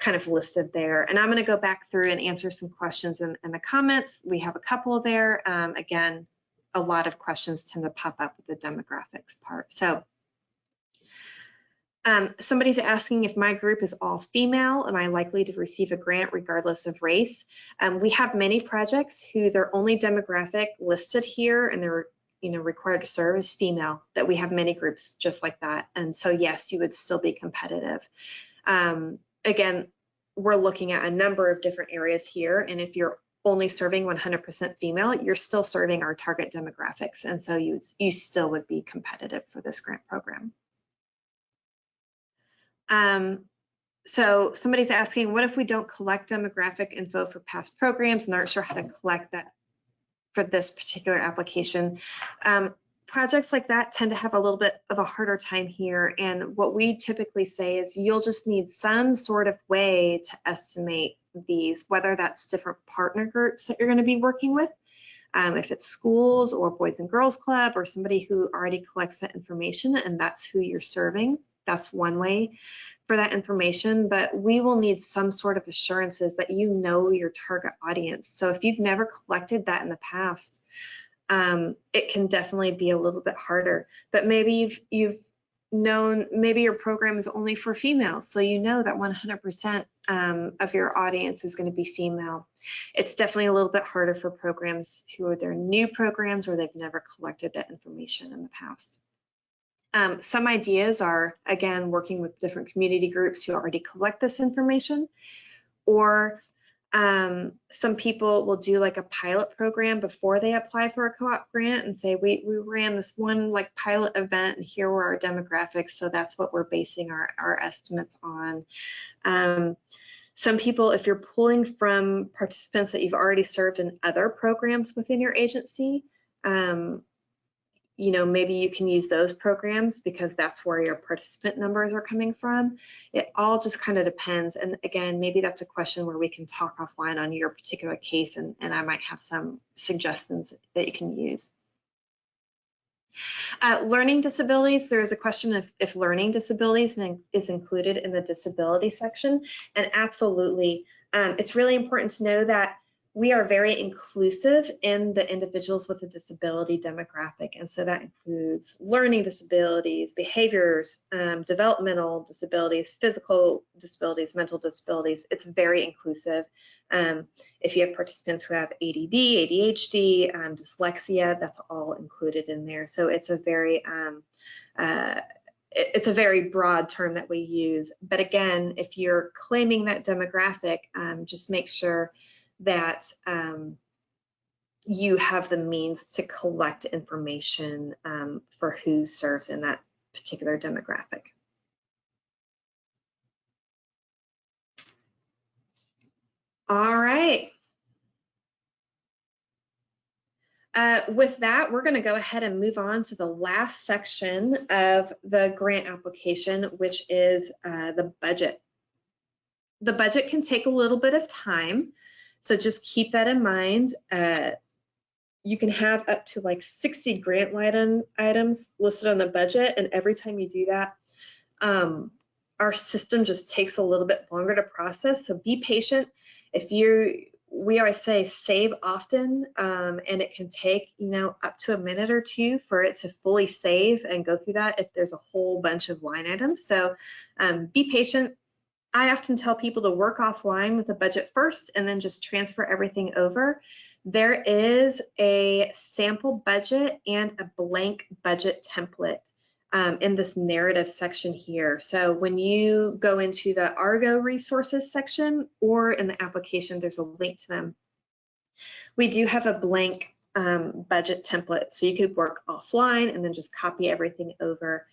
S1: kind of listed there. And I'm going to go back through and answer some questions in the comments. We have a couple there. Again, a lot of questions tend to pop up with the demographics part. So somebody's asking, if my group is all female, am I likely to receive a grant regardless of race? We have many projects who their only demographic listed here and they're required to serve is female, that we have many groups just like that. And so yes, you would still be competitive. Again, we're looking at a number of different areas here, and if you're only serving 100% female, you're still serving our target demographics, and so you still would be competitive for this grant program. So somebody's asking, what if we don't collect demographic info for past programs and aren't sure how to collect that for this particular application? Projects like that tend to have a little bit of a harder time here, and what we typically say is you'll just need some sort of way to estimate these, whether that's different partner groups that you're going to be working with, if it's schools or Boys and Girls Club or somebody who already collects that information and that's who you're serving. That's one way for that information, but we will need some sort of assurances that you know your target audience. So if you've never collected that in the past, it can definitely be a little bit harder, but maybe you've known, maybe your program is only for females, so you know that 100% of your audience is going to be female. It's definitely a little bit harder for programs who are their new programs or they've never collected that information in the past. Some ideas are, again, working with different community groups who already collect this information, or some people will do like a pilot program before they apply for a co-op grant and say, we ran this one like pilot event and here were our demographics, so that's what we're basing our estimates on. Some people, if you're pulling from participants that you've already served in other programs within your agency, maybe you can use those programs because that's where your participant numbers are coming from. It all just kind of depends. And again, maybe that's a question where we can talk offline on your particular case, and I might have some suggestions that you can use. Learning disabilities, there is a question of if learning disabilities is included in the disability section, and absolutely. It's really important to know that we are very inclusive in the individuals with a disability demographic, and so that includes learning disabilities, behaviors, developmental disabilities, physical disabilities, mental disabilities. It's very inclusive. If you have participants who have ADD, ADHD, dyslexia, that's all included in there. So it's a very broad term that we use. But again, if you're claiming that demographic, just make sure that you have the means to collect information for who serves in that particular demographic. All right. With that, we're going to go ahead and move on to the last section of the grant application, which is the budget. The budget can take a little bit of time, so just keep that in mind. You can have up to like 60 grant line items listed on the budget, and every time you do that, our system just takes a little bit longer to process, so be patient. We always say save often, and it can take, up to a minute or two for it to fully save and go through that if there's a whole bunch of line items. So be patient. I often tell people to work offline with a budget first and then just transfer everything over. There is a sample budget and a blank budget template in this narrative section here. So when you go into the Argo resources section or in the application, there's a link to them. We do have a blank budget template, so you could work offline and then just copy everything over.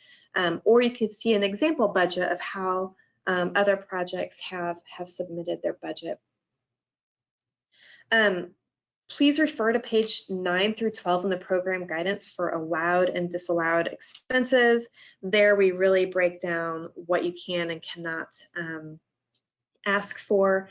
S1: Or you could see an example budget of how other projects have submitted their budget. Please refer to page 9 through 12 in the program guidance for allowed and disallowed expenses. There we really break down what you can and cannot ask for.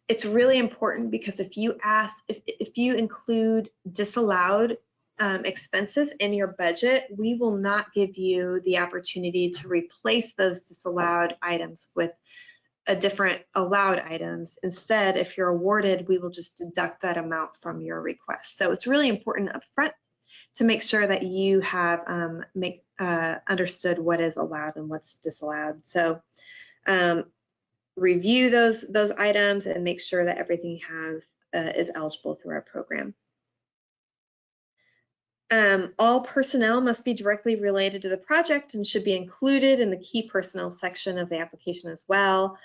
S1: It's really important because if you include disallowed expenses in your budget, we will not give you the opportunity to replace those disallowed items with a different allowed items. Instead, if you're awarded, we will just deduct that amount from your request. So it's really important up front to make sure that you have understood what is allowed and what's disallowed. So review those items and make sure that everything is eligible through our program. All personnel must be directly related to the project and should be included in the key personnel section of the application as well.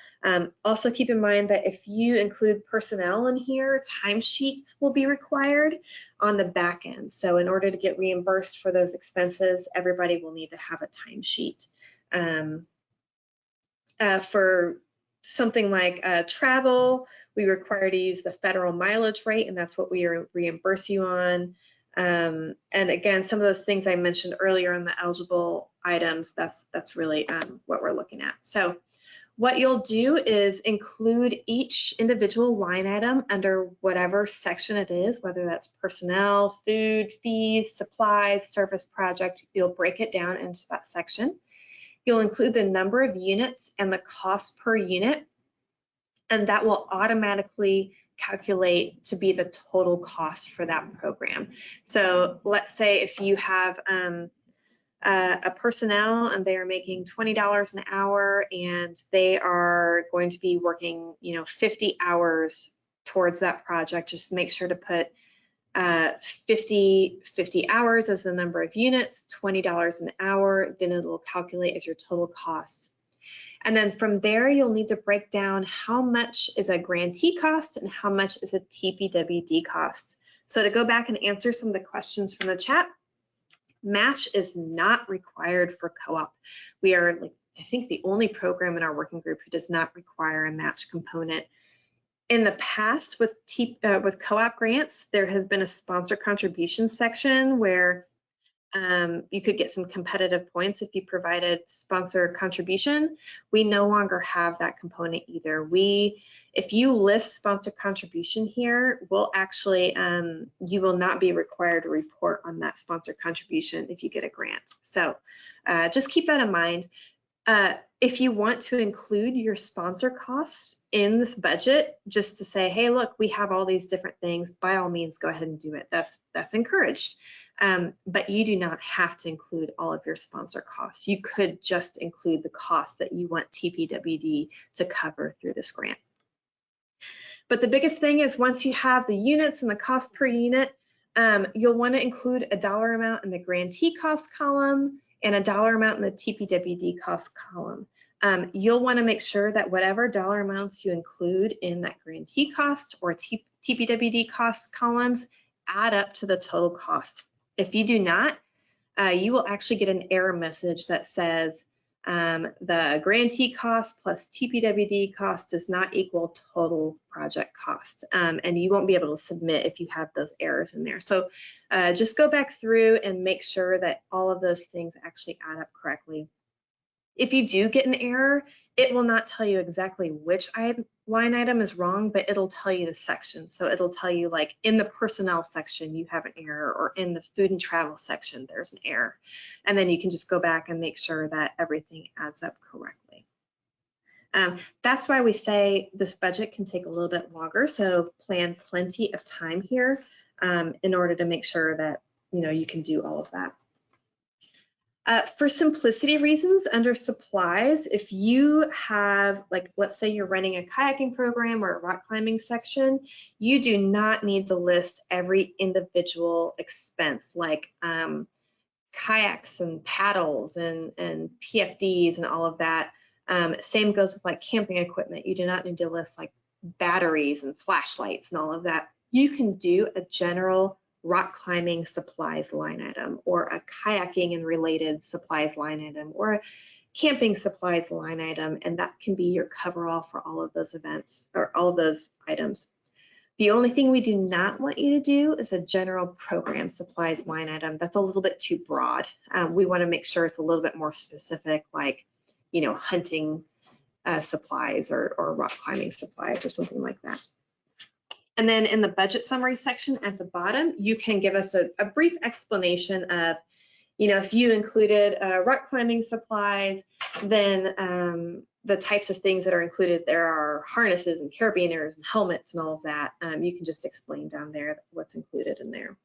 S1: Also keep in mind that if you include personnel in here, timesheets will be required on the back end. So in order to get reimbursed for those expenses, everybody will need to have a timesheet. For something like travel, we require to use the federal mileage rate, and that's what we reimburse you on. And again, some of those things I mentioned earlier in the eligible items, that's really what we're looking at. So what you'll do is include each individual line item under whatever section it is, whether that's personnel, food, fees, supplies, service project. You'll break it down into that section. You'll include the number of units and the cost per unit, and that will automatically calculate to be the total cost for that program. So let's say if you have a personnel and they are making $20 an hour and they are going to be working 50 hours towards that project, just make sure to put 50 hours as the number of units, $20 an hour, then it'll calculate as your total cost. And then from there, you'll need to break down how much is a grantee cost and how much is a TPWD cost. So to go back and answer some of the questions from the chat, match is not required for co-op. We are, I think, the only program in our working group who does not require a match component. In the past with co-op grants, there has been a sponsor contribution section where you could get some competitive points if you provided sponsor contribution. We no longer have that component either. If you list sponsor contribution here, we'll actually, you will not be required to report on that sponsor contribution if you get a grant. So just keep that in mind. If you want to include your sponsor costs in this budget, just to say, hey, look, we have all these different things, by all means, go ahead and do it. That's encouraged. But you do not have to include all of your sponsor costs. You could just include the cost that you want TPWD to cover through this grant. But the biggest thing is once you have the units and the cost per unit, you'll want to include a dollar amount in the grantee cost column and a dollar amount in the TPWD cost column. You'll want to make sure that whatever dollar amounts you include in that grantee cost or TPWD cost columns add up to the total cost. If you do not, you will actually get an error message that says the grantee cost plus TPWD cost does not equal total project cost, and you won't be able to submit if you have those errors in there. So just go back through and make sure that all of those things actually add up correctly. If you do get an error, it will not tell you exactly which line item is wrong, but it'll tell you the section. So it'll tell you, like, in the personnel section, you have an error, or in the food and travel section, there's an error. And then you can just go back and make sure that everything adds up correctly. That's why we say this budget can take a little bit longer, so plan plenty of time here in order to make sure that you can do all of that. For simplicity reasons, under supplies, if you have, like, let's say you're running a kayaking program or a rock climbing section, you do not need to list every individual expense, like kayaks and paddles and PFDs and all of that. Same goes with like camping equipment. You do not need to list like batteries and flashlights and all of that. You can do a general rock climbing supplies line item, or a kayaking and related supplies line item, or a camping supplies line item, and that can be your coverall for all of those events or all of those items. The only thing we do not want you to do is a general program supplies line item. That's a little bit too broad. We want to make sure it's a little bit more specific, like hunting supplies or rock climbing supplies or something like that. And then in the budget summary section at the bottom, you can give us a brief explanation of, if you included rock climbing supplies, then the types of things that are included there are harnesses and carabiners and helmets and all of that. You can just explain down there what's included in there.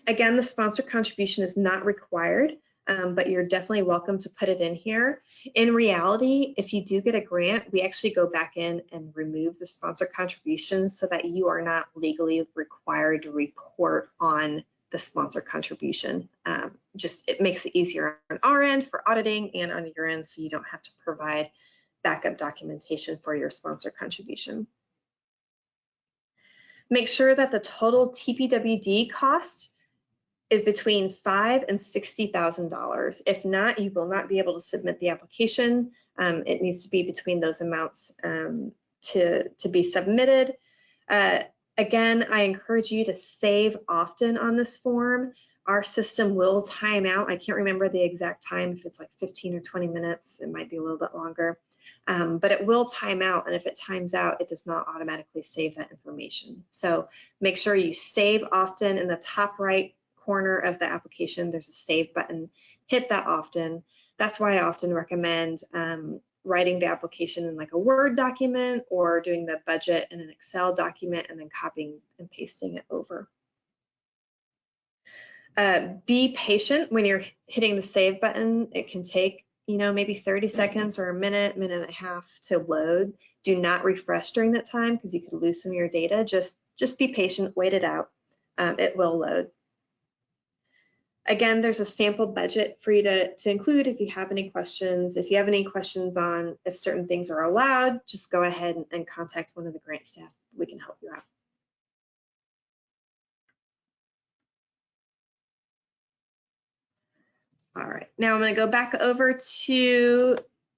S1: Again, the sponsor contribution is not required, but you're definitely welcome to put it in here. In reality, if you do get a grant, we actually go back in and remove the sponsor contributions so that you are not legally required to report on the sponsor contribution. It makes it easier on our end for auditing and on your end, so you don't have to provide backup documentation for your sponsor contribution. Make sure that the total TPWD cost is between $5,000 and $60,000. If not, you will not be able to submit the application. It needs to be between those amounts to be submitted. Again, I encourage you to save often on this form. Our system will time out. I can't remember the exact time, if it's like 15 or 20 minutes, it might be a little bit longer, but it will time out, and if it times out, it does not automatically save that information. So make sure you save often. In the top right corner of the application, there's a save button. Hit that often. That's why I often recommend writing the application in like a Word document, or doing the budget in an Excel document and then copying and pasting it over. Be patient when you're hitting the save button. It can take, maybe 30 seconds or a minute, minute and a half to load. Do not refresh during that time because you could lose some of your data. Just be patient, wait it out. It will load. Again, there's a sample budget for you to include if you have any questions. If you have any questions on if certain things are allowed, just go ahead and contact one of the grant staff. We can help you out. All right, now I'm going to go back over to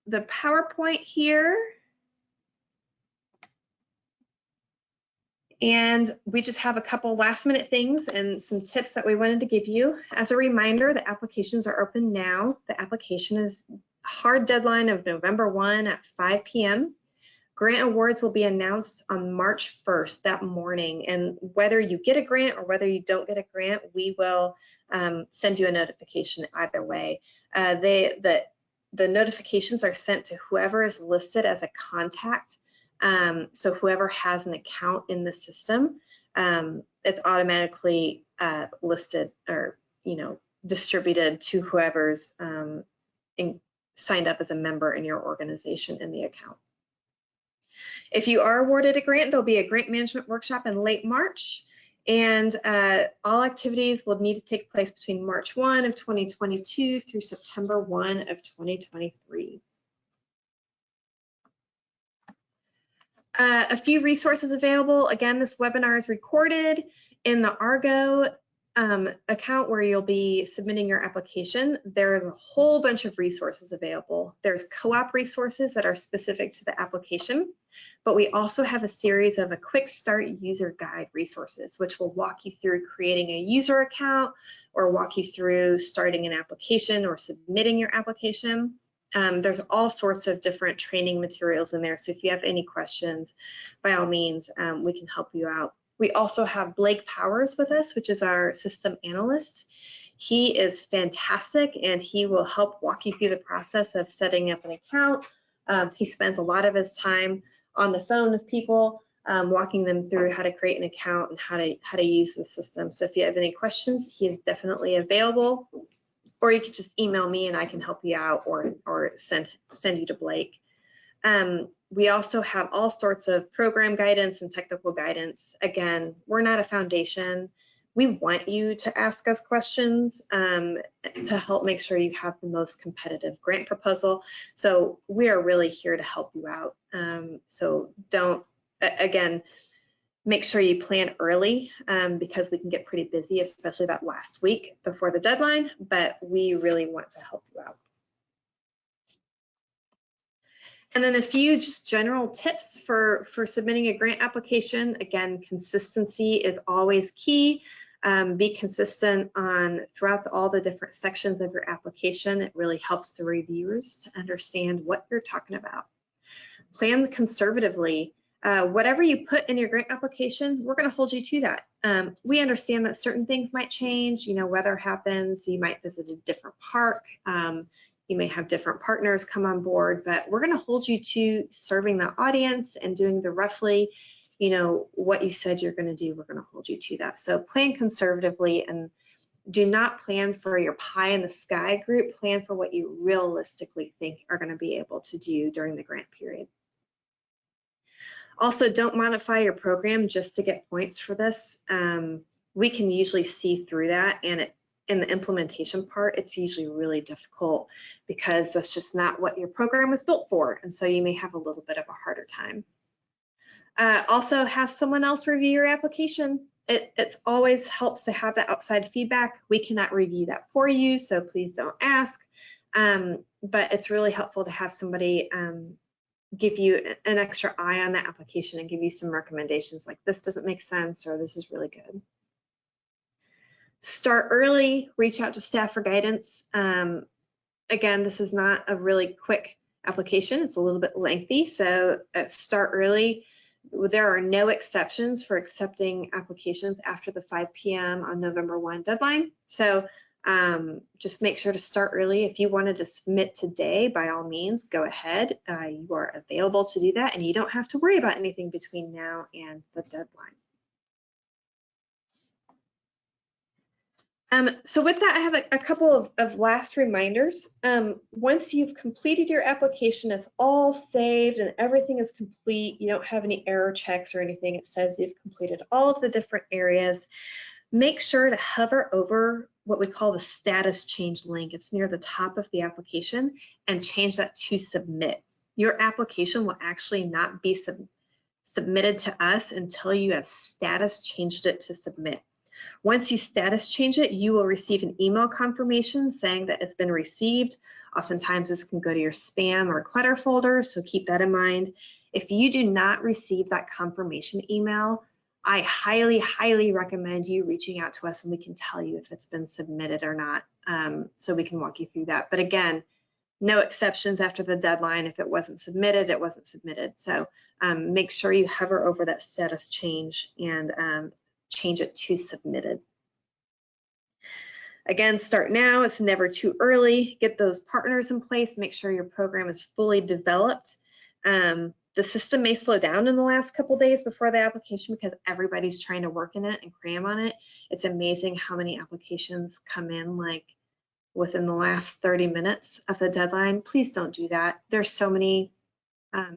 S1: the PowerPoint here. And we just have a couple last minute things and some tips that we wanted to give you. As a reminder, the applications are open now. The application is hard deadline of November 1 at 5 p.m. Grant awards will be announced on March 1st, that morning. And whether you get a grant or whether you don't get a grant, we will send you a notification either way. The notifications are sent to whoever is listed as a contact. So whoever has an account in the system, it's automatically listed or distributed to whoever's signed up as a member in your organization in the account. If you are awarded a grant, there'll be a grant management workshop in late March, and all activities will need to take place between March 1 of 2022 through September 1 of 2023. A few resources available. Again, this webinar is recorded in the Argo account where you'll be submitting your application. There is a whole bunch of resources available. There's co-op resources that are specific to the application, but we also have a series of a quick start user guide resources, which will walk you through creating a user account or walk you through starting an application or submitting your application. There's all sorts of different training materials in there. So if you have any questions, by all means, we can help you out. We also have Blake Powers with us, which is our system analyst. He is fantastic, and he will help walk you through the process of setting up an account, He spends a lot of his time on the phone with people, walking them through how to create an account and how to use the system. So if you have any questions, he is definitely available, or you can just email me and I can help you out, or send you to Blake. We also have all sorts of program guidance and technical guidance. Again, we're not a foundation. We want you to ask us questions to help make sure you have the most competitive grant proposal. So we are really here to help you out. So don't, again, make sure you plan early because we can get pretty busy, especially that last week before the deadline, but we really want to help you out. And then a few just general tips for submitting a grant application. Again, consistency is always key. Be consistent throughout all the different sections of your application. It really helps the reviewers to understand what you're talking about. Plan conservatively. Whatever you put in your grant application, we're going to hold you to that. We understand that certain things might change. You know, weather happens. You might visit a different park. You may have different partners come on board, but we're going to hold you to serving the audience and doing the roughly, you know, what you said you're going to do. We're going to hold you to that. So plan conservatively and do not plan for your pie in the sky group. Plan for what you realistically think are going to be able to do during the grant period. Also, don't modify your program just to get points for this. We can usually see through that, and in the implementation part, it's usually really difficult because that's just not what your program was built for, and so you may have a little bit of a harder time. Also, have someone else review your application. It always helps to have that outside feedback. We cannot review that for you, so please don't ask. But it's really helpful to have somebody give you an extra eye on that application and give you some recommendations like this doesn't make sense or this is really good. Start early, reach out to staff for guidance. Again, this is not a really quick application. It's a little bit lengthy, so start early. There are no exceptions for accepting applications after the 5 p.m. on November 1 deadline. So just make sure to start early. If you wanted to submit today, by all means, go ahead. You are available to do that, and you don't have to worry about anything between now and the deadline. So with that, I have a couple of last reminders. Once you've completed your application, it's all saved and everything is complete. You don't have any error checks or anything. It says you've completed all of the different areas. Make sure to hover over what we call the status change link. It's near the top of the application, and change that to submit. Your application will actually not be submitted to us until you have status changed it to submit. Once you status change it, you will receive an email confirmation saying that it's been received. Oftentimes this can go to your spam or clutter folder, so keep that in mind. If you do not receive that confirmation email, I highly, highly recommend you reaching out to us and we can tell you if it's been submitted or not, so we can walk you through that. But again, no exceptions after the deadline. If it wasn't submitted, it wasn't submitted. So make sure you hover over that status change and change it to submitted. Again, start now. It's never too early. Get those partners in place. Make sure your program is fully developed. The system may slow down in the last couple days before the application because everybody's trying to work in it and cram on it. It's amazing how many applications come in like within the last 30 minutes of the deadline. Please don't do that. There's so many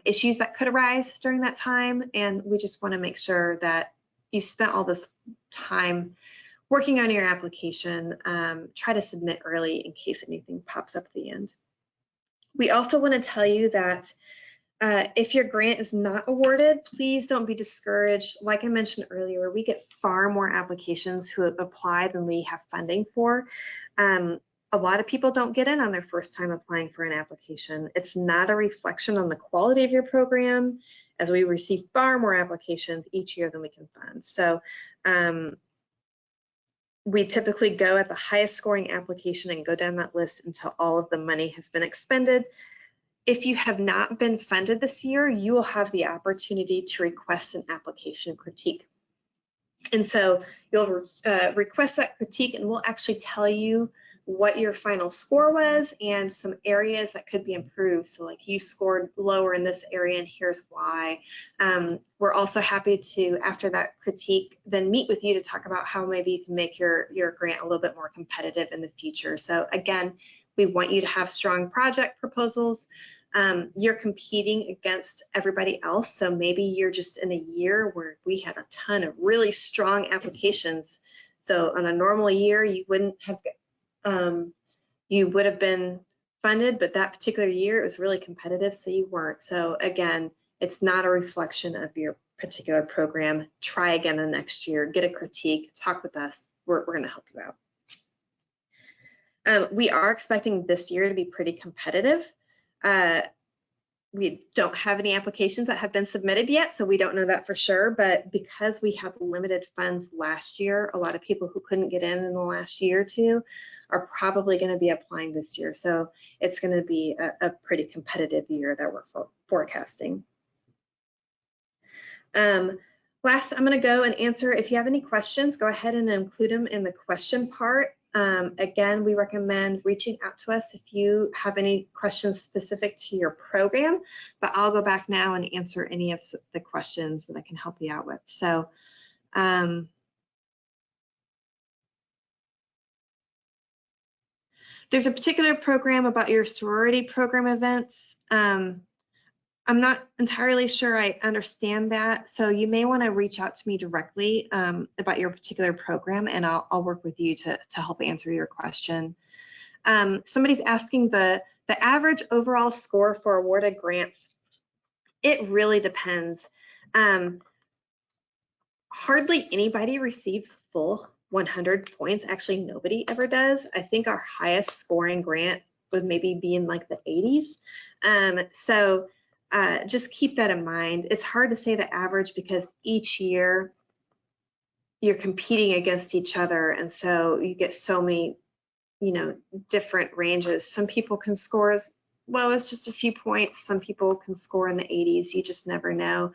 S1: issues that could arise during that time, and we just want to make sure that you spent all this time working on your application. Try to submit early in case anything pops up at the end. We also want to tell you that if your grant is not awarded, please don't be discouraged. Like I mentioned earlier, we get far more applications who apply than we have funding for. A lot of people don't get in on their first time applying for an application. It's not a reflection on the quality of your program, as we receive far more applications each year than we can fund. So we typically go at the highest scoring application and go down that list until all of the money has been expended. If you have not been funded this year, you will have the opportunity to request an application critique. And so you'll request that critique, and we'll actually tell you what your final score was and some areas that could be improved. So like you scored lower in this area and here's why. We're also happy to, after that critique, then meet with you to talk about how maybe you can make your grant a little bit more competitive in the future. So again, we want you to have strong project proposals. You're competing against everybody else. So maybe you're just in a year where we had a ton of really strong applications. So on a normal year, you wouldn't have, you would have been funded, but that particular year it was really competitive, so you weren't. So again, it's not a reflection of your particular program. Try again the next year, get a critique, talk with us. We're going to help you out. We are expecting this year to be pretty competitive. We don't have any applications that have been submitted yet, so we don't know that for sure, but because we have limited funds last year, a lot of people who couldn't get in the last year or two are probably going to be applying this year. So it's going to be a pretty competitive year that we're forecasting. Last, I'm going to go and answer, if you have any questions, go ahead and include them in the question part. Again, we recommend reaching out to us if you have any questions specific to your program, but I'll go back now and answer any of the questions that I can help you out with. So, there's a particular program about your sorority program events. I'm not entirely sure I understand that, so you may want to reach out to me directly about your particular program, and I'll work with you to help answer your question. Somebody's asking the average overall score for awarded grants. It really depends. Hardly anybody receives full 100 points. Actually, nobody ever does. I think our highest scoring grant would maybe be in like the 80s. So just keep that in mind. It's hard to say the average because each year you're competing against each other, and so you get so many, you know, different ranges. Some people can score as low as just a few points. Some people can score in the 80s. You just never know.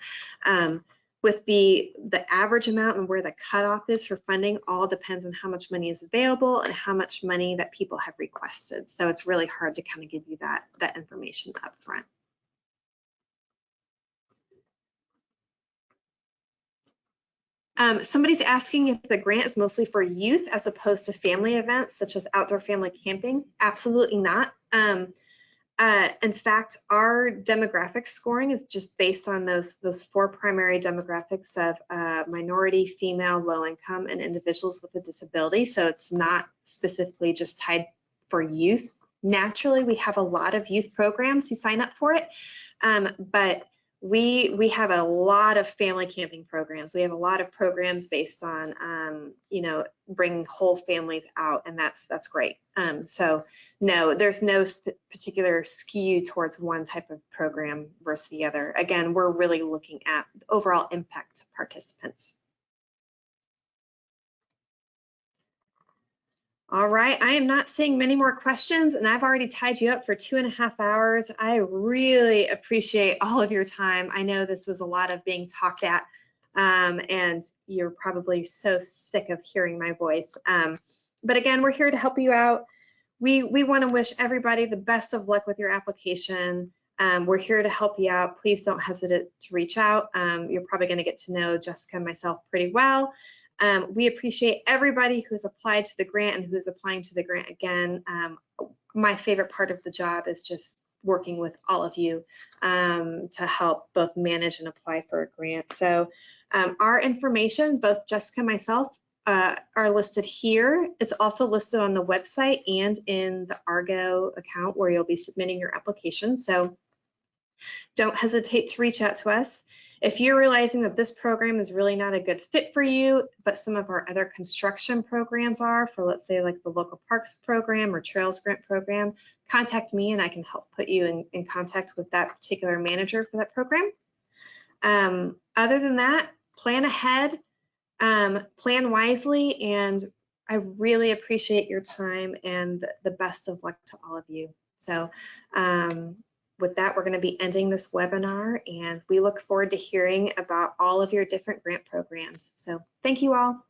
S1: With the average amount and where the cutoff is for funding, all depends on how much money is available and how much money that people have requested. So it's really hard to kind of give you that information up front. Somebody's asking if the grant is mostly for youth as opposed to family events such as outdoor family camping. Absolutely not. In fact, our demographic scoring is just based on those 4 primary demographics of minority, female, low income, and individuals with a disability. So it's not specifically just tied for youth. Naturally, we have a lot of youth programs who sign up for it, but we have a lot of family camping programs. We have a lot of programs based on, you know, bringing whole families out, and that's great. So no, there's no particular skew towards one type of program versus the other. Again, we're really looking at the overall impact to participants. All right, I am not seeing many more questions, and I've already tied you up for 2.5 hours. I really appreciate all of your time. I know this was a lot of being talked at, and you're probably so sick of hearing my voice. But again, we're here to help you out. We want to wish everybody the best of luck with your application. We're here to help you out. Please don't hesitate to reach out. You're probably going to get to know Jessica and myself pretty well. We appreciate everybody who's applied to the grant and who's applying to the grant again. My favorite part of the job is just working with all of you to help both manage and apply for a grant. So our information, both Jessica and myself, are listed here. It's also listed on the website and in the Argo account where you'll be submitting your application. So don't hesitate to reach out to us. If you're realizing that this program is really not a good fit for you, but some of our other construction programs are, for let's say like the local parks program or trails grant program, contact me and I can help put you in contact with that particular manager for that program. Other than that, plan ahead, plan wisely, and I really appreciate your time and the best of luck to all of you. So with that, we're going to be ending this webinar, and we look forward to hearing about all of your different grant programs. So thank you all.